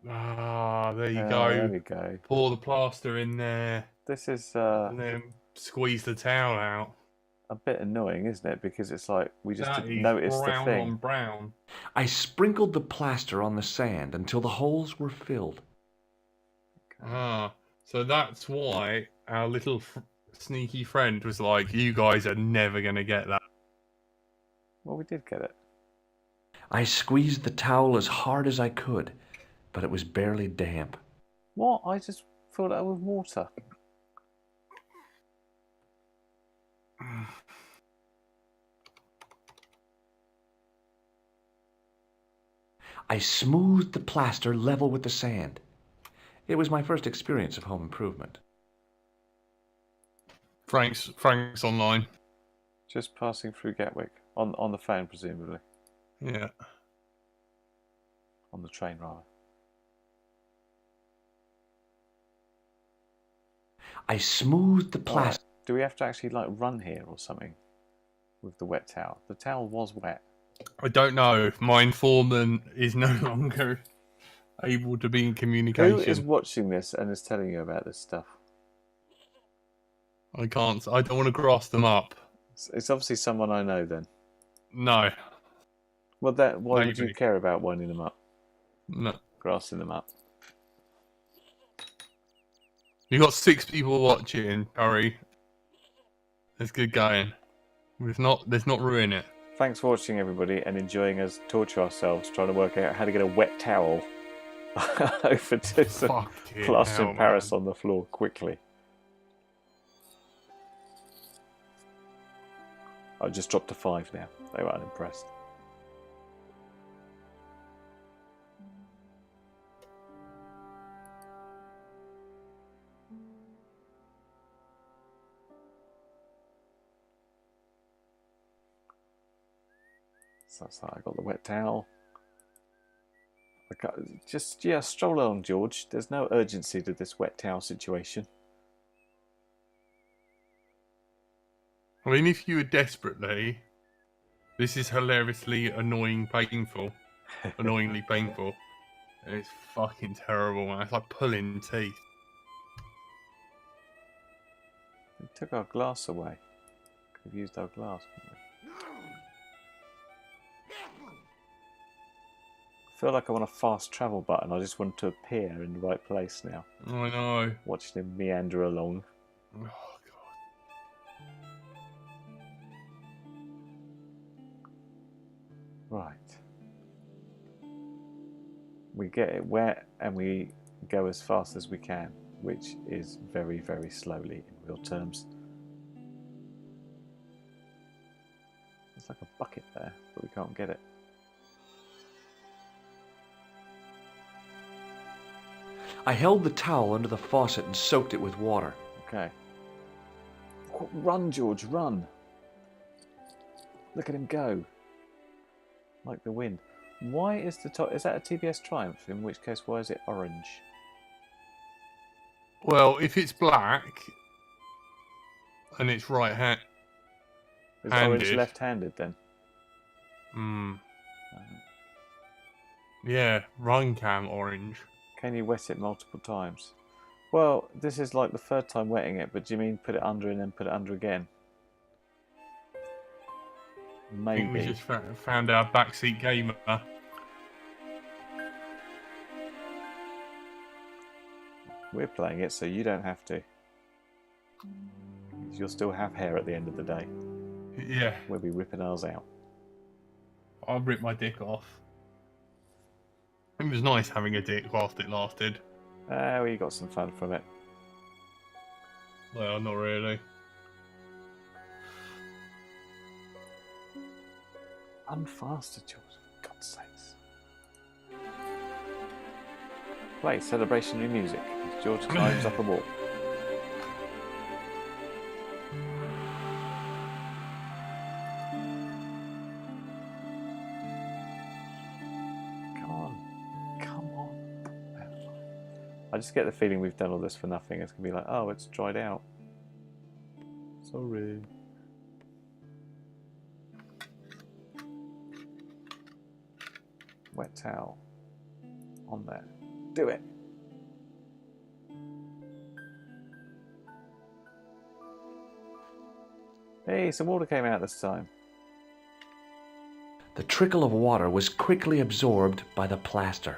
Ah, there you Oh, go. there we go. Pour the plaster in there, This is and then squeeze the towel out. a bit annoying, isn't it? Because it's like we just That didn't is notice the brown thing. on brown. I sprinkled the plaster on the sand until the holes were filled. Ah, so that's why our little sneaky friend was like, "You guys are never gonna get that." Well, we did get it. I squeezed the towel as hard as I could, but it was barely damp. What? I just filled it up with water. I smoothed the plaster level with the sand. It was my first experience of home improvement. Frank's online. Just passing through Gatwick on the phone, presumably. Yeah. On the train, rather. I smoothed the Alright. plaster. Do we have to actually like run here or something with the wet towel? The towel was wet. I don't know. My informant is no longer able to be in communication. Who is watching this and is telling you about this stuff? I can't. I don't want to grass them up. It's obviously someone I know then. No. Well, why would you Maybe. care about winding them up? No. Grassing them up. You got 6 people watching, Curry. That's good going. Let's not ruin it. Thanks for watching, everybody, and enjoying us torture ourselves trying to work out how to get a wet towel over to some Fucking plaster hell, in Paris man. on the floor quickly. I just dropped to 5 now. They were unimpressed. So that's that. I got the wet towel. Stroll along, George. There's no urgency to this wet towel situation. I mean, if you were desperately, this is hilariously annoyingly painful. It's fucking terrible, man. It's like pulling teeth. We took our glass away. Could have used our glass, couldn't we? I feel like I'm on a fast travel button. I just want to appear in the right place now. I know. Watching him meander along. Oh, Right. We get it wet and we go as fast as we can, which is very, very slowly in real terms. There's like a bucket there, but we can't get it. I held the towel under the faucet and soaked it with water. Okay. Run, George, run. Look at him go. Like the wind. Why is the top... Is that a TBS Triumph? In which case, why is it orange? Well, if it's black and it's right-handed... Is orange left-handed then? Hmm. Yeah, run cam orange. Can you wet it multiple times? Well, this is like the third time wetting it, but do you mean put it under and then put it under again? I think we Maybe. just found our backseat gamer. We're playing it, so you don't have to. You'll still have hair at the end of the day. Yeah, We'll be ripping ours out. I'll rip my dick off. It was nice having a dick whilst it lasted. We got some fun from it. Well, not really. Run faster, George. For God's sakes. Play celebrationary music as George climbs up a wall. Come on. I just get the feeling we've done all this for nothing. It's going to be like, oh, it's dried out. Sorry. Wet towel. On there. Do it. Hey, some water came out this time. The trickle of water was quickly absorbed by the plaster.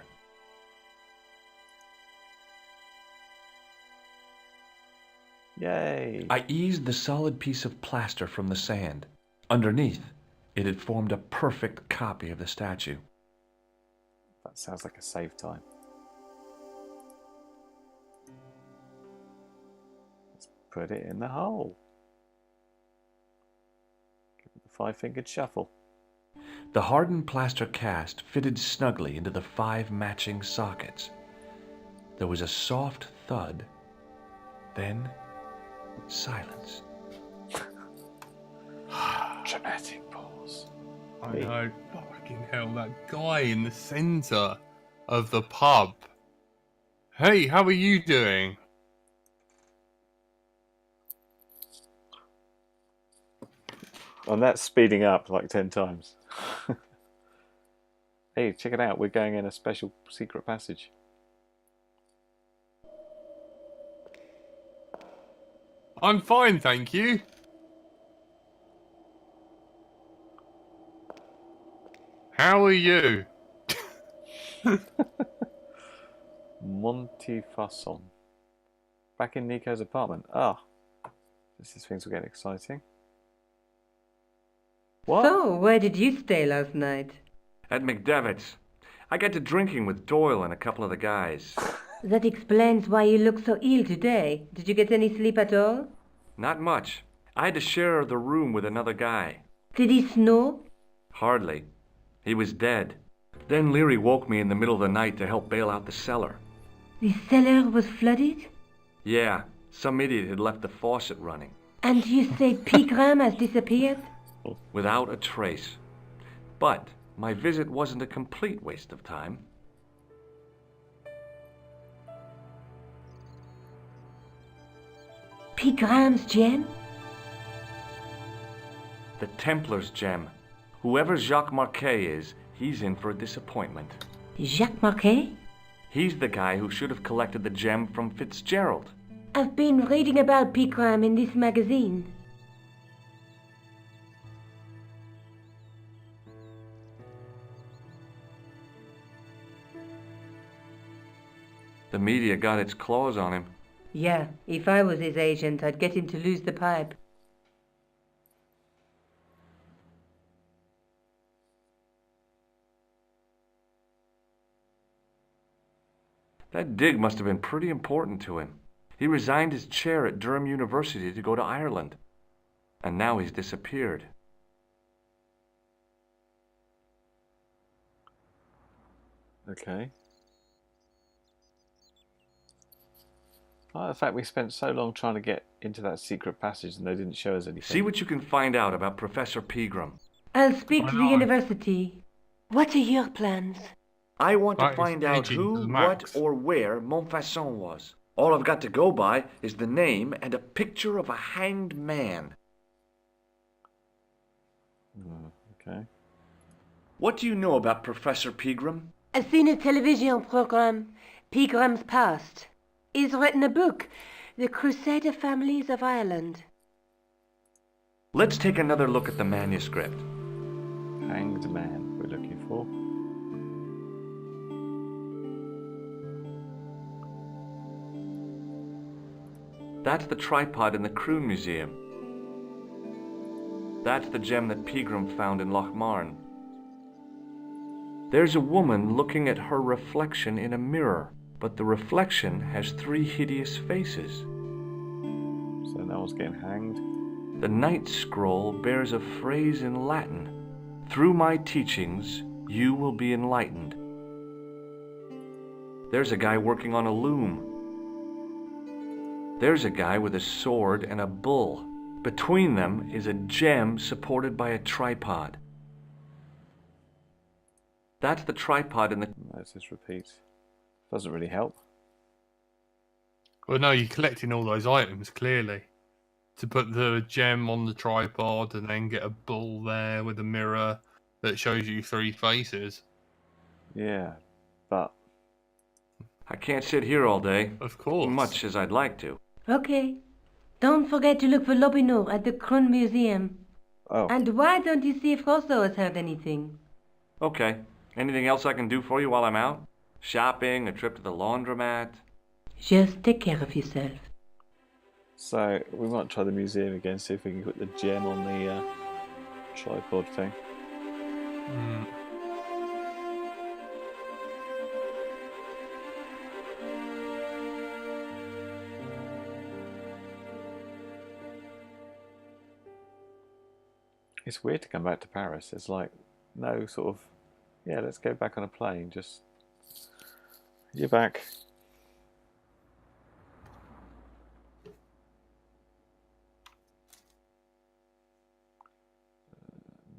Yay! I eased the solid piece of plaster from the sand. Underneath, it had formed a perfect copy of the statue. That sounds like a save time. Let's put it in the hole. Give it the five-fingered shuffle. The hardened plaster cast fitted snugly into the 5 matching sockets. There was a soft thud, then silence. Dramatic pause. I know. Fucking hell, that guy in the centre of the pub. Hey, how are you doing? And that's speeding up like 10 times. Hey, check it out. We're going in a special secret passage. I'm fine, thank you. How are you? Monty Fasson. Back in Nico's apartment. Ah. This is things will get exciting. What? So, where did you stay last night? At McDevitt's. I got to drinking with Doyle and a couple of the guys. That explains why you look so ill today. Did you get any sleep at all? Not much. I had to share the room with another guy. Did he snore? Hardly. He was dead. Then Leary woke me in the middle of the night to help bail out the cellar. The cellar was flooded? Yeah, some idiot had left the faucet running. And you say Pegram has disappeared? Without a trace. But my visit wasn't a complete waste of time. Pegram's gem? The Templar's gem. Whoever Jacques Marquet is, he's in for a disappointment. Jacques Marquet? He's the guy who should have collected the gem from Fitzgerald. I've been reading about Pegram in this magazine. The media got its claws on him. Yeah, if I was his agent, I'd get him to lose the pipe. That dig must have been pretty important to him. He resigned his chair at Durham University to go to Ireland. And now he's disappeared. Okay. I like the fact we spent so long trying to get into that secret passage and they didn't show us anything. See what you can find out about Professor Pegram. I'll speak to the university. What are your plans? I want to Right, find out agent who, what, Max. or where Montfaucon was. All I've got to go by is the name and a picture of a hanged man. Okay. What do you know about Professor Pegram? I've seen a television program, Pegram's Past. He's written a book, The Crusader Families of Ireland. Let's take another look at the manuscript. Hanged man we're looking for. That's the tripod in the Croon Museum. That's the gem that Pegram found in Lochmarn. There's a woman looking at her reflection in a mirror, but the reflection has 3 hideous faces. So no one's getting hanged. The Night Scroll bears a phrase in Latin. Through my teachings, you will be enlightened. There's a guy working on a loom. There's a guy with a sword and a bull. Between them is a gem supported by a tripod. That's the tripod in the... Let's just repeat. Doesn't really help. Well, no, you're collecting all those items, clearly. To put the gem on the tripod and then get a bull there with a mirror that shows you 3 faces. Yeah, but... I can't sit here all day. Of course. Much as I'd like to. Okay. Don't forget to look for Lobinor at the Krun Museum. Oh. And why don't you see if Rosso has heard anything? Okay. Anything else I can do for you while I'm out? Shopping, a trip to the laundromat? Just take care of yourself. So, we might try the museum again, see if we can put the gem on the tripod thing. Mm. It's weird to come back to Paris. It's like, no sort of, yeah, let's go back on a plane. Just, you're back.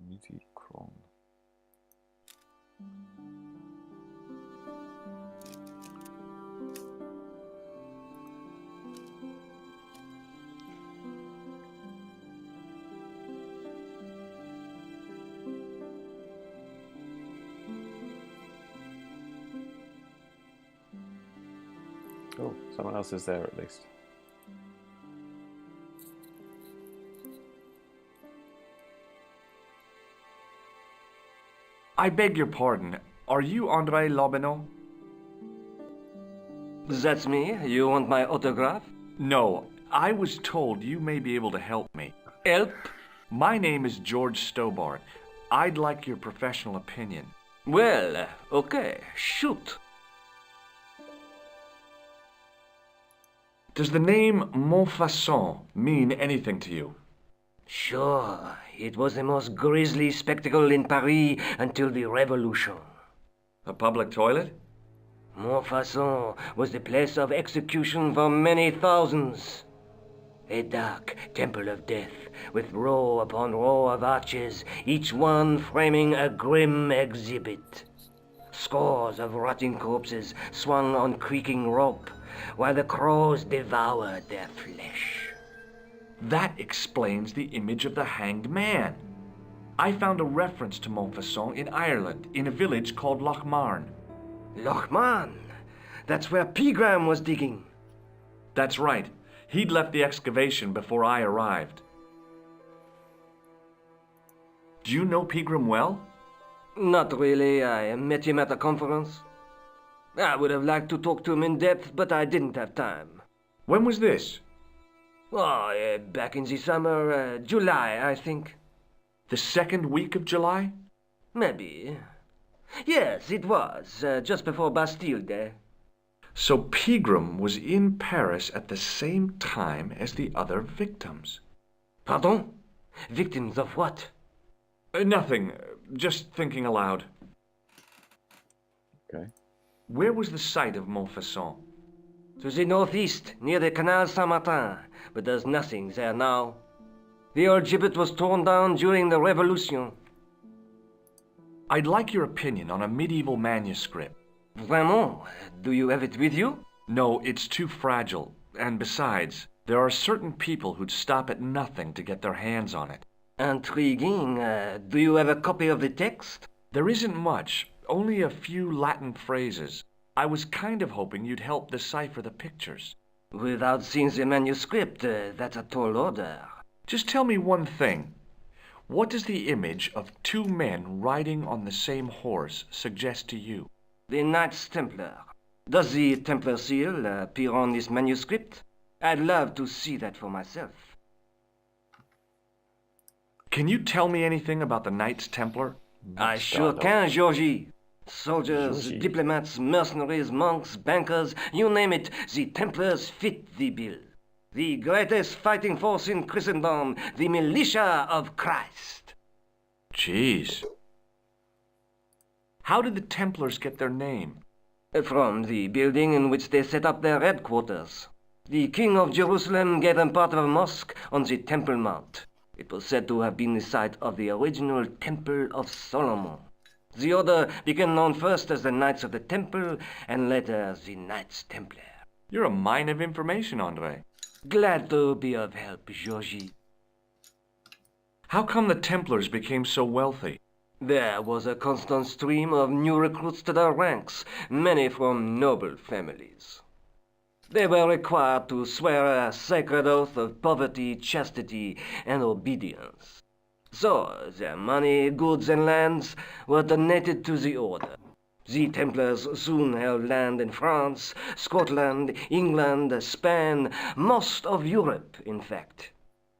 Midi-Cron. Oh, someone else is there at least. I beg your pardon. Are you André Lobinot? That's me. You want my autograph? No, I was told you may be able to help me. Help? My name is George Stobart. I'd like your professional opinion. Well, okay. Shoot. Does the name Montfaucon mean anything to you? Sure. It was the most grisly spectacle in Paris until the Revolution. A public toilet? Montfaucon was the place of execution for many thousands. A dark temple of death, with row upon row of arches, each one framing a grim exhibit. Scores of rotting corpses swung on creaking rope, while the crows devoured their flesh. That explains the image of the hanged man. I found a reference to Montfaucon in Ireland, in a village called Lochmarn. Lochmarn? That's where Pegram was digging. That's right. He'd left the excavation before I arrived. Do you know Pegram well? Not really. I met him at a conference. I would have liked to talk to him in depth, but I didn't have time. When was this? Oh, back in the summer, July, I think. The second week of July? Maybe. Yes, it was, just before Bastille Day. So Pegram was in Paris at the same time as the other victims. Pardon? Victims of what? Nothing. Just thinking aloud. Okay. Where was the site of Montfaucon? To the northeast, near the Canal Saint-Martin, but there's nothing there now. The old gibbet was torn down during the Revolution. I'd like your opinion on a medieval manuscript. Vraiment? Do you have it with you? No, it's too fragile. And besides, there are certain people who'd stop at nothing to get their hands on it. Intriguing. Do you have a copy of the text? There isn't much, only a few Latin phrases. I was kind of hoping you'd help decipher the pictures. Without seeing the manuscript, that's a tall order. Just tell me one thing. What does the image of 2 men riding on the same horse suggest to you? The Knights Templar. Does the Templar seal appear on this manuscript? I'd love to see that for myself. Can you tell me anything about the Knights Templar? I sure can, Georgie. Soldiers, diplomats, mercenaries, monks, bankers, you name it, the Templars fit the bill. The greatest fighting force in Christendom, the militia of Christ. Jeez. How did the Templars get their name? From the building in which they set up their headquarters. The King of Jerusalem gave them part of a mosque on the Temple Mount. It was said to have been the site of the original Temple of Solomon. The order became known first as the Knights of the Temple, and later the Knights Templar. You're a mine of information, Andre. Glad to be of help, Georgie. How come the Templars became so wealthy? There was a constant stream of new recruits to their ranks, many from noble families. They were required to swear a sacred oath of poverty, chastity, and obedience. So, their money, goods, and lands were donated to the order. The Templars soon held land in France, Scotland, England, Spain, most of Europe, in fact.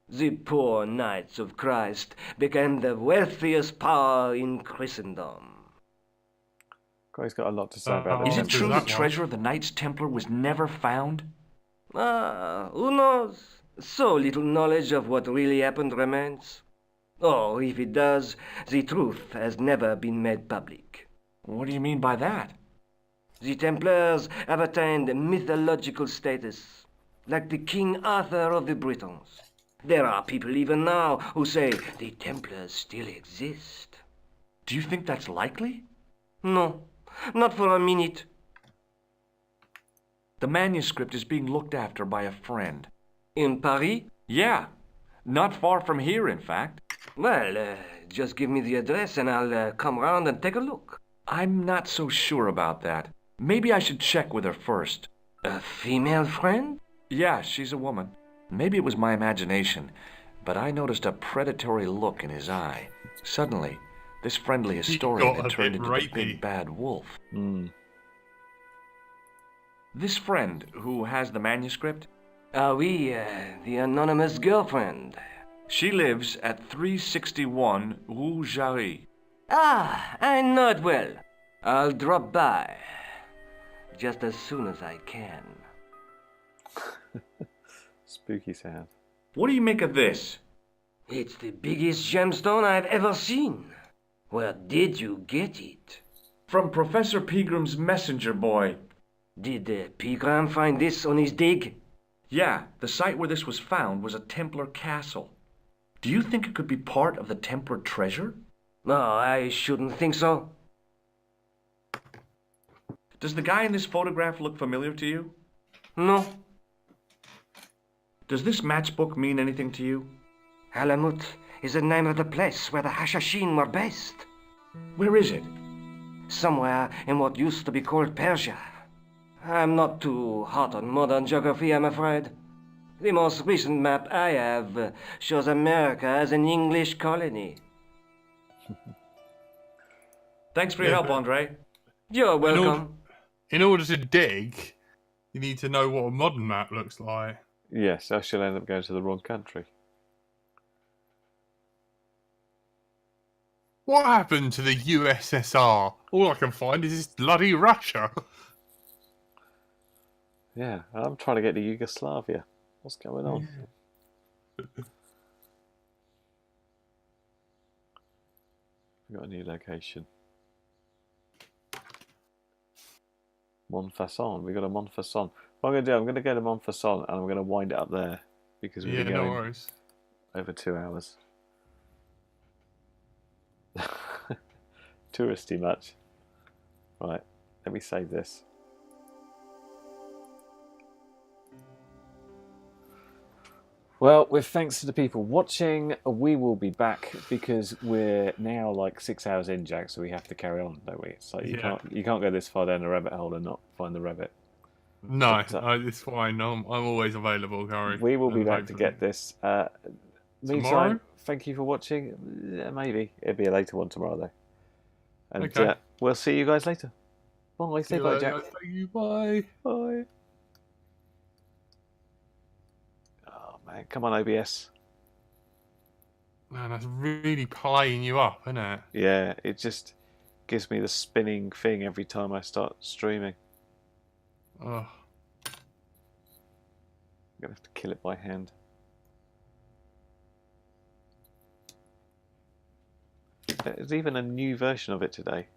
The poor Knights of Christ became the wealthiest power in Christendom. He's got a lot to say about Is the it true the Templars. treasure of the Knights Templar was never found? Who knows? So little knowledge of what really happened remains. Or, if it does, the truth has never been made public. What do you mean by that? The Templars have attained mythological status, like the King Arthur of the Britons. There are people even now who say the Templars still exist. Do you think that's likely? No, not for a minute. The manuscript is being looked after by a friend. In Paris? Yeah, not far from here, in fact. Well, just give me the address and I'll come round and take a look. I'm not so sure about that. Maybe I should check with her first. A female friend? Yeah, she's a woman. Maybe it was my imagination, but I noticed a predatory look in his eye. Suddenly, this friendly historian had turned into the big bad wolf. This friend who has the manuscript? Oui, the anonymous girlfriend. She lives at 361 Rue Jarry. Ah, I know it well. I'll drop by. Just as soon as I can. Spooky sound. What do you make of this? It's the biggest gemstone I've ever seen. Where did you get it? From Professor Pegram's messenger boy. Did Pegram find this on his dig? Yeah, the site where this was found was a Templar castle. Do you think it could be part of the Templar treasure? No, I shouldn't think so. Does the guy in this photograph look familiar to you? No. Does this matchbook mean anything to you? Alamut is the name of the place where the Hashashin were based. Where is it? Somewhere in what used to be called Persia. I'm not too hot on modern geography, I'm afraid. The most recent map I have shows America as an English colony. Thanks for your help, Andre. You're welcome. In order to dig, you need to know what a modern map looks like. Yes, I shall end up going to the wrong country. What happened to the USSR? All I can find is this bloody Russia. Yeah, I'm trying to get to Yugoslavia. What's going on? We've got a new location. Montfaucon. We've got a Montfaucon. What I'm going to do, I'm going to go to Montfaucon and I'm going to wind it up there because we've been going over 2 hours. Touristy much. Right, let me save this. Well, with thanks to the people watching, we will be back because we're now like 6 hours in, Jack. So we have to carry on, don't we? It's like you can't go this far down the rabbit hole and not find the rabbit. No, it's fine. I'm always available, Gary. We will be back to get this. Meantime, thank you for watching. Maybe it'll be a later one tomorrow, though. And we'll see you guys later. Bye. Say bye, Jack. Thank you. Bye. Bye. Man, come on, OBS. Man, that's really playing you up, isn't it? Yeah, it just gives me the spinning thing every time I start streaming. Oh. I'm going to have to kill it by hand. There's even a new version of it today.